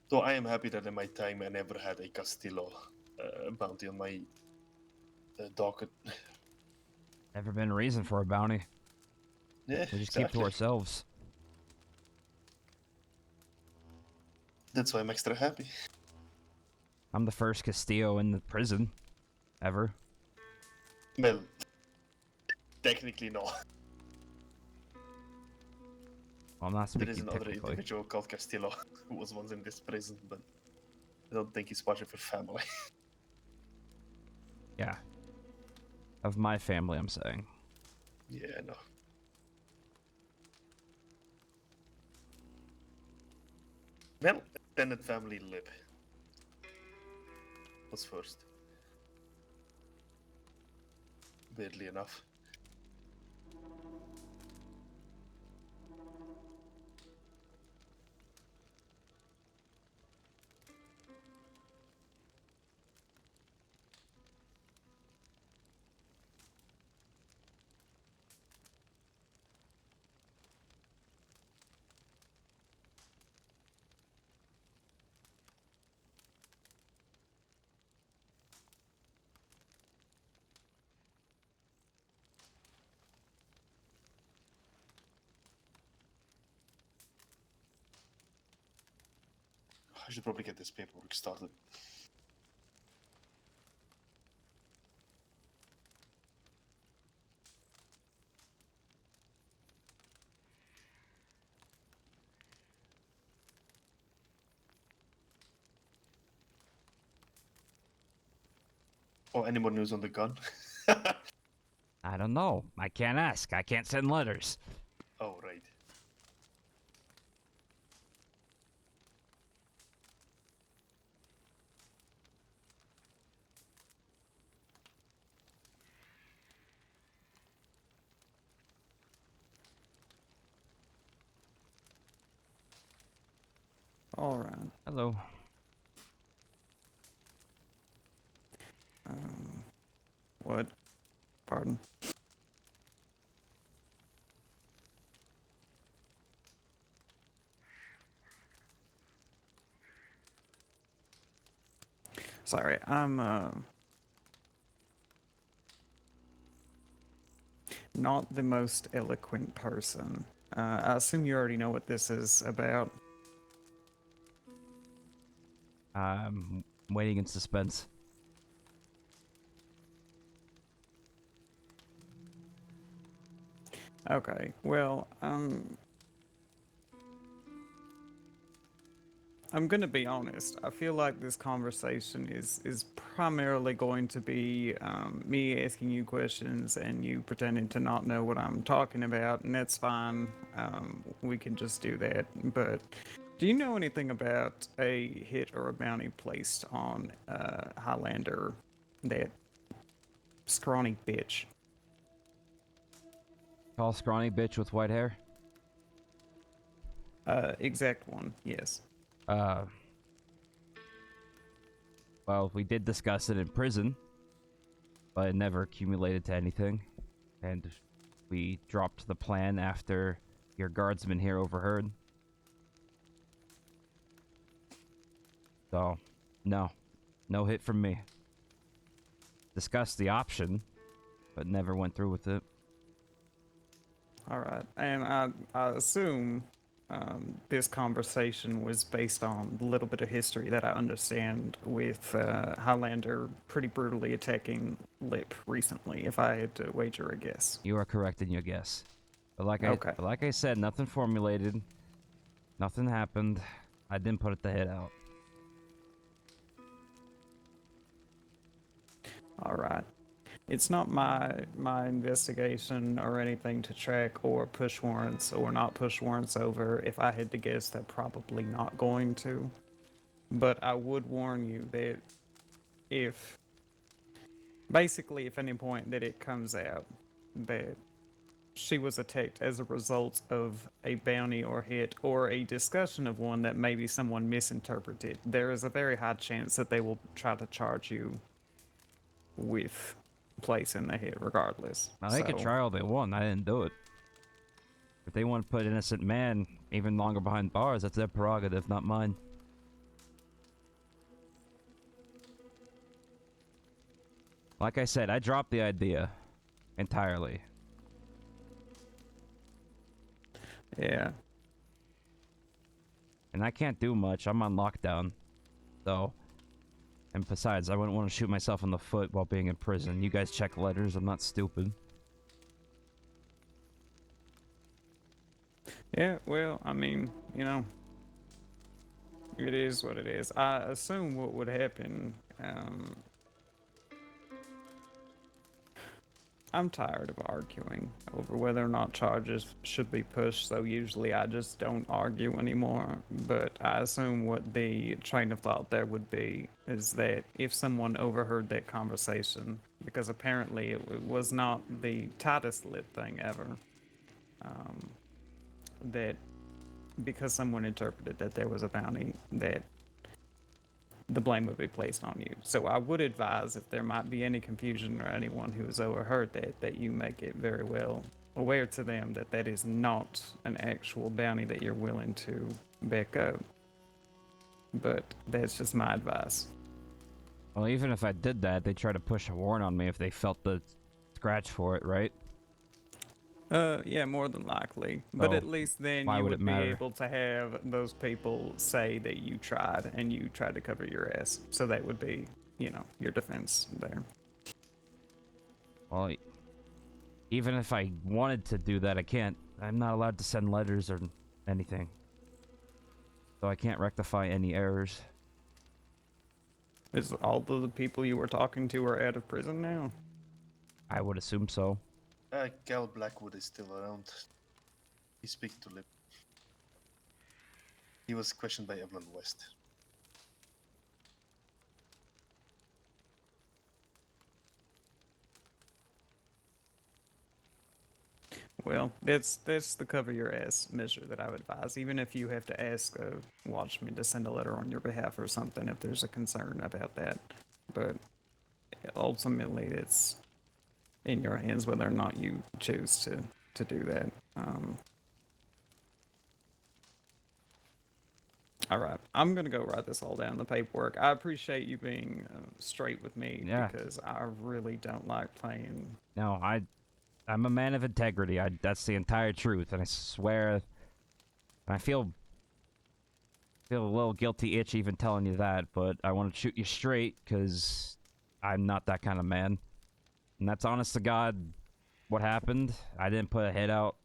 So I am happy that in my time I never had a Castillo bounty on my docket. Never been a reason for a bounty. Yeah, We just keep to exactly. ourselves. That's why I'm extra happy. I'm the first Castillo in the prison. Ever. Well, technically no. Well, I'm not There is speaking another technically. individual called Castillo who was once in this prison, but I don't think he's watching for family. Yeah. Of my family, I'm saying. Yeah, I know. Well, extended family Lib was first. Weirdly enough. I should probably get this paperwork started. Oh, any more news on the gun? I don't know. I can't ask. I can't send letters. Oh, right. All right. Hello. What? Pardon? Sorry, I'm not the most eloquent person. I assume you already know what this is about. I'm waiting in suspense. Okay, well, I'm gonna be honest. I feel like this conversation is primarily going to be me asking you questions and you pretending to not know what I'm talking about, and that's fine. We can just do that. But do you know anything about a hit or a bounty placed on Highlander, that scrawny bitch? Tall, scrawny bitch with white hair. Exact one. Yes. Uh. Well, we did discuss it in prison, but it never accumulated to anything. And we dropped the plan after your guardsman here overheard. So, no. No hit from me. Discussed the option, but never went through with it. All right, and I assume this conversation was based on a little bit of history that I understand with Highlander pretty brutally attacking Lip recently, if I had to wager a guess. You are correct in your guess. But Okay. like I said, nothing formulated. Nothing happened. I didn't put the hit out. All right. It's not my investigation or anything to track or push warrants or not push warrants over. If I had to guess, they're probably not going to. But I would warn you that if, basically, if any point that it comes out that she was attacked as a result of a bounty or hit or a discussion of one that maybe someone misinterpreted, there is a very high chance that they will try to charge you with placing the hit regardless. Now, they could try all they want. I didn't do it. If they want to put innocent man even longer behind bars, that's their prerogative, not mine. Like I said, I dropped the idea entirely. Yeah. And I can't do much. I'm on lockdown. So. And besides, I wouldn't want to shoot myself in the foot while being in prison. You guys check letters. I'm not stupid. Yeah, well, I mean, you know, it is what it is. I assume what would happen, I'm tired of arguing over whether or not charges should be pushed, so usually I just don't argue anymore. But I assume what the train of thought there would be is that if someone overheard that conversation, because apparently it was not the tightest lip thing ever, that because someone interpreted that there was a bounty, that the blame would be placed on you. So I would advise, if there might be any confusion or anyone who has overheard that you make it very well aware to them that that is not an actual bounty that you're willing to back up. But that's just my advice. Well, even if I did that, they'd try to push a warrant on me if they felt the scratch for it, right? Yeah, more than likely. But So, at least then why you would it would be matter? able to have those people say that you tried and you tried to cover your ass. So that would be, your defense there. Well, even if I wanted to do that, I can't. I'm not allowed to send letters or anything. So I can't rectify any errors. Is all of the people you were talking to are out of prison now? I would assume so. Cal Blackwood is still around. He's speaking to Lip. He was questioned by Evelyn West. Well, that's the cover your ass measure that I would advise. Even if you have to ask a watchman to send a letter on your behalf or something, if there's a concern about that. But ultimately, it's in your hands whether or not you choose to do that. All right, I'm gonna go write this all down in the paperwork. I appreciate you being straight with me Yeah. because I really don't like playing. No, I'm a man of integrity. That's the entire truth, and I swear. I feel a little guilty itch even telling you that, but I want to shoot you straight because I'm not that kind of man. And that's honest to God what happened. I didn't put a hit out.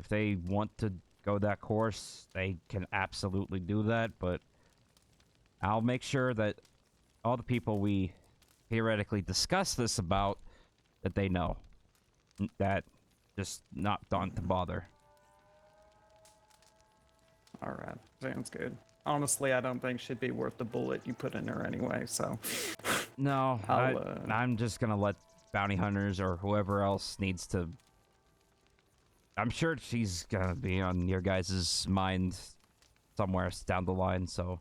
If they want to go that course, they can absolutely do that, but I'll make sure that all the people we theoretically discuss this about, that they know. That just not dawn to bother. All right, sounds good. Honestly, I don't think she'd be worth the bullet you put in her anyway. So No, I'll, I'm just gonna let bounty hunters or whoever else needs to. I'm sure she's gonna be on your guys' mind somewhere down the line, so.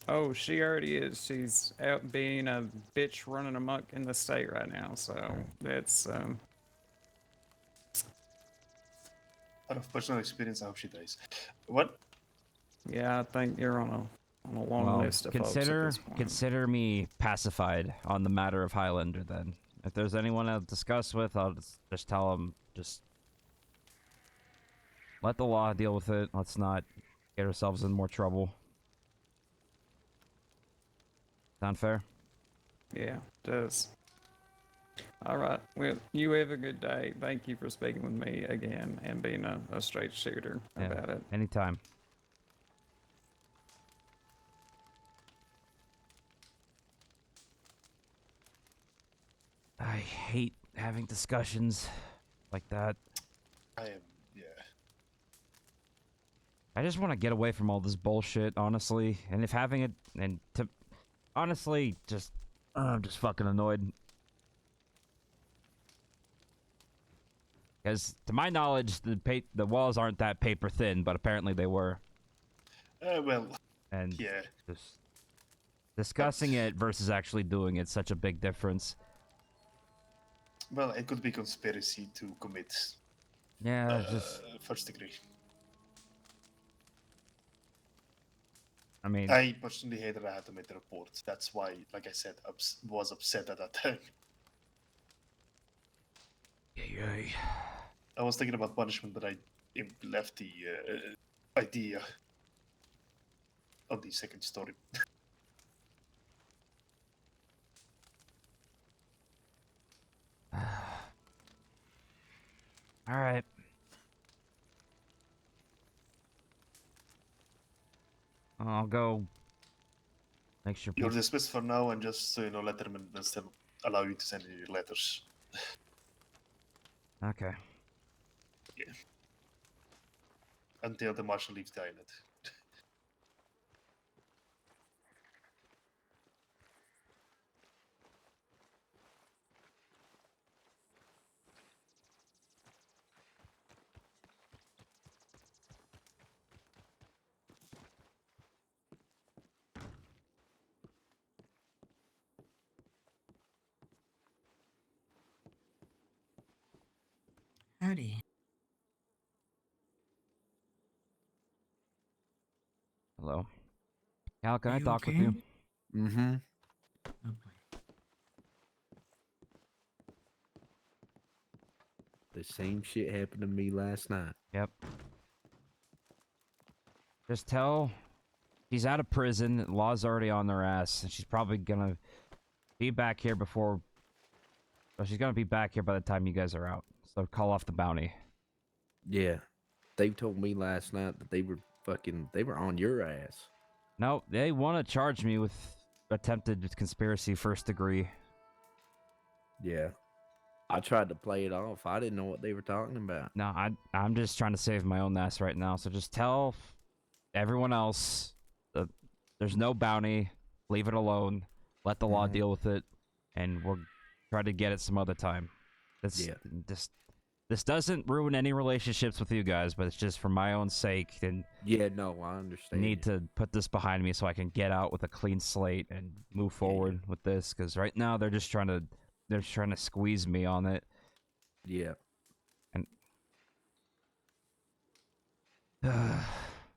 Oh, she already is. She's out being a bitch running amok in the state right now. So that's Out of personal experience, I hope she dies. What? yeah. I think you're on a long Well, list of folks at this point. consider me pacified on the matter of Highlander then. If there's anyone I'll discuss with, I'll just tell them, just let the law deal with it. Let's not get ourselves in more trouble. Sound fair? Yeah, it does. All right. Well, you have a good day. Thank you for speaking with me again and being a straight shooter Yeah, about it. anytime. I hate having discussions like that. I am, yeah. I just want to get away from all this bullshit, honestly. And if having it, and to, honestly, just, I'm just fucking annoyed. Because to my knowledge, the walls aren't that paper thin, but apparently they were. Well, And yeah. just discussing it versus actually doing it's such a big difference. Well, it could be conspiracy to commit Yeah, just, first degree. I mean, I personally hated I had to make the report. That's why, like I said, was upset at that time. yay. I was thinking about punishment, but I left the idea on the second story. All right. I'll go make sure You're people. dismissed for now, and just so you know, Letterman will still allow you to send your letters. Okay. Until the marshal leaves the island. Howdy. Hello. Cal, can Are I you talk with okay? you? Mm-hmm. Oh boy. The same shit happened to me last night. Yep. Just tell she's out of prison. Law's already on their ass, and she's probably gonna be back here before. Well, she's gonna be back here by the time you guys are out. So call off the bounty. Yeah. They told me last night that they were on your ass. No, they want to charge me with attempted conspiracy first degree. Yeah. I tried to play it off. I didn't know what they were talking about. No, I'm just trying to save my own ass right now. So just tell everyone else that there's no bounty. Leave it alone. Let the law deal with it, and we'll try to get it some other time. This doesn't ruin any relationships with you guys, but it's just for my own sake. And Yeah, no, I understand. need to put this behind me so I can get out with a clean slate and move forward with this. Because right now they're just trying to squeeze me on it. Yeah. And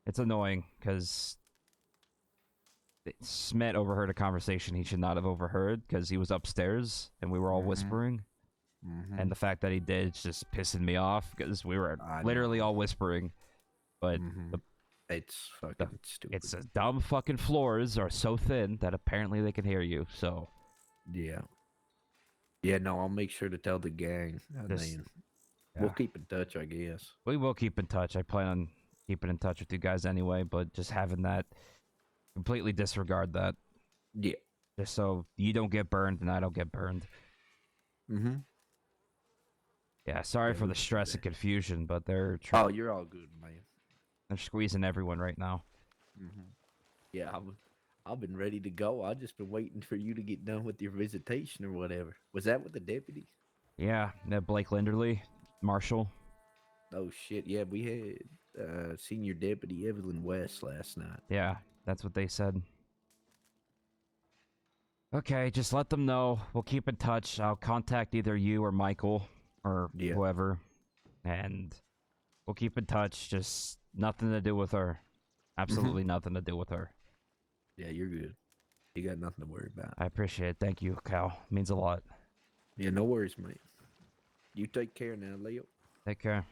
it's annoying because Smet overheard a conversation he should not have overheard because he was upstairs and we were all whispering. And the fact that he did is just pissing me off because we were literally all whispering. But It's fucking stupid. it's dumb fucking floors are so thin that apparently they can hear you. So Yeah. Yeah, no, I'll make sure to tell the gang. And Just- then we'll keep in touch, I guess. we will keep in touch. I plan on keeping in touch with you guys anyway, but just having that completely disregard that Yeah. just so you don't get burned and I don't get burned. Mm-hmm. Yeah, sorry Yeah, for we the should stress do. and confusion, but they're Oh, trying. you're all good, man. They're squeezing everyone right now. Yeah, I've been ready to go. I've just been waiting for you to get done with your visitation or whatever. Was that with the deputy? Yeah, that Blake Linderley, Marshall. Oh, shit. Yeah, we had Senior Deputy Evelyn West last night. Yeah, that's what they said. Okay, just let them know. We'll keep in touch. I'll contact either you or Michael or Yeah. whoever, and we'll keep in touch. Just nothing to do with her. Absolutely nothing to do with her. Yeah, you're good. You got nothing to worry about. I appreciate it. Thank you, Cal. Means a lot. Yeah, no worries, mate. You take care now, Leo. Take care.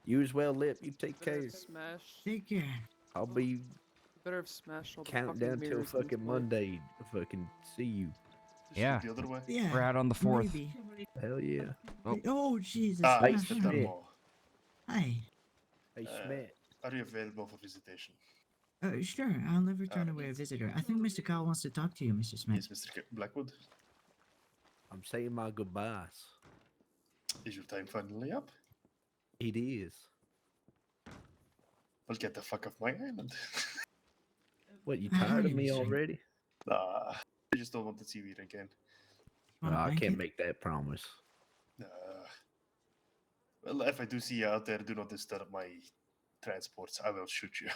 You as well, Lip. You take Better care. have smashed. Take care. I'll be Better have smashed all the counting fucking down till mirrors in this fucking place. Monday to fucking see you. Just Yeah. The other way. Yeah. We're out on the 4th. Maybe. Hell yeah. Oh, Jesus. Ah, Hey, Mr. Schmidt. Dunmore. Hi. Hey, Uh, Schmidt. Are you available for visitation? Sure. I'll never turn away a visitor. I think Mr. Kyle wants to talk to you, Mr. Smith. Yes, Mr. Blackwood. I'm saying my goodbyes. Is your time finally up? It is. Well, get the fuck off my island. What, you I heard tired of you me saying- already? Nah, I just don't want to see you again. Want a I can't blanket? make that promise. Well, if I do see you out there, do not disturb my transports. I will shoot you.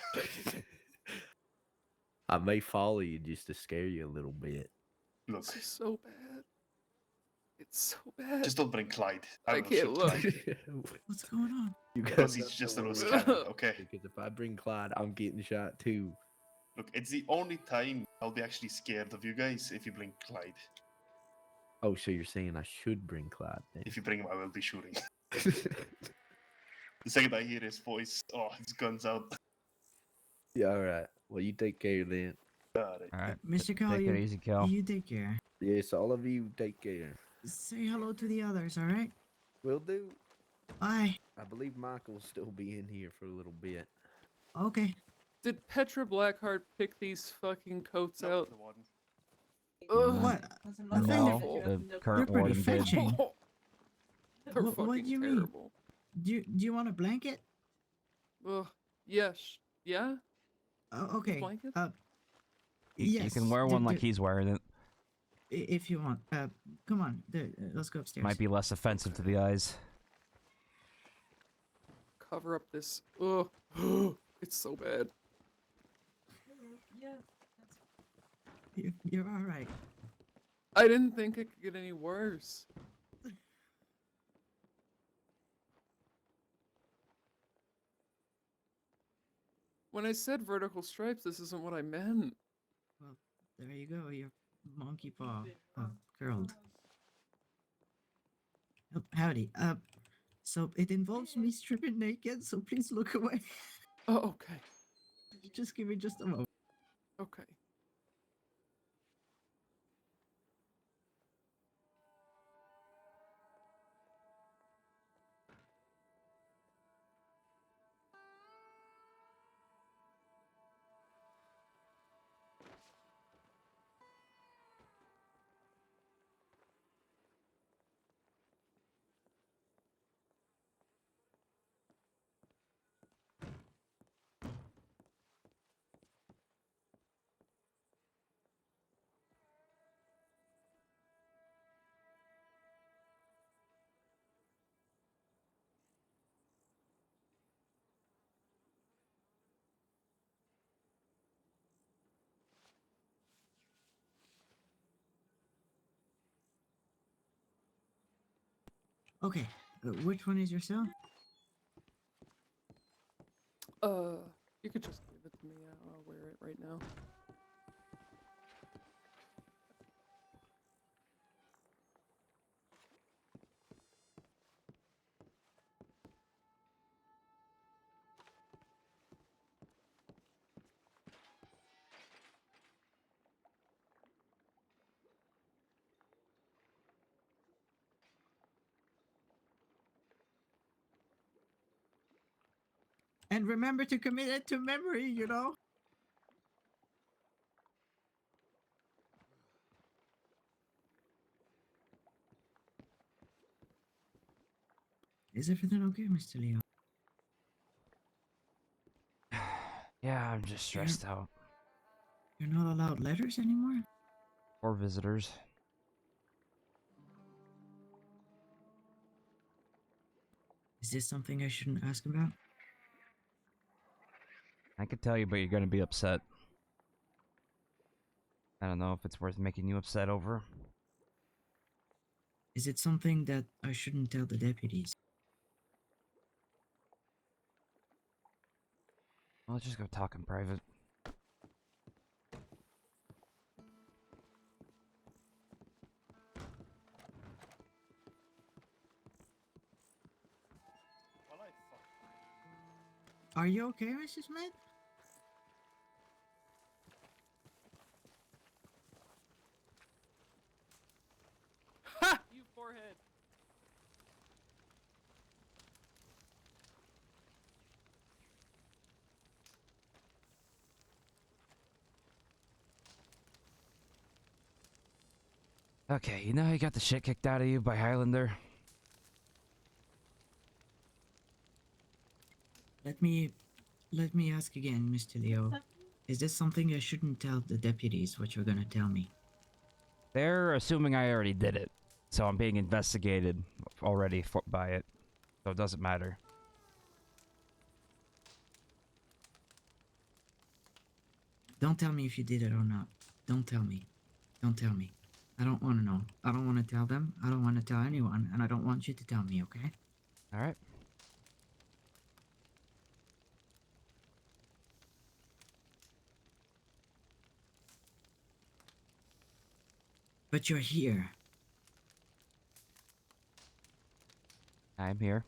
I may follow you just to scare you a little bit. Look, This is so bad. It's so bad. just don't bring Clyde. I will can't shoot look. Clyde What's going on? You got because he's nothing just to a loose worry cannon, about, okay? Because if I bring Clyde, I'm getting shot too. Look, it's the only time I'll be actually scared of you guys if you bring Clyde. Oh, so you're saying I should bring Clyde then? If you bring him, I will be shooting. The second I hear his voice, oh, his gun's out. Yeah, all right. Well, you take care then. Alright. All right. Mr. Kyle, Take it easy, Cal. you take care. Yes, all of you take care. Say hello to the others, all right? Will do. Bye. I believe Michael will still be in here for a little bit. Okay. Did Petra Blackheart pick these fucking coats No, out? the warden. Ugh. What? I think No, they're, the current pretty warden did. fetching. They're What fucking do you mean? terrible. do you want a blanket? Ugh. Yes. Yeah? Okay. Blanket? Yes. You can wear one like he's wearing it. If you want. Come on. Let's go upstairs. Might be less offensive to the eyes. Cover up this. Ugh. It's so bad. You're all right. I didn't think it could get any worse. When I said vertical stripes, this isn't what I meant. Well, there you go. Your monkey paw curled. Oh, howdy. So it involves me stripping naked, so please look away. Oh, okay. Just give me just a moment. Okay. Okay, which one is your cell? You could just give it to me. I'll wear it right now. And remember to commit it to memory, you know? Is everything okay, Mr. Leo? Yeah, I'm just stressed out. You're not allowed letters anymore? Or visitors. Is this something I shouldn't ask about? I could tell you, but you're gonna be upset. I don't know if it's worth making you upset over. Is it something that I shouldn't tell the deputies? Well, let's just go talk in private. Are you okay, Mrs. Smith? Ha! You forehead. Okay, you know how you got the shit kicked out of you by Highlander? Let me ask again, Mr. Leo. Is this something I shouldn't tell the deputies what you're gonna tell me? They're assuming I already did it, so I'm being investigated already by it, so it doesn't matter. Don't tell me if you did it or not. Don't tell me. Don't tell me. I don't want to know. I don't want to tell them. I don't want to tell anyone, and I don't want you to tell me, okay? All right. But you're here. I'm here.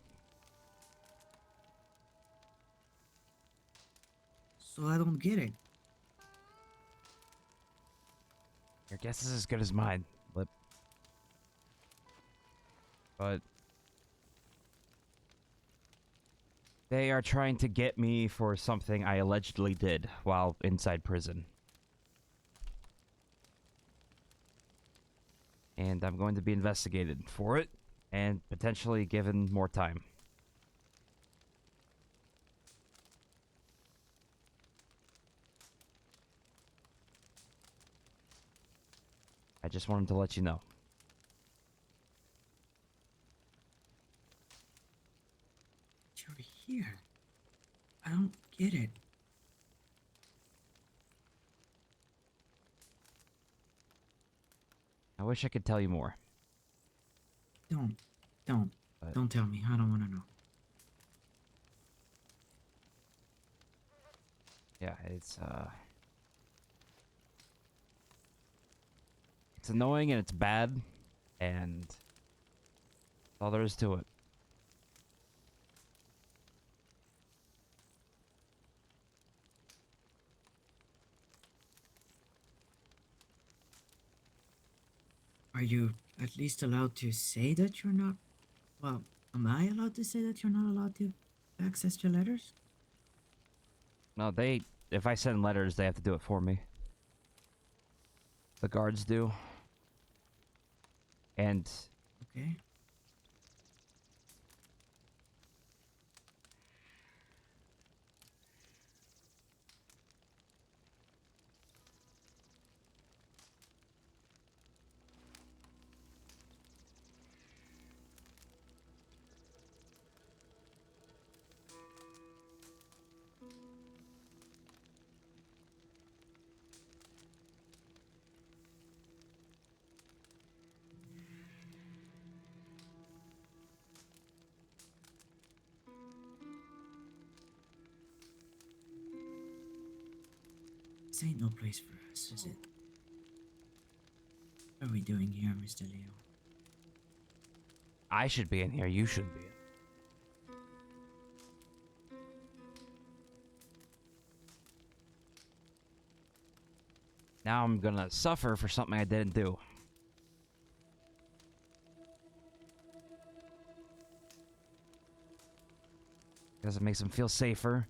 So I don't get it. Your guess is as good as mine, Lip. But they are trying to get me for something I allegedly did while inside prison. And I'm going to be investigated for it, and potentially given more time. I just wanted to let you know. You're here. I don't get it. I wish I could tell you more. Don't. But- Don't tell me. I don't want to know. Yeah, it's annoying and it's bad, and that's all there is to it. Are you at least allowed to say that you're not? Well, am I allowed to say that you're not allowed to access your letters? No, if I send letters, they have to do it for me. The guards do. And Okay. This ain't no place for us, is it? What are we doing here, Mr. Leo? I should be in here, you should be in. Now I'm gonna suffer for something I didn't do. Because it makes him feel safer.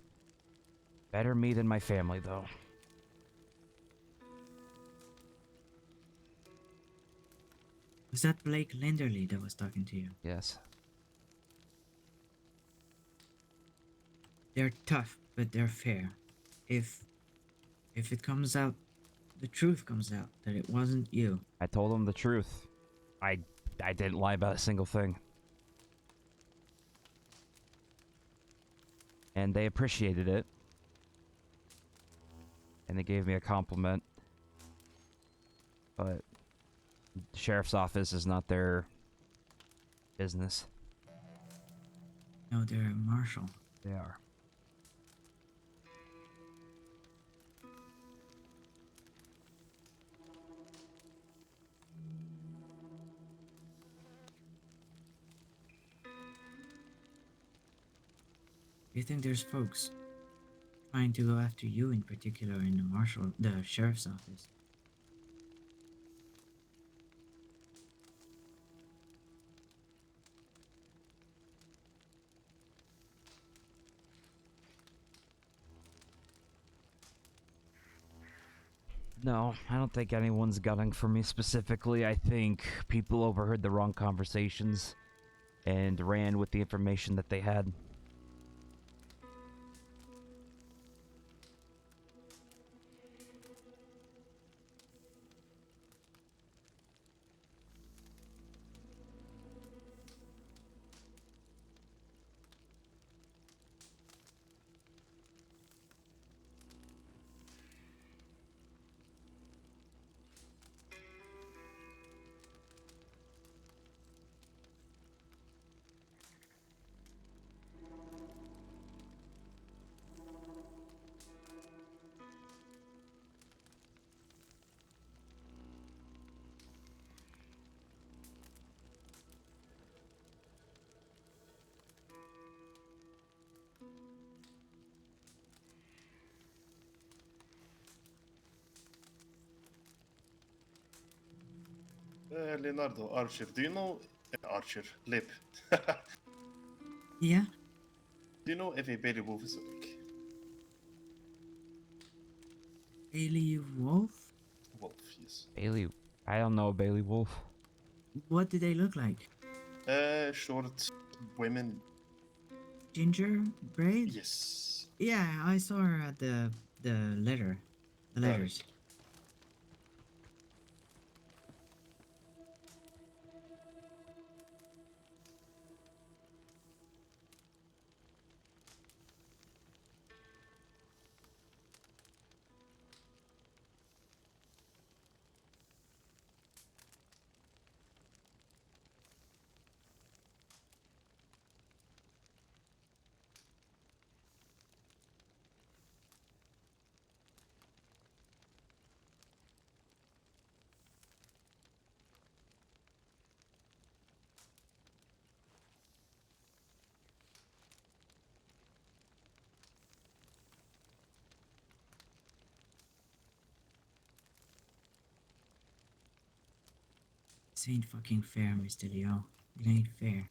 Better me than my family, though. Was that Blake Linderly that was talking to you? Yes. They're tough, but they're fair. If it comes out, the truth comes out that it wasn't you. I told him the truth. I didn't lie about a single thing. And they appreciated it. And they gave me a compliment. But the sheriff's office is not their business. No, they're a marshal. They are. Do you think there's folks trying to go after you in particular in the sheriff's office? No, I don't think anyone's gunning for me specifically. I think people overheard the wrong conversations and ran with the information that they had. Leonardo, Archer, do you know Archer, Lip? Yeah? Do you know if a Bailey Wolf is awake? Bailey Wolf? Wolf, yes. Bailey, I don't know Bailey Wolf. What do they look like? Short women. Ginger braid? Yes. Yeah, I saw her at the letter. The letters. This ain't fucking fair, Mr. Leo. It ain't fair.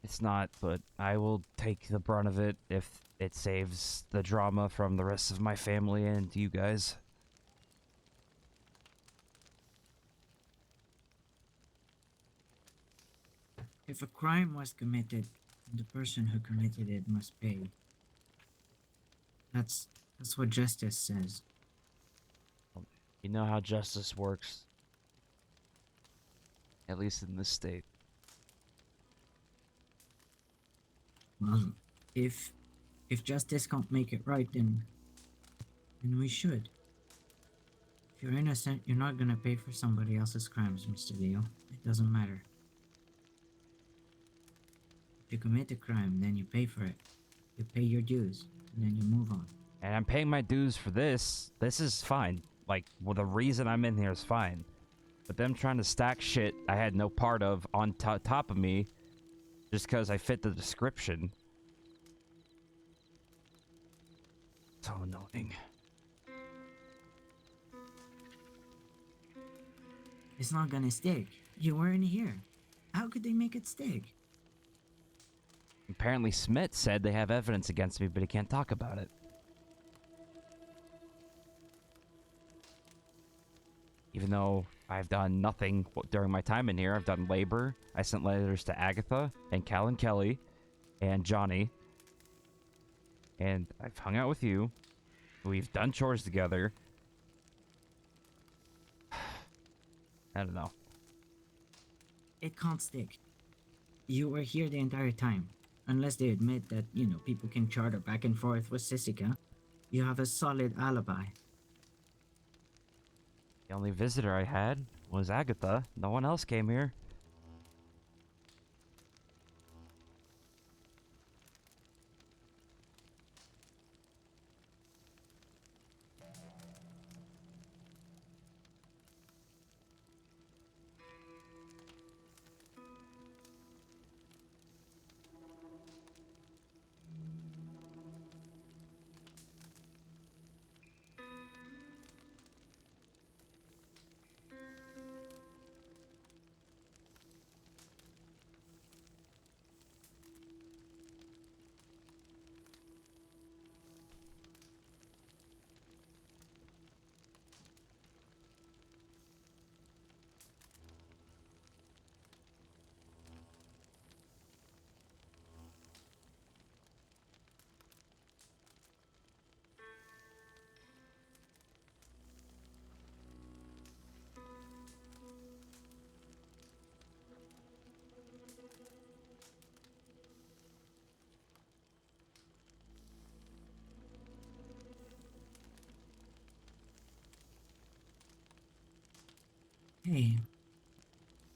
It's not, but I will take the brunt of it if it saves the drama from the rest of my family and you guys. If a crime was committed, the person who committed it must pay. That's what justice says. You know how justice works. At least in this state. Well, if justice can't make it right, then we should. If you're innocent, you're not gonna pay for somebody else's crimes, Mr. Leo. It doesn't matter. If you commit a crime, then you pay for it. You pay your dues, and then you move on. And I'm paying my dues for this. This is fine. Like, well, the reason I'm in here is fine. But them trying to stack shit I had no part of on top of me just because I fit the description. So annoying. It's not gonna stick. You weren't here. How could they make it stick? Apparently Smith said they have evidence against me, but he can't talk about it. Even though I've done nothing during my time in here. I've done labor. I sent letters to Agatha and Cal and Kelly and Johnny. And I've hung out with you. We've done chores together. I don't know. It can't stick. You were here the entire time. Unless they admit that, people can charter back and forth with Sissika. You have a solid alibi. The only visitor I had was Agatha. No one else came here. Hey.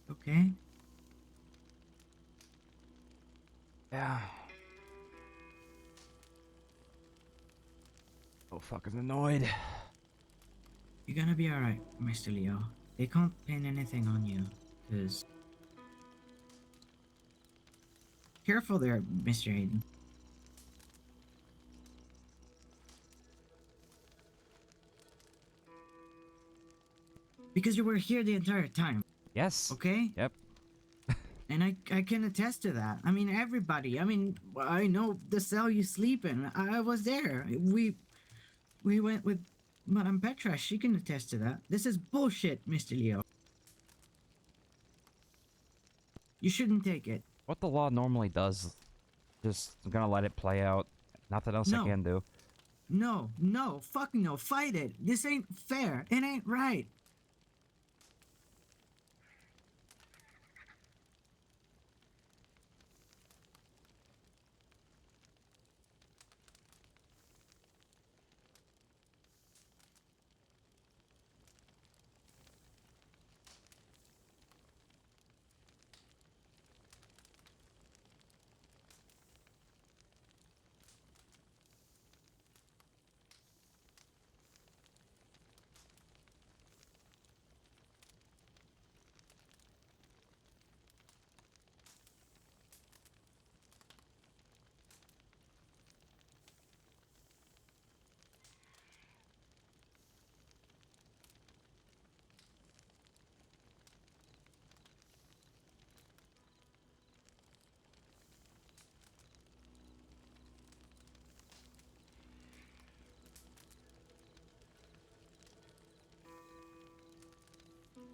Okay? Yeah. So fucking annoyed. You're gonna be alright, Mr. Leo. They can't pin anything on you, cause... Careful there, Mr. Hayden. Because you were here the entire time, Yes. okay? Yep. And I can attest to that. I mean, everybody. I mean, I know the cell you sleep in. I was there. We went with Madame Petra. She can attest to that. This is bullshit, Mr. Leo. You shouldn't take it. What the law normally does, just I'm gonna let it play out. Nothing else I No. can do. No, fuck no, fight it. This ain't fair. It ain't right.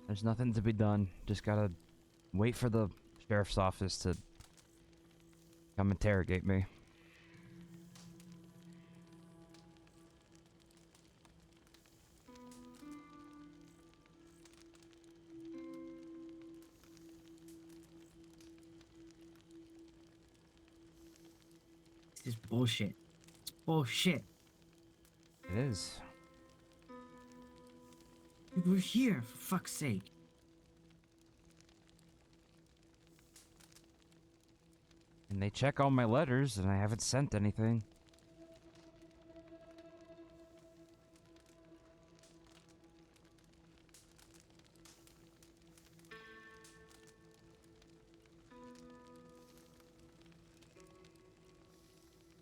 There's nothing to be done. Just gotta wait for the sheriff's office to come interrogate me. This is bullshit. It's bullshit. It is. We're here, for fuck's sake. And they check all my letters, and I haven't sent anything.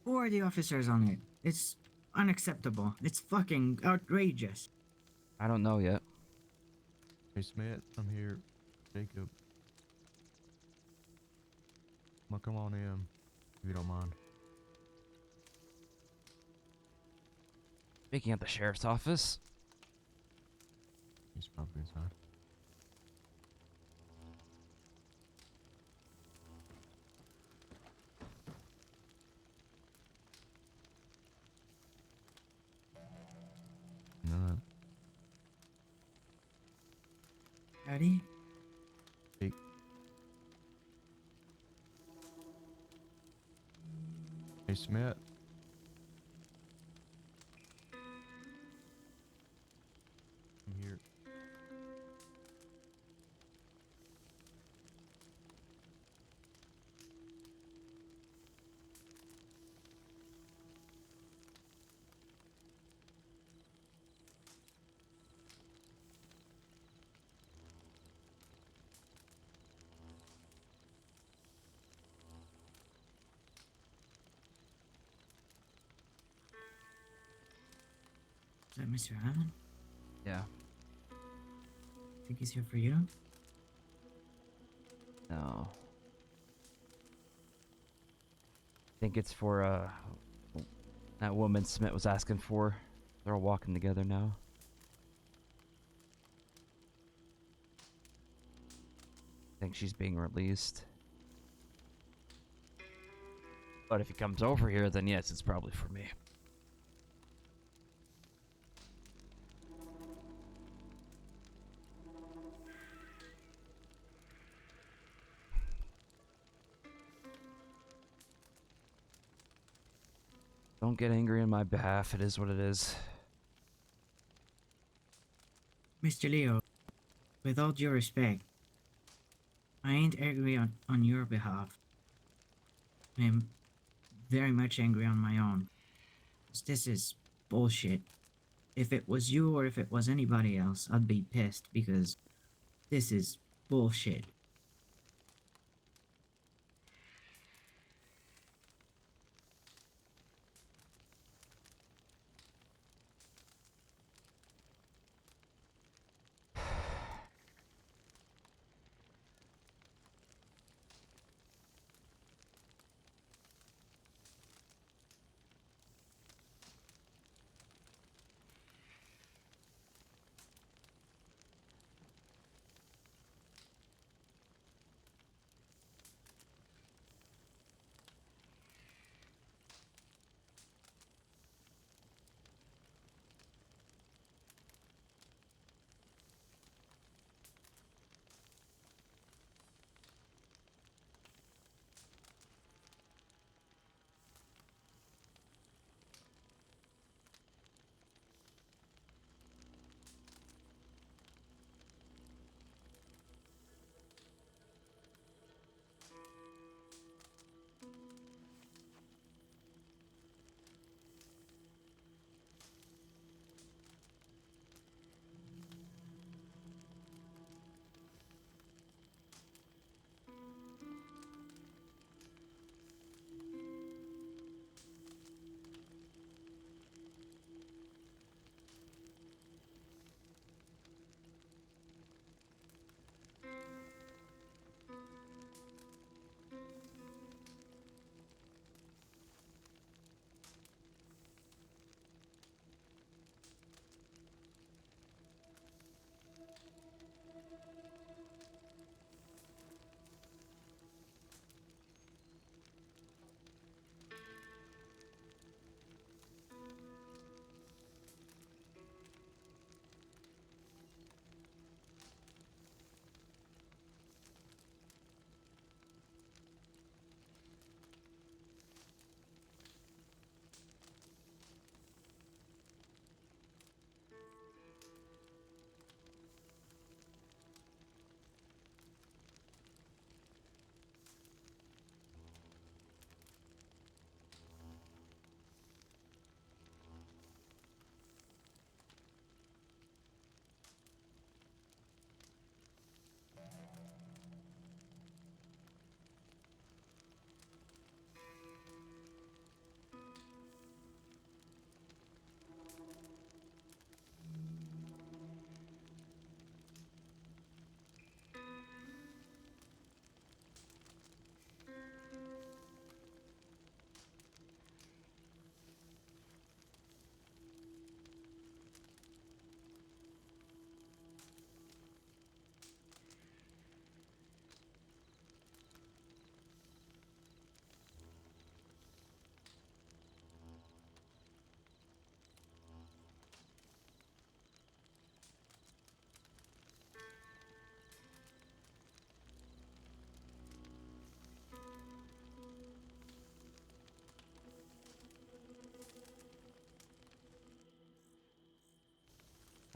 Who are the officers on it? It's unacceptable. It's fucking outrageous. I don't know yet. Hey Smith, I'm here. Jacob. Well, come on in, if you don't mind. Speaking at the sheriff's office. He's probably inside. No. Howdy? Hey. Hey Smith. I'm here. Is that Mr. Allen? Yeah. Think he's here for you? No. Think it's for that woman Smith was asking for. They're all walking together now. Think she's being released. But if he comes over here, then yes, it's probably for me. Don't get angry on my behalf. It is what it is. Mr. Leo, with all due respect, I ain't angry on your behalf. I'm very much angry on my own. 'Cause this is bullshit. If it was you or if it was anybody else, I'd be pissed because this is bullshit.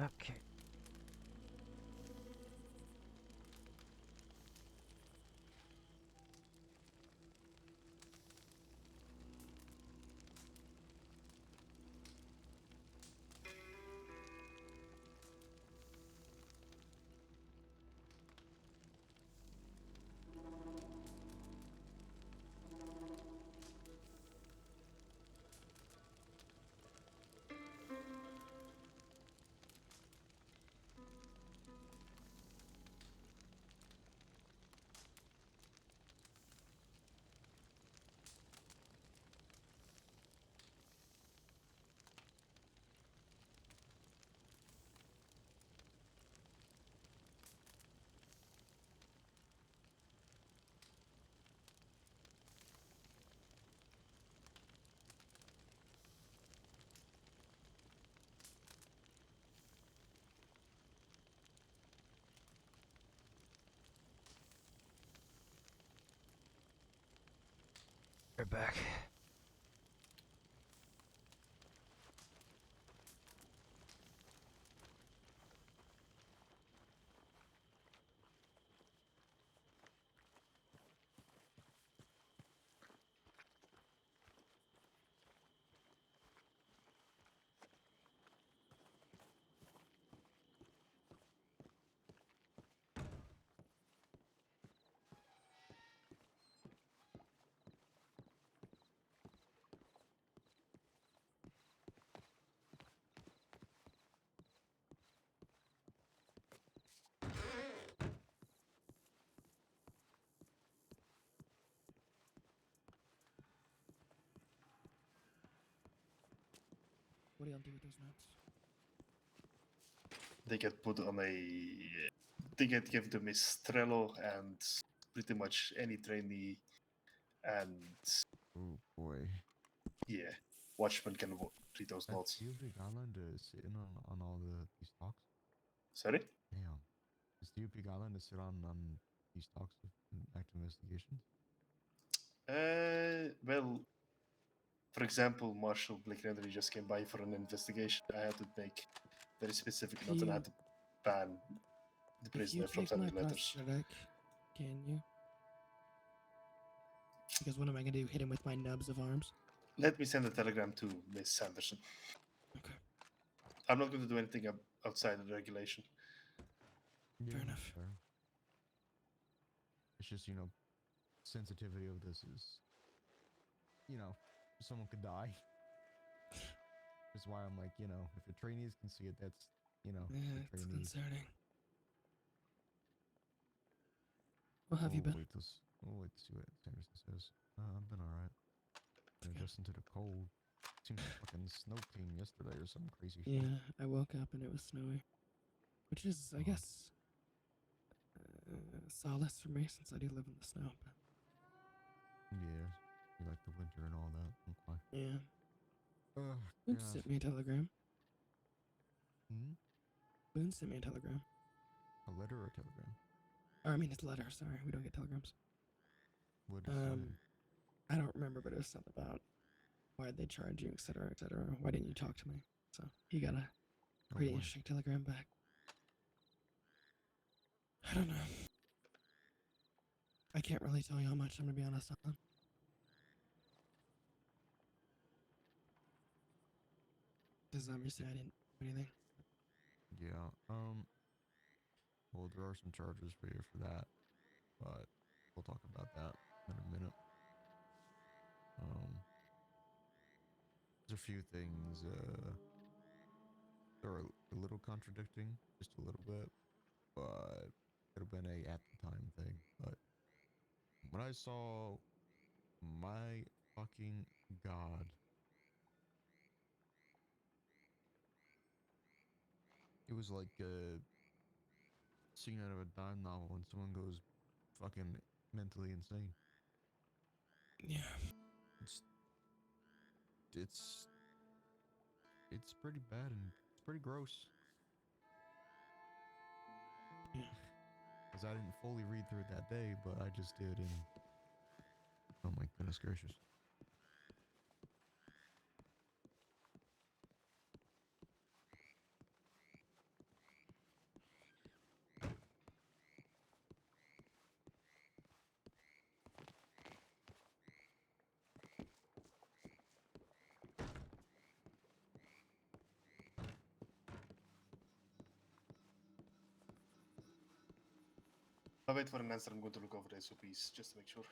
Okay. We're back. What do y'all do with those notes? They get put on a. They get given to Miss Trello and pretty much any trainee, and Oh boy. yeah, Watchman can read those That's notes. you big island to sit in on all these talks. Sorry. Damn. Is the big island to sit on these talks of active investigations? Well, for example, Marshal Blake Henry just came by for an investigation. I had to make very specific notes, and I had to ban the If you prisoner from take my sending letters. prosthetic, can you? Because what am I gonna do? Hit him with my nubs of arms? Let me send a telegram to Miss Sanderson. Okay. I'm not going to do anything outside of the regulation. Yeah, enough. fair. It's just, sensitivity of this is, someone could die. That's why I'm like, if the trainees can see it, that's, Yeah, the it's trainees. concerning. How have you been? Wait, wait to see what Sanderson says. I've been alright. Been Okay. adjusting to the cold. Seems like fucking snow came yesterday or some crazy shit. Yeah, I woke up and it was snowy. Which is, I Odd. guess, solace for me since I do live in the snow. But Yeah, you like the winter and all that. Okay. yeah. Oh, Boone God. sent me a telegram. Hmm? Boone sent me a telegram. A letter or a telegram? Or, I mean, it's a letter. Sorry, we don't get telegrams. What did it say? I don't remember, but it was something about why'd they charge you, etc., etc. Why didn't you talk to me? So he got a Oh, pretty boy. interesting telegram back. I don't know. I can't really tell you how much, I'm gonna be honest on them. Because obviously I didn't do anything. Yeah, well, there are some charges for you for that, but we'll talk about that in a minute. There's a few things, they're a little contradicting, just a little bit, but it have been a at the time thing. But when I saw, my fucking God, it was like a scene out of a dime novel when someone goes fucking mentally insane. Yeah. It's it's it's pretty bad and it's pretty gross. Yeah. Because I didn't fully read through it that day, but I just did, and oh my goodness gracious. I'll wait for an answer. I'm going to look over the SOPs just to make sure.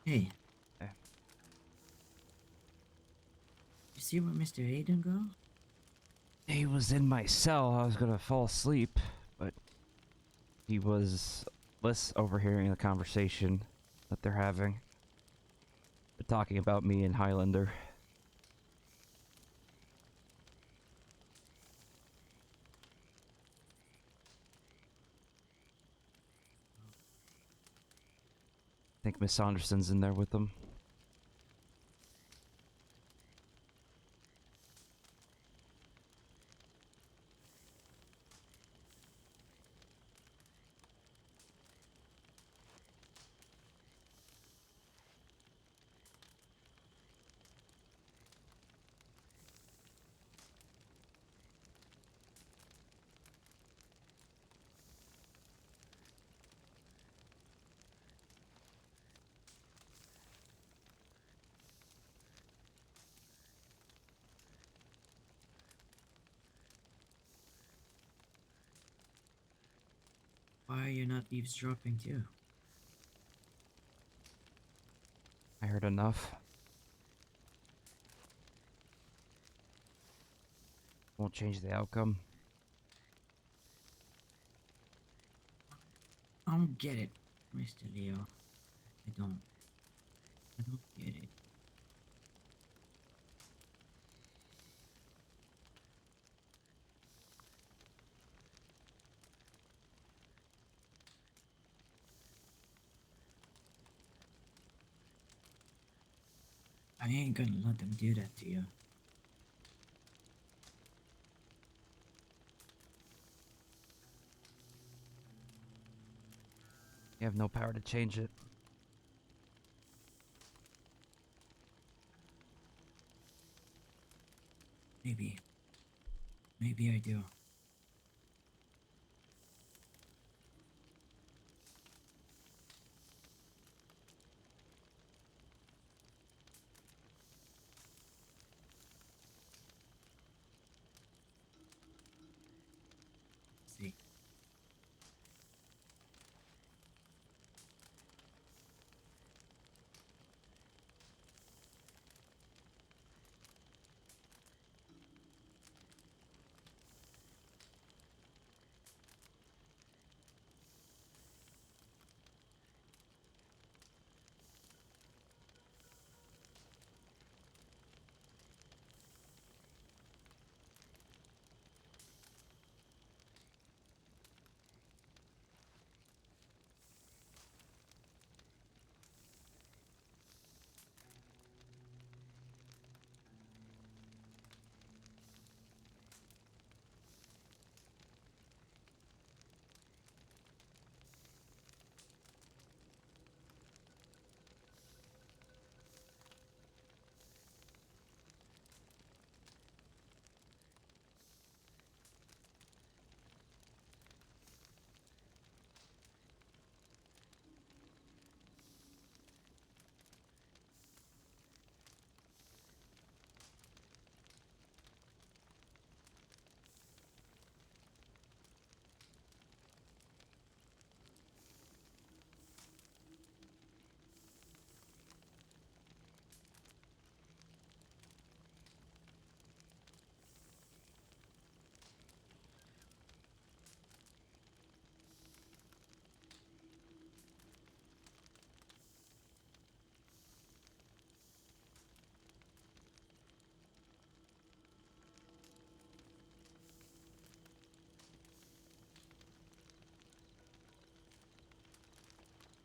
Hey. Eh. You see where Mr. Aiden go? He was in my cell. I was gonna fall asleep, but he was overhearing the conversation that they're having. They're talking about me and Highlander. I think Miss Saunderson's in there with them. Why are you not eavesdropping too? I heard enough. Won't change the outcome. I don't get it, Mr. Leo. I don't get it. I ain't gonna let them do that to you. You have no power to change it. Maybe. Maybe I do. See.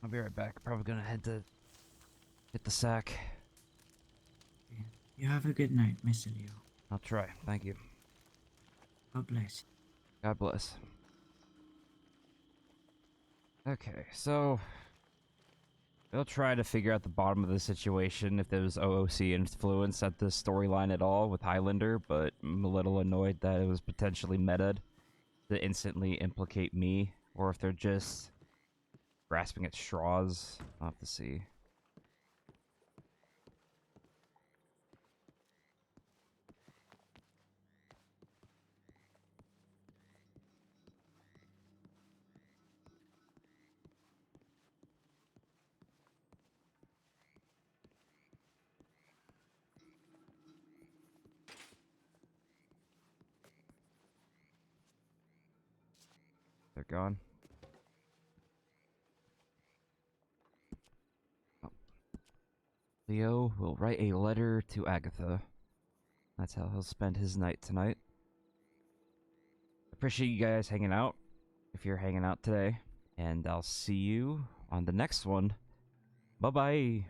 I'll be right back. Probably gonna head to hit the sack. You have a good night, Mr. Leo. I'll try. Thank you. God bless. God bless. Okay, so we'll try to figure out the bottom of the situation if there was OOC influence at the storyline at all with Highlander, but I'm a little annoyed that it was potentially meta to instantly implicate me, or if they're just grasping at straws. I'll have to see. They're gone. Oh. Leo will write a letter to Agatha. That's how he'll spend his night tonight. Appreciate you guys hanging out, if you're hanging out today. And I'll see you on the next one. Bye-bye.